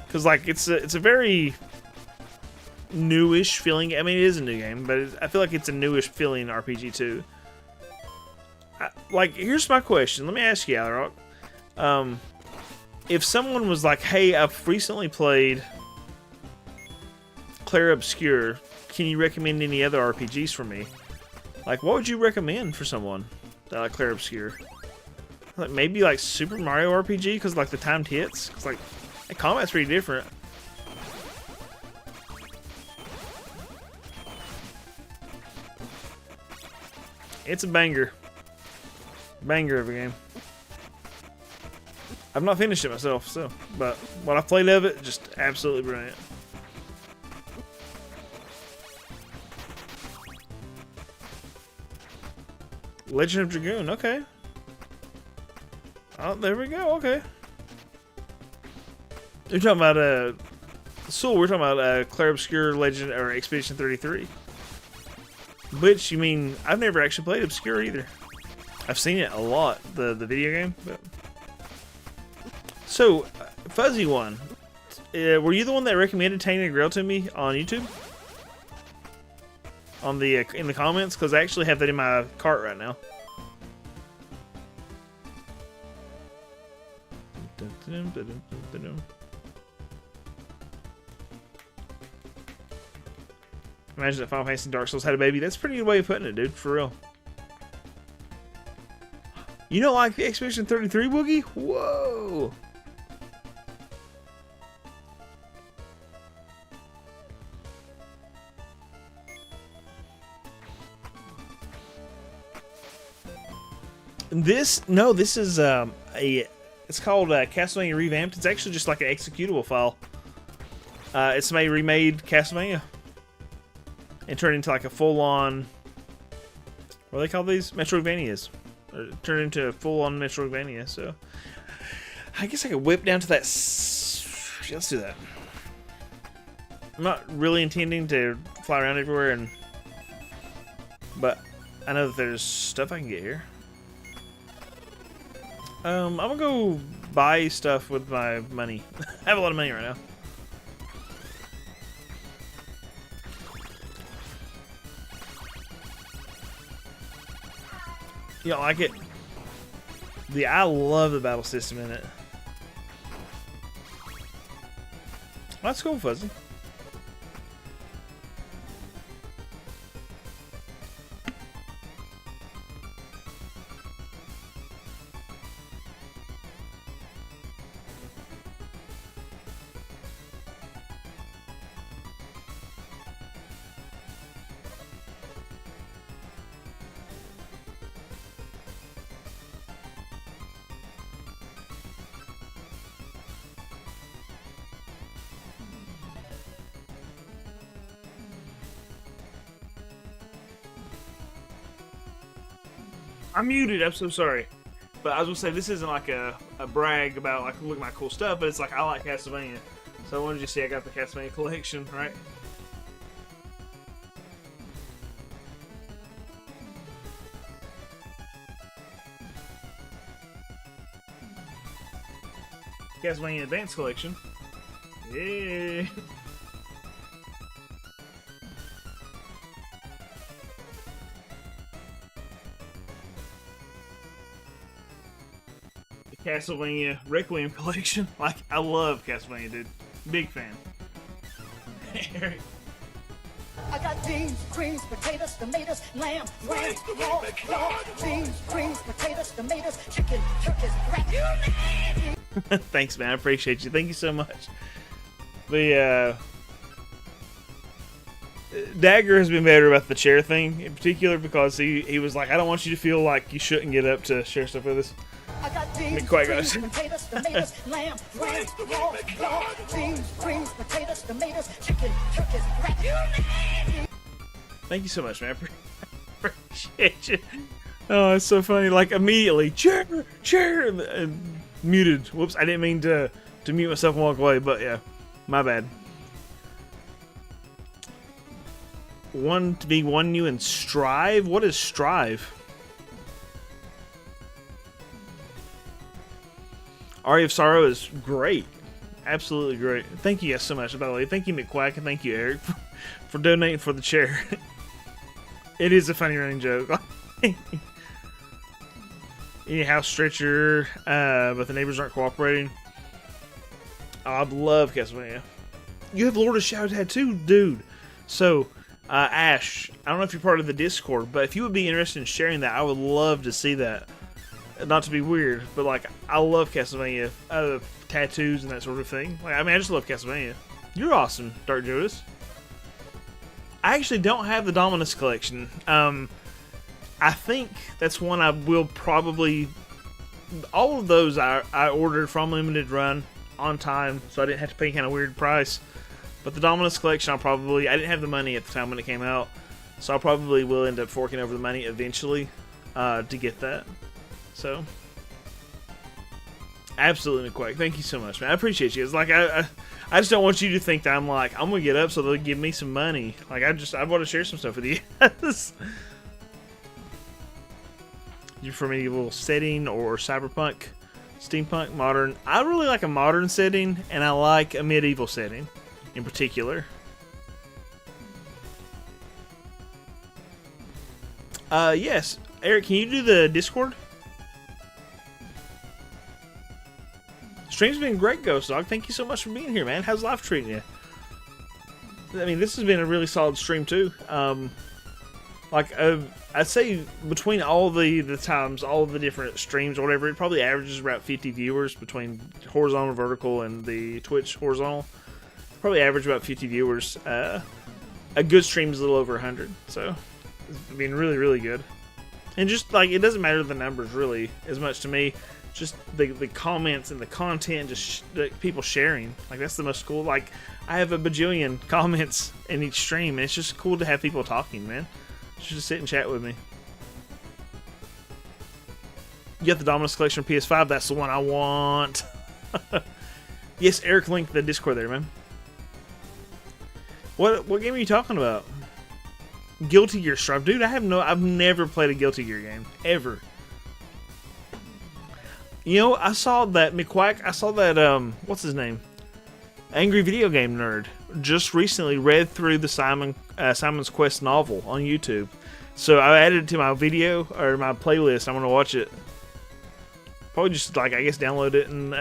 because like it's a very newish feeling. I mean, it is a new game, but I feel like it's a newish feeling RPG too. like, here's my question. Let me ask you, Alrock. If someone was like, hey, I've recently played Clair Obscur, can you recommend any other RPGs for me? Like, what would you recommend for someone that like Clair Obscur? Like, maybe like Super Mario RPG, because like the timed hits? Because like, the combat's pretty different. It's a banger. Banger of a game. I've not finished it myself, so, but what I've played of it, just absolutely brilliant. Legend of Dragoon, okay. Oh, there we go, okay. You're talking about, Soul, we're talking about, Clair Obscur Legend, or Expedition 33. Which, you mean, I've never actually played Obscure either. I've seen it a lot, the video game. But... So, Fuzzy One, were you the one that recommended Tainted Grail to me on YouTube? On the in the comments, because I actually have that in my cart right now. Imagine that Final Fantasy and Dark Souls had a baby. That's a pretty good way of putting it, dude. For real. You don't like the Expedition 33, Woogie? Whoa! This is it's called Castlevania ReVamped. It's actually just like an executable file. It's somebody remade Castlevania and turned into like a full-on, what do they call these? Metroidvanias. Or turned into a full-on Metroidvania. So I guess I could whip down to that. Let's do that. I'm not really intending to fly around everywhere, but I know that there's stuff I can get here. I'm gonna go buy stuff with my money. I have a lot of money right now. You don't like it? I love the battle system in it. That's cool, Fuzzy. I'm muted, I'm so sorry. But I was gonna say, this isn't like a brag about like, look at my cool stuff, but it's like, I like Castlevania. So I wanted you to see I got the Castlevania collection, right? Castlevania Advanced Collection. Yeah. Castlevania Requiem collection. Like, I love Castlevania, dude. Big fan. I got beans, greens, potatoes, tomatoes, lamb, ram, pork, beans, greens, potatoes, tomatoes, chicken, turkeys, rat. Thanks, man. I appreciate you. Thank you so much. The Dagger has been better about the chair thing in particular, because he was like, I don't want you to feel like you shouldn't get up to share stuff with us. I got beans, Greens, potatoes, tomatoes, lamb, ram, pork, beans, greens, potatoes, tomatoes, chicken, turkeys, rat. Thank you so much, man. I appreciate you. Oh, it's so funny. Like, immediately, chair, and muted. Whoops, I didn't mean to mute myself and walk away, but yeah, my bad. One to be one you and strive? What is strive? Aria of Sorrow is great. Absolutely great. Thank you guys so much, by the way. Thank you, McQuack, and thank you, Eric, for donating for the chair. It is a funny running joke. Any house stretcher, but the neighbors aren't cooperating. Oh, I love Castlevania. You have Lord of Shadow tattoo, dude. So, Ash, I don't know if you're part of the Discord, but if you would be interested in sharing that, I would love to see that. Not to be weird, but like, I love Castlevania tattoos and that sort of thing. Like, I mean, I just love Castlevania. You're awesome, Dark Judas. I actually don't have the Dominus collection. I think that's one I will probably... All of those I ordered from Limited Run on time, so I didn't have to pay any kind of weird price. But the Dominus collection, I didn't have the money at the time when it came out, so I probably will end up forking over the money eventually to get that. So, absolutely, McQuack. Thank you so much, man. I appreciate you. It's like I just don't want you to think that I'm gonna get up so they'll give me some money. Like I want to share some stuff with you. You're for medieval setting or cyberpunk, steampunk, modern. I really like a modern setting, and I like a medieval setting in particular. Yes, Eric, can you do the Discord? Stream's been great, Ghost Dog. Thank you so much for being here, man. How's life treating you? I mean, this has been a really solid stream too. I'd say between all the times, all of the different streams or whatever, it probably averages about 50 viewers between horizontal, vertical, and the Twitch horizontal. Probably average about 50 viewers. A good stream is a little over 100, so it's been really, really good. And just like, it doesn't matter the numbers really as much to me. Just the comments and the content, just people sharing. Like, that's the most cool. Like, I have a bajillion comments in each stream, and it's just cool to have people talking, man. Just sit and chat with me. You got the Dominus Collection PS5? That's the one I want. Yes, Eric linked the Discord there, man. What game are you talking about? Guilty Gear Strive, dude. I've never played a Guilty Gear game ever. You know, I saw that McQuack. I saw that what's his name? Angry Video Game Nerd just recently read through the Simon's Quest novel on YouTube. So I added it to my video or my playlist. I'm gonna watch it. Probably just like, I guess, download it and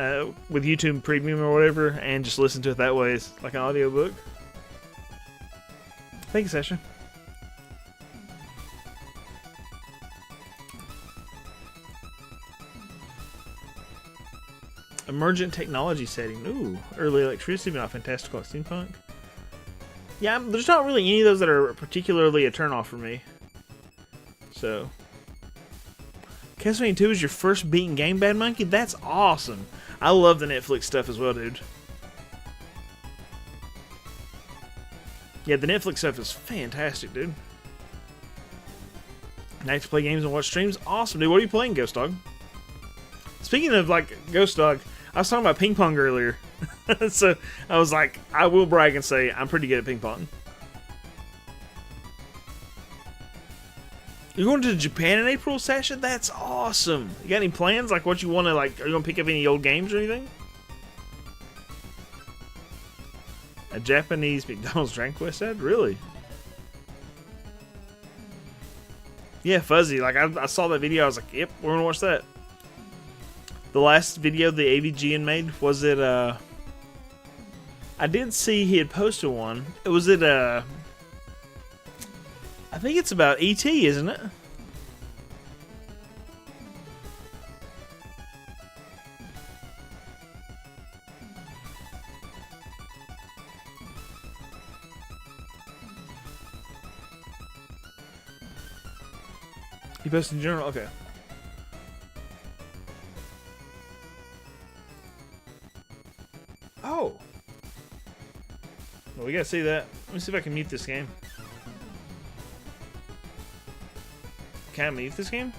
with YouTube Premium or whatever, and just listen to it that way. It's like an audiobook. Thank you, Sasha. Emergent technology setting. Ooh, early electricity, but not fantastical like steampunk. Yeah, there's not really any of those that are particularly a turn-off for me. So, Castlevania 2 is your first beaten game, Bad Monkey? That's awesome. I love the Netflix stuff as well, dude. Yeah, the Netflix stuff is fantastic, dude. Nice to play games and watch streams. Awesome, dude. What are you playing, Ghost Dog? Speaking of, like, Ghost Dog, I was talking about ping pong earlier. So, I was like, I will brag and say I'm pretty good at ping pong. You're going to Japan in April, Sasha? That's awesome. You got any plans? Like, what you want to, like, are you going to pick up any old games or anything? A Japanese McDonald's Dragon Quest ad? Really? Yeah, Fuzzy. Like, I saw that video. I was like, yep, we're going to watch that. The last video the AVGN made, was it, I did see he had posted one. Was it, I think it's about E.T., isn't it? He posted in general? Okay. Oh! Well, we gotta see that. Let me see if I can mute this game. Can I mute this game?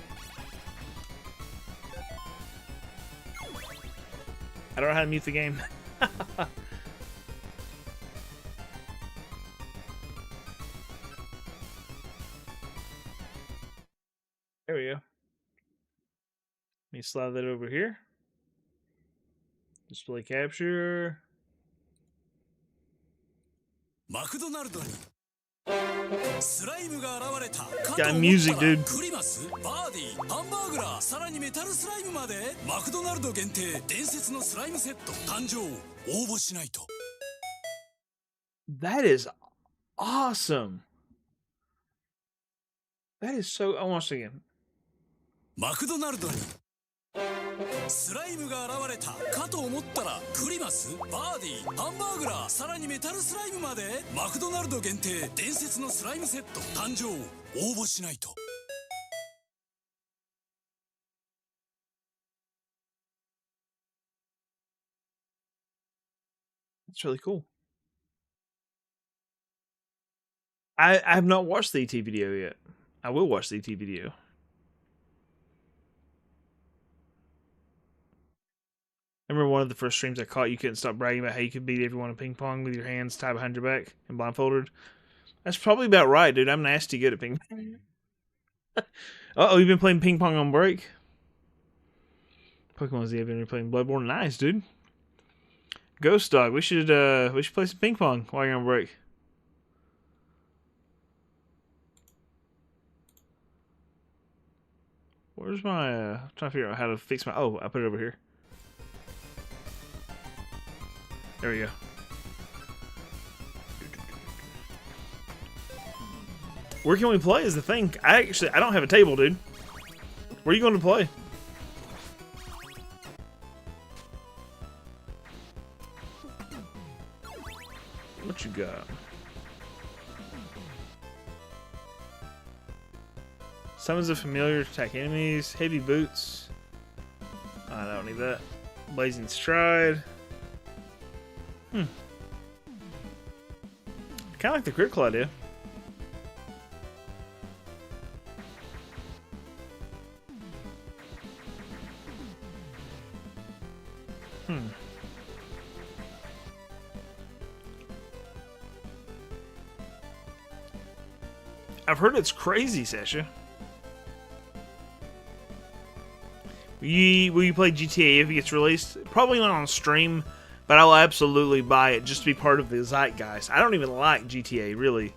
I don't know how to mute the game. There we go. Let me slide that over here. Display capture. Got music, dude. メタルスライムまでマクドナルド限定伝説のスライムセット誕生応募しないと That is awesome. That is so. I want to see again. マクドナルドにスライムが現れたかと思ったらクリマス、バーディー、ハンバーグラー、さらにメタルスライムまでマクドナルド限定伝説のスライムセット誕生応募しないと That's really cool. I have not watched the ET video yet. I will watch the ET video. I remember one of the first streams I caught, you couldn't stop bragging about how you could beat everyone in ping pong with your hands tied behind your back and blindfolded. That's probably about right, dude. I'm nasty good at ping pong. Uh-oh, you've been playing ping pong on break? Pokemon Z, I've been playing Bloodborne. Nice, dude. Ghost Dog, we should play some ping pong while you're on break. Where's my, I'm trying to figure out how to fix my, oh, I put it over here. There we go. Where can we play is the thing. I don't have a table, dude. Where are you going to play? What you got? Summons a familiar to attack enemies. Heavy boots. I don't need that. Blazing stride. Kind of like the critical idea. I've heard it's crazy, Sasha. Will you play GTA if it gets released? Probably not on stream, but I'll absolutely buy it just to be part of the zeitgeist. I don't even like GTA, really.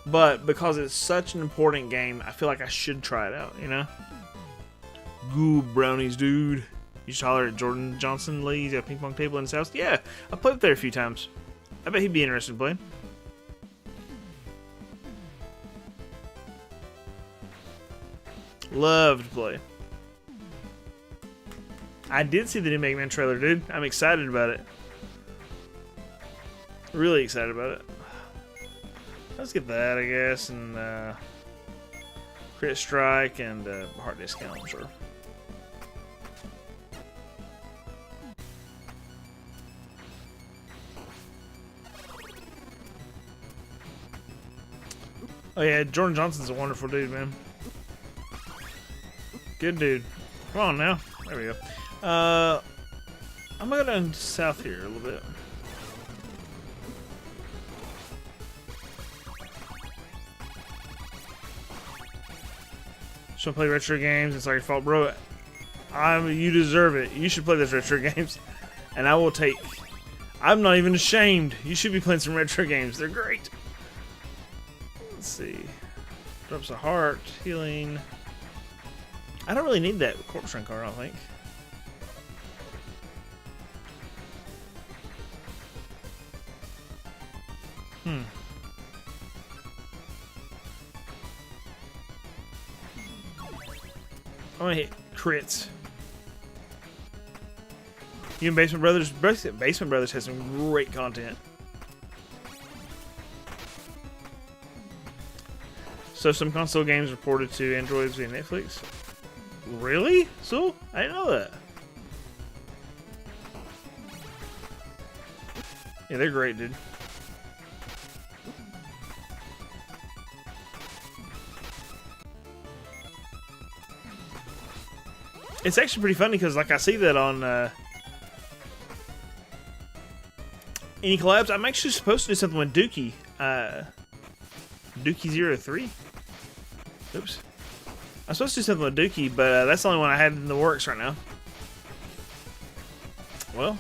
But because it's such an important game, I feel like I should try it out, you know? Goo brownies, dude. You should holler at Jordan Johnson Lee. He's got a ping pong table in his house. Yeah, I played up there a few times. I bet he'd be interested in playing. Love to play. I did see the new Mega Man trailer, dude. I'm excited about it. Really excited about it. Let's get that, I guess, and Crit Strike and Heart Discount, I'm sure. Oh yeah, Jordan Johnson's a wonderful dude, man. Good dude. Come on now. There we go. I'm gonna go down south here a little bit. Should I play retro games? It's like your fault, bro. You deserve it. You should play those retro games, and I will take. I'm not even ashamed. You should be playing some retro games. They're great. Let's see. Drops a heart, healing. I don't really need that corpse shrink card, I don't think. I'm gonna hit crits. You and Basement Brothers. Basement Brothers has some great content. So some console games reported to Androids via Netflix. Really? So? I didn't know that. Yeah, they're great, dude. It's actually pretty funny because, like, I see that on any collabs. I'm actually supposed to do something with Dookie. Dookie03. Oops. I'm supposed to do something with Dookie, but that's the only one I had in the works right now. Well,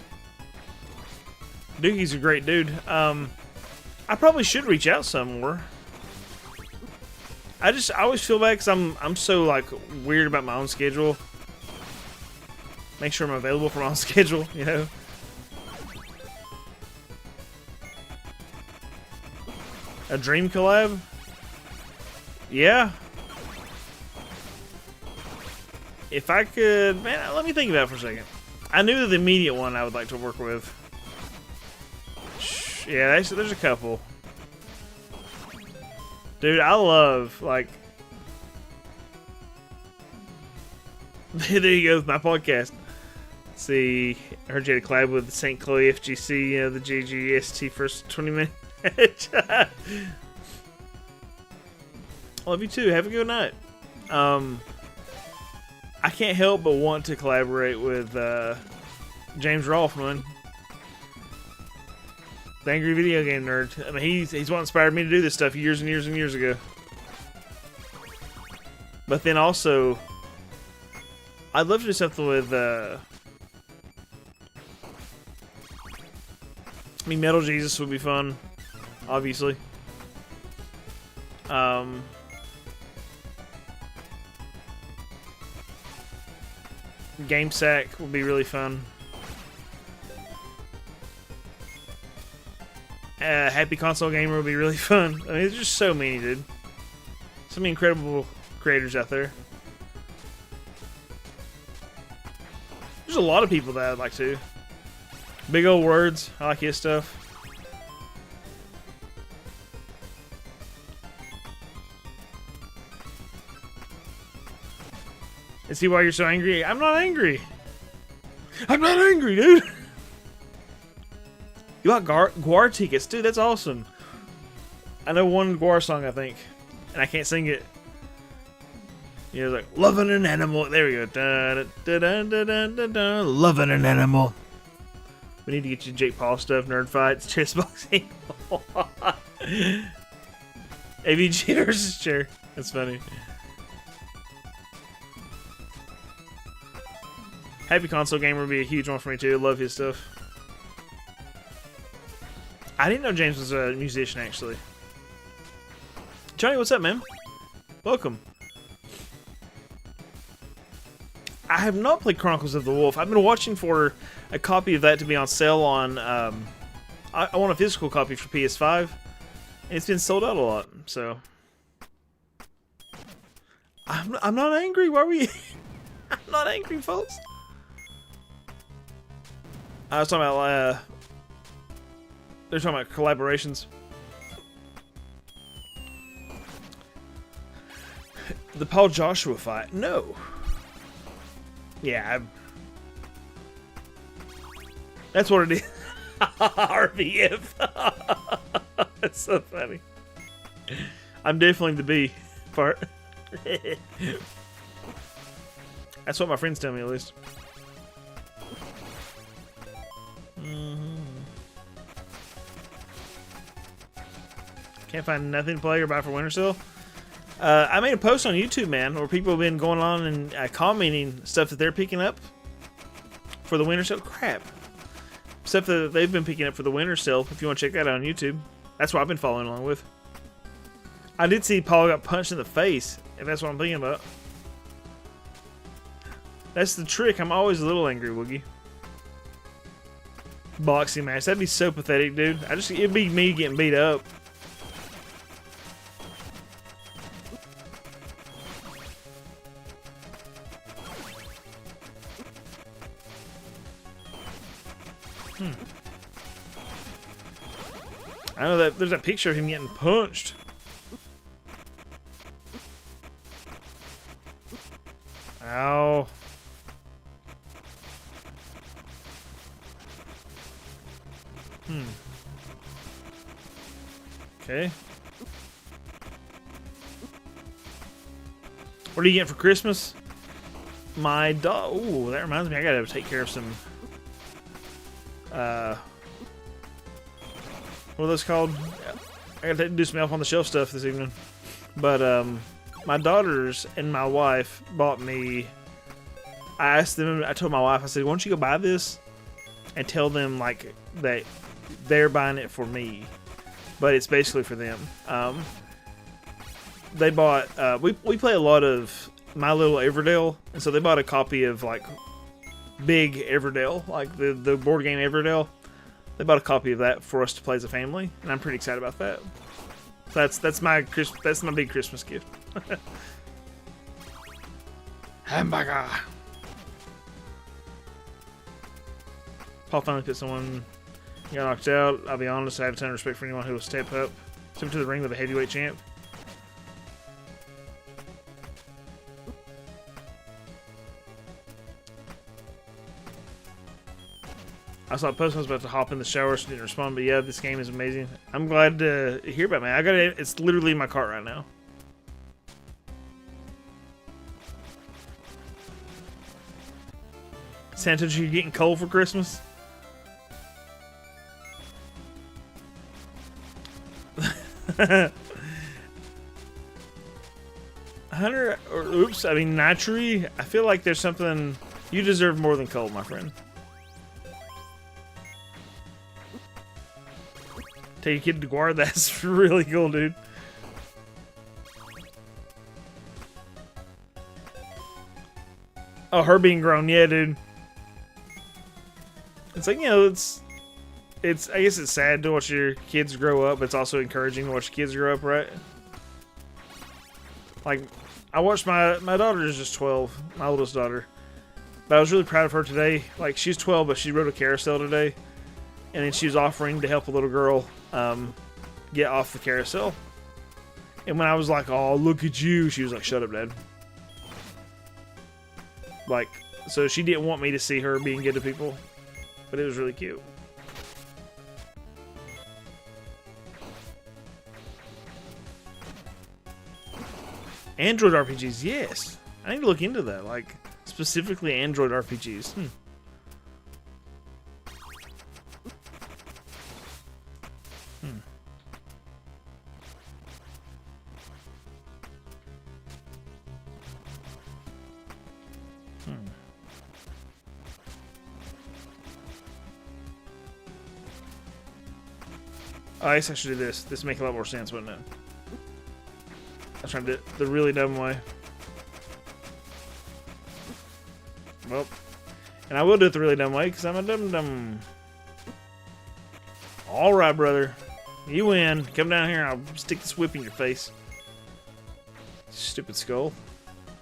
Dookie's a great dude. I probably should reach out some more. I always feel bad because I'm so like weird about my own schedule. make sure I'm available for my own schedule, you know. A dream collab? Yeah. If I could, man, let me think about it for a second. I knew the immediate one I would like to work with. Yeah, there's a couple. Dude, I love, like... there you go with my podcast. Let's see, I heard you had a collab with St. Chloe FGC, you know, the GGST first 20 minutes. Love you too. Have a good night. I can't help but want to collaborate with James Rolfman, the angry video game nerd. I mean, he's what inspired me to do this stuff years and years and years ago. But then also, I'd love to do something with. I mean, Metal Jesus would be fun, obviously. Game Sack will be really fun. Happy Console Gamer will be really fun. I mean, there's just so many, dude. So many incredible creators out there. There's a lot of people that I'd like to. Big Old Words, I like his stuff. And see why you're so angry? I'm not angry. I'm not angry, dude. You got Guar tickets, dude. That's awesome. I know one Guar song, I think, and I can't sing it. You know, it's like loving an animal. There we go. Da, da, da, da, da, da, da. Loving an animal. We need to get you Jake Paul stuff, nerd fights, chess boxing. AVG versus chair. That's funny. Happy Console Gamer would be a huge one for me too. Love his stuff. I didn't know James was a musician actually. Johnny, what's up, man? Welcome. I have not played Chronicles of the Wolf. I've been watching for a copy of that to be on sale on. I want a physical copy for PS5, and it's been sold out a lot. So I'm not angry. Why are we? I'm not angry, folks. I was talking about, they're talking about collaborations. The Paul Joshua fight? No. Yeah, that's what it is. RVF. That's so funny. I'm definitely the B part. That's what my friends tell me, at least. Can't find nothing to play or buy for winter sale. I made a post on YouTube, man, where people have been going on and commenting stuff that they're picking up for the winter sale. Crap. Stuff that they've been picking up for the winter sale. If you want to check that out on YouTube. That's what I've been following along with. I did see Paul got punched in the face, if that's what I'm thinking about. That's the trick. I'm always a little angry, Woogie. Boxing match. That'd be so pathetic, dude. It'd be me getting beat up. I know that there's a picture of him getting punched. Ow. Okay. What are you getting for Christmas? My dog. Ooh, that reminds me. I gotta take care of some. What are those called? I gotta do some Elf on the Shelf stuff this evening. But my daughters and my wife bought me. I asked them. I told my wife. I said, "Why don't you go buy this and tell them like that they're buying it for me, but it's basically for them." They bought. We play a lot of My Little Everdell, and so they bought a copy of like big Everdell, like the board game Everdell. They bought a copy of that for us to play as a family, and I'm pretty excited about that. So that's my big Christmas gift. Hamburger. Paul finally put someone got knocked out. I'll be honest, I have a ton of respect for anyone who will step to the ring with a heavyweight champ. I saw a post. I was about to hop in the shower, so didn't respond. But yeah, this game is amazing. I'm glad to hear about it, man. I got it. It's literally in my cart right now. Santa, you getting cold for Christmas? Hunter, or oops, I mean Nitri. I feel like there's something you deserve more than cold, my friend. Take your kid to Guard. That's really cool, dude. Oh, her being grown, yeah, dude. It's like, you know, it's. I guess it's sad to watch your kids grow up, but it's also encouraging to watch your kids grow up, right? Like, I watched my daughter is just 12, my oldest daughter. But I was really proud of her today. Like, she's 12, but she rode a carousel today. And then she was offering to help a little girl get off the carousel. And when I was like, oh, look at you, she was like, shut up, Dad. Like, so she didn't want me to see her being good to people. But it was really cute. Android RPGs, yes. I need to look into that, like specifically Android RPGs. Oh, I guess I should do this. This would make a lot more sense, wouldn't it? I was trying to do it the really dumb way. Well, and I will do it the really dumb way because I'm a dum-dum. Alright, brother. You win. Come down here. I'll stick this whip in your face. Stupid skull.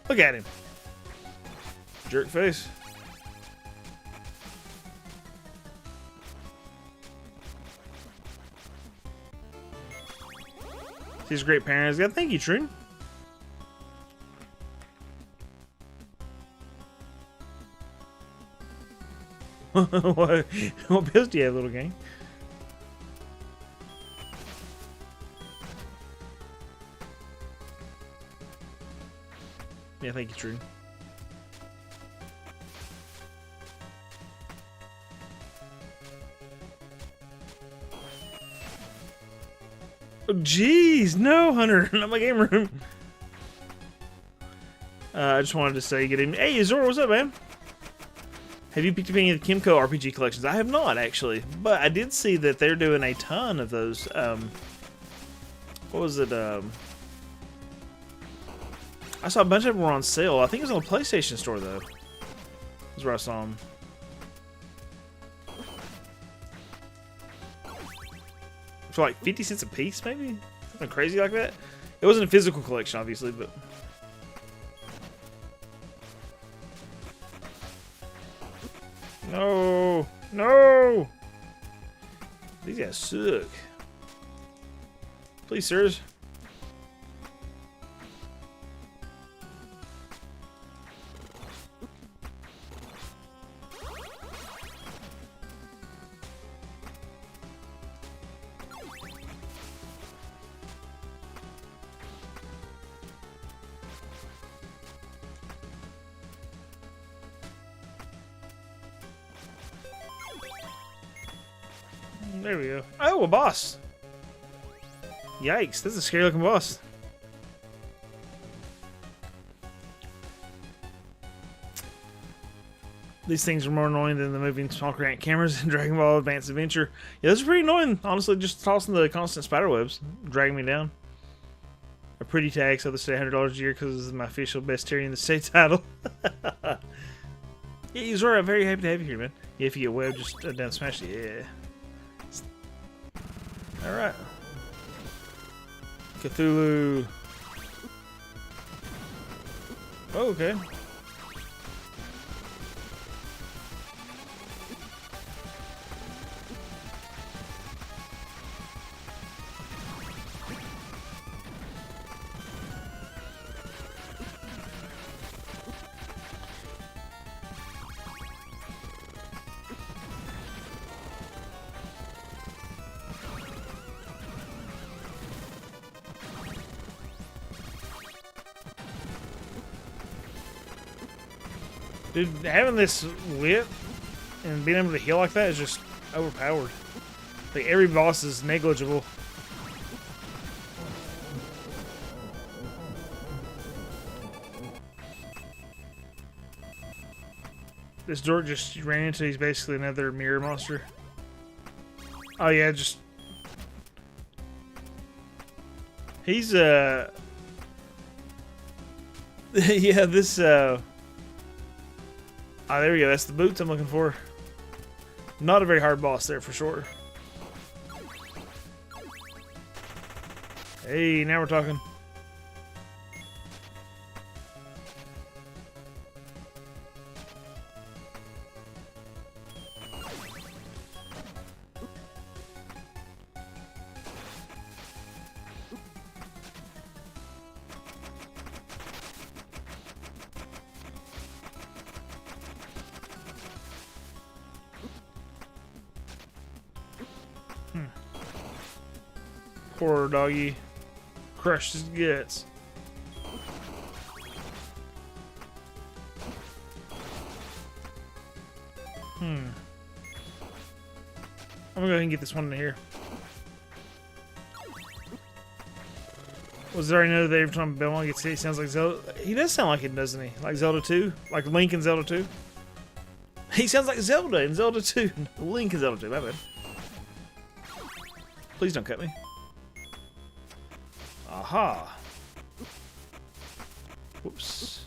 Look at him. Jerk face. These great parents. Yeah, thank you, Trin. what bills do you have, little gang? Yeah, thank you, Trin. Oh, jeez, no, Hunter, not my game room. I just wanted to say good evening. Hey, Azor, what's up, man? Have you picked up any of the Kimco RPG collections? I have not, actually, but I did see that they're doing a ton of those. What was it? I saw a bunch of them were on sale. I think it was on the PlayStation Store, though. That's where I saw them. For like 50 cents a piece, maybe? Something crazy like that? It wasn't a physical collection, obviously, but... No! No! These guys suck. Please, sirs. There we go. Oh, a boss. Yikes, this is a scary looking boss. These things are more annoying than the moving small crank cameras in Dragon Ball Advanced Adventure. Yeah, those are pretty annoying, honestly, just tossing the constant spider webs, dragging me down. A pretty tax, others say $100 a year because this is my official best tier in the state title. Yeah, he's right. Very happy to have you here, man. Yeah, if you get web, just down smash it. Yeah. All right. Cthulhu. Oh, okay. Dude, having this whip and being able to heal like that is just overpowered. Like, every boss is negligible. This dork just ran into, he's basically another mirror monster. Oh yeah, just... He's, yeah, this, Ah, there we go. That's the boots I'm looking for. Not a very hard boss there for sure. Hey, now we're talking. Poor doggy. Crushed his guts. I'm gonna go ahead and get this one in here. Was there another every time Belmont gets hit, he sounds like Zelda? He does sound like it, doesn't he? Like Zelda 2? Like Link in Zelda 2? He sounds like Zelda in Zelda 2. Link in Zelda 2, my bad. Please don't cut me. Aha. Whoops.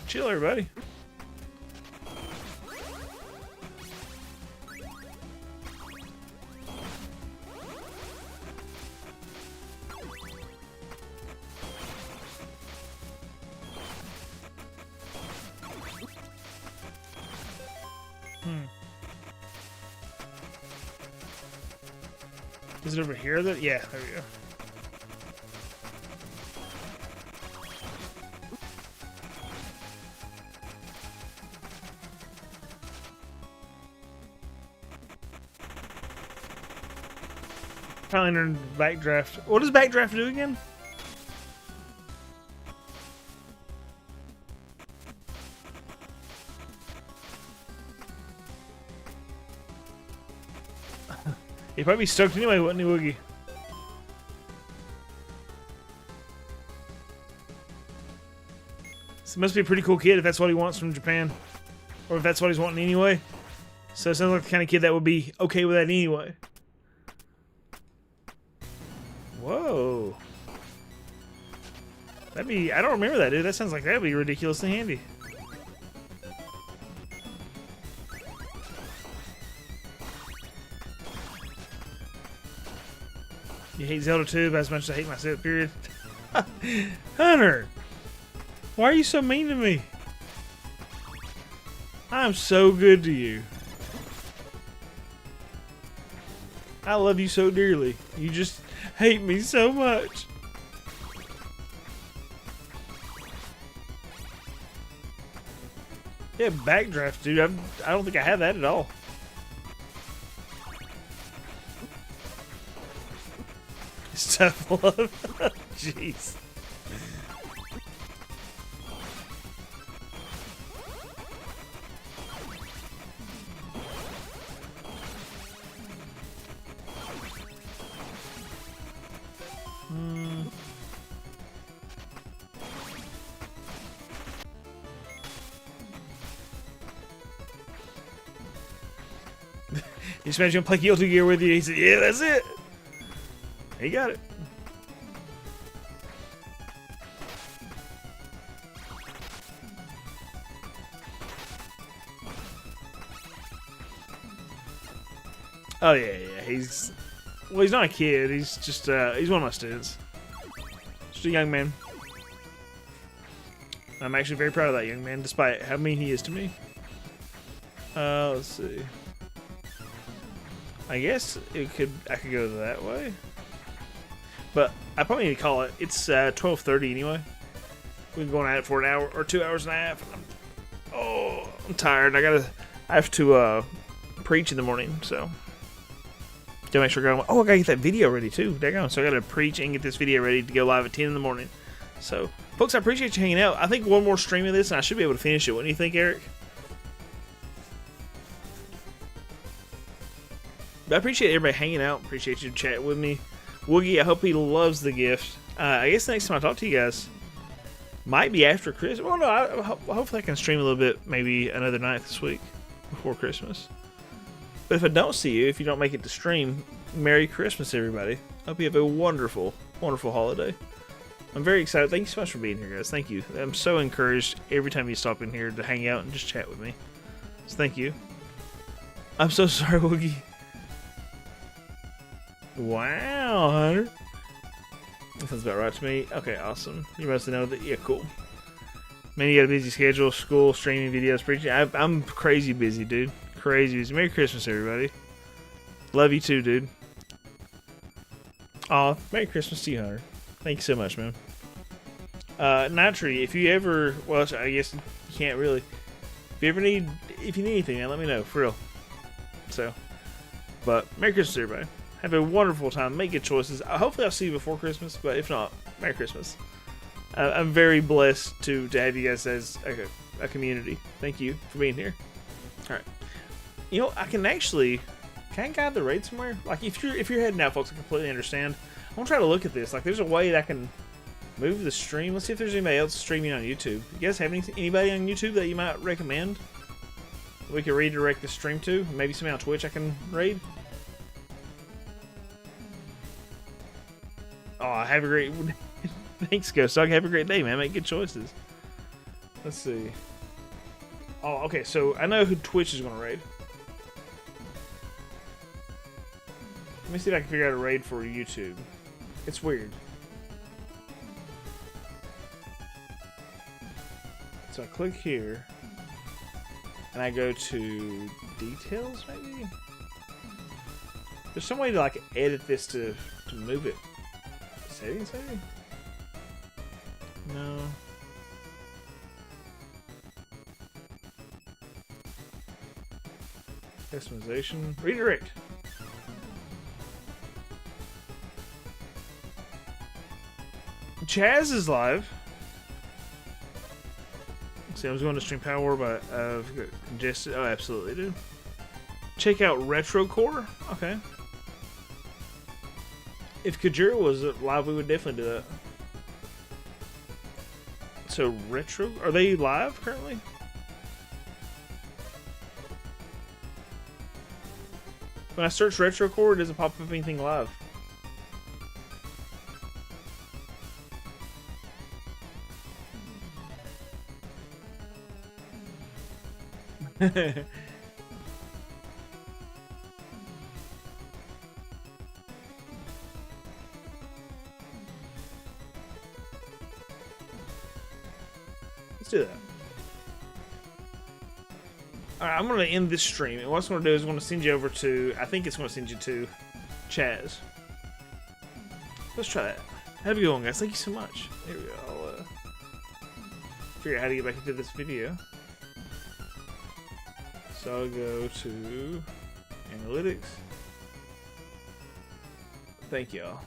Chill, everybody. Is it over here? That yeah, there we go. Finally learned backdraft. What does backdraft do again? He'd probably be stoked anyway, wouldn't he, Woogie? So he must be a pretty cool kid if that's what he wants from Japan. Or if that's what he's wanting anyway. So it sounds like the kind of kid that would be okay with that anyway. Whoa. That'd be... I don't remember that, dude. That sounds like that'd be ridiculously handy. You hate Zelda 2 as much as I hate myself, period. Hunter! Why are you so mean to me? I'm so good to you. I love you so dearly. You just hate me so much. Yeah, backdraft, dude. I don't think I have that at all. Tough love. Jeez. You just imagine him play Guilty Gear with you. He said, "Yeah, that's it." He got it. Oh yeah, he's he's not a kid. He's just he's one of my students. Just a young man. I'm actually very proud of that young man, despite how mean he is to me. Let's see. I guess I could go that way, but I probably need to call it. It's 12:30 anyway. We've been going at it for an hour or 2 hours and a half. I'm tired. I have to preach in the morning, so. To make sure I gotta get that video ready too. There you go. So I gotta preach and get this video ready to go live at 10 in the morning. So, folks, I appreciate you hanging out. I think one more stream of this and I should be able to finish it. What do you think, Eric? But I appreciate everybody hanging out. Appreciate you chatting with me. Woogie, I hope he loves the gift. I guess the next time I talk to you guys might be after Christmas. Well, no, hopefully I can stream a little bit, maybe another night this week before Christmas. But if I don't see you, if you don't make it to stream, Merry Christmas, everybody. Hope you have a wonderful, wonderful holiday. I'm very excited. Thank you so much for being here, guys. Thank you. I'm so encouraged every time you stop in here to hang out and just chat with me. So thank you. I'm so sorry, Woogie. Wow, Hunter. That sounds about right to me. Okay, awesome. You must know that. Yeah, cool. Man, you got a busy schedule, school, streaming, videos, preaching. I'm crazy busy, dude. Crazy busy. Merry Christmas, everybody. Love you too, dude. Aw, Merry Christmas to you, Hunter. Thank you so much, man. Nitri, if you ever, well, I guess you can't really. If you need anything, man, let me know, for real. So, but Merry Christmas, everybody. Have a wonderful time. Make good choices. Hopefully, I'll see you before Christmas, but if not, Merry Christmas. I'm very blessed to have you guys as a community. Thank you for being here. All right. You know, can I guide the raid somewhere? Like, if you're heading out, folks, I completely understand. I'm gonna try to look at this. Like, there's a way that I can move the stream. Let's see if there's anybody else streaming on YouTube. You guys have anybody on YouTube that you might recommend? That we could redirect the stream to? Maybe somebody on Twitch I can raid? Oh, have a great... Thanks, Ghost Dog. Have a great day, man. Make good choices. Let's see. Oh, okay, so I know who Twitch is gonna raid. Let me see if I can figure out a raid for YouTube. It's weird. So I click here, and I go to details, maybe? There's some way to, like, edit this to move it. Settings, maybe? No. Customization. Redirect. Chaz is live. See, I was going to stream Power, but I've got congested. Oh, absolutely, dude. Check out Retrocore. Okay. If Kajira was live, we would definitely do that. So, Retro... Are they live currently? When I search Retrocore, it doesn't pop up anything live. Let's do that. Alright, I'm going to end this stream, and what it's going to do is going to send you over to, I think it's going to send you to Chaz. Let's try that. Have a good one, guys. Thank you so much. Here we go. I'll figure out how to get back into this video. So I'll go to Analytics. Thank y'all.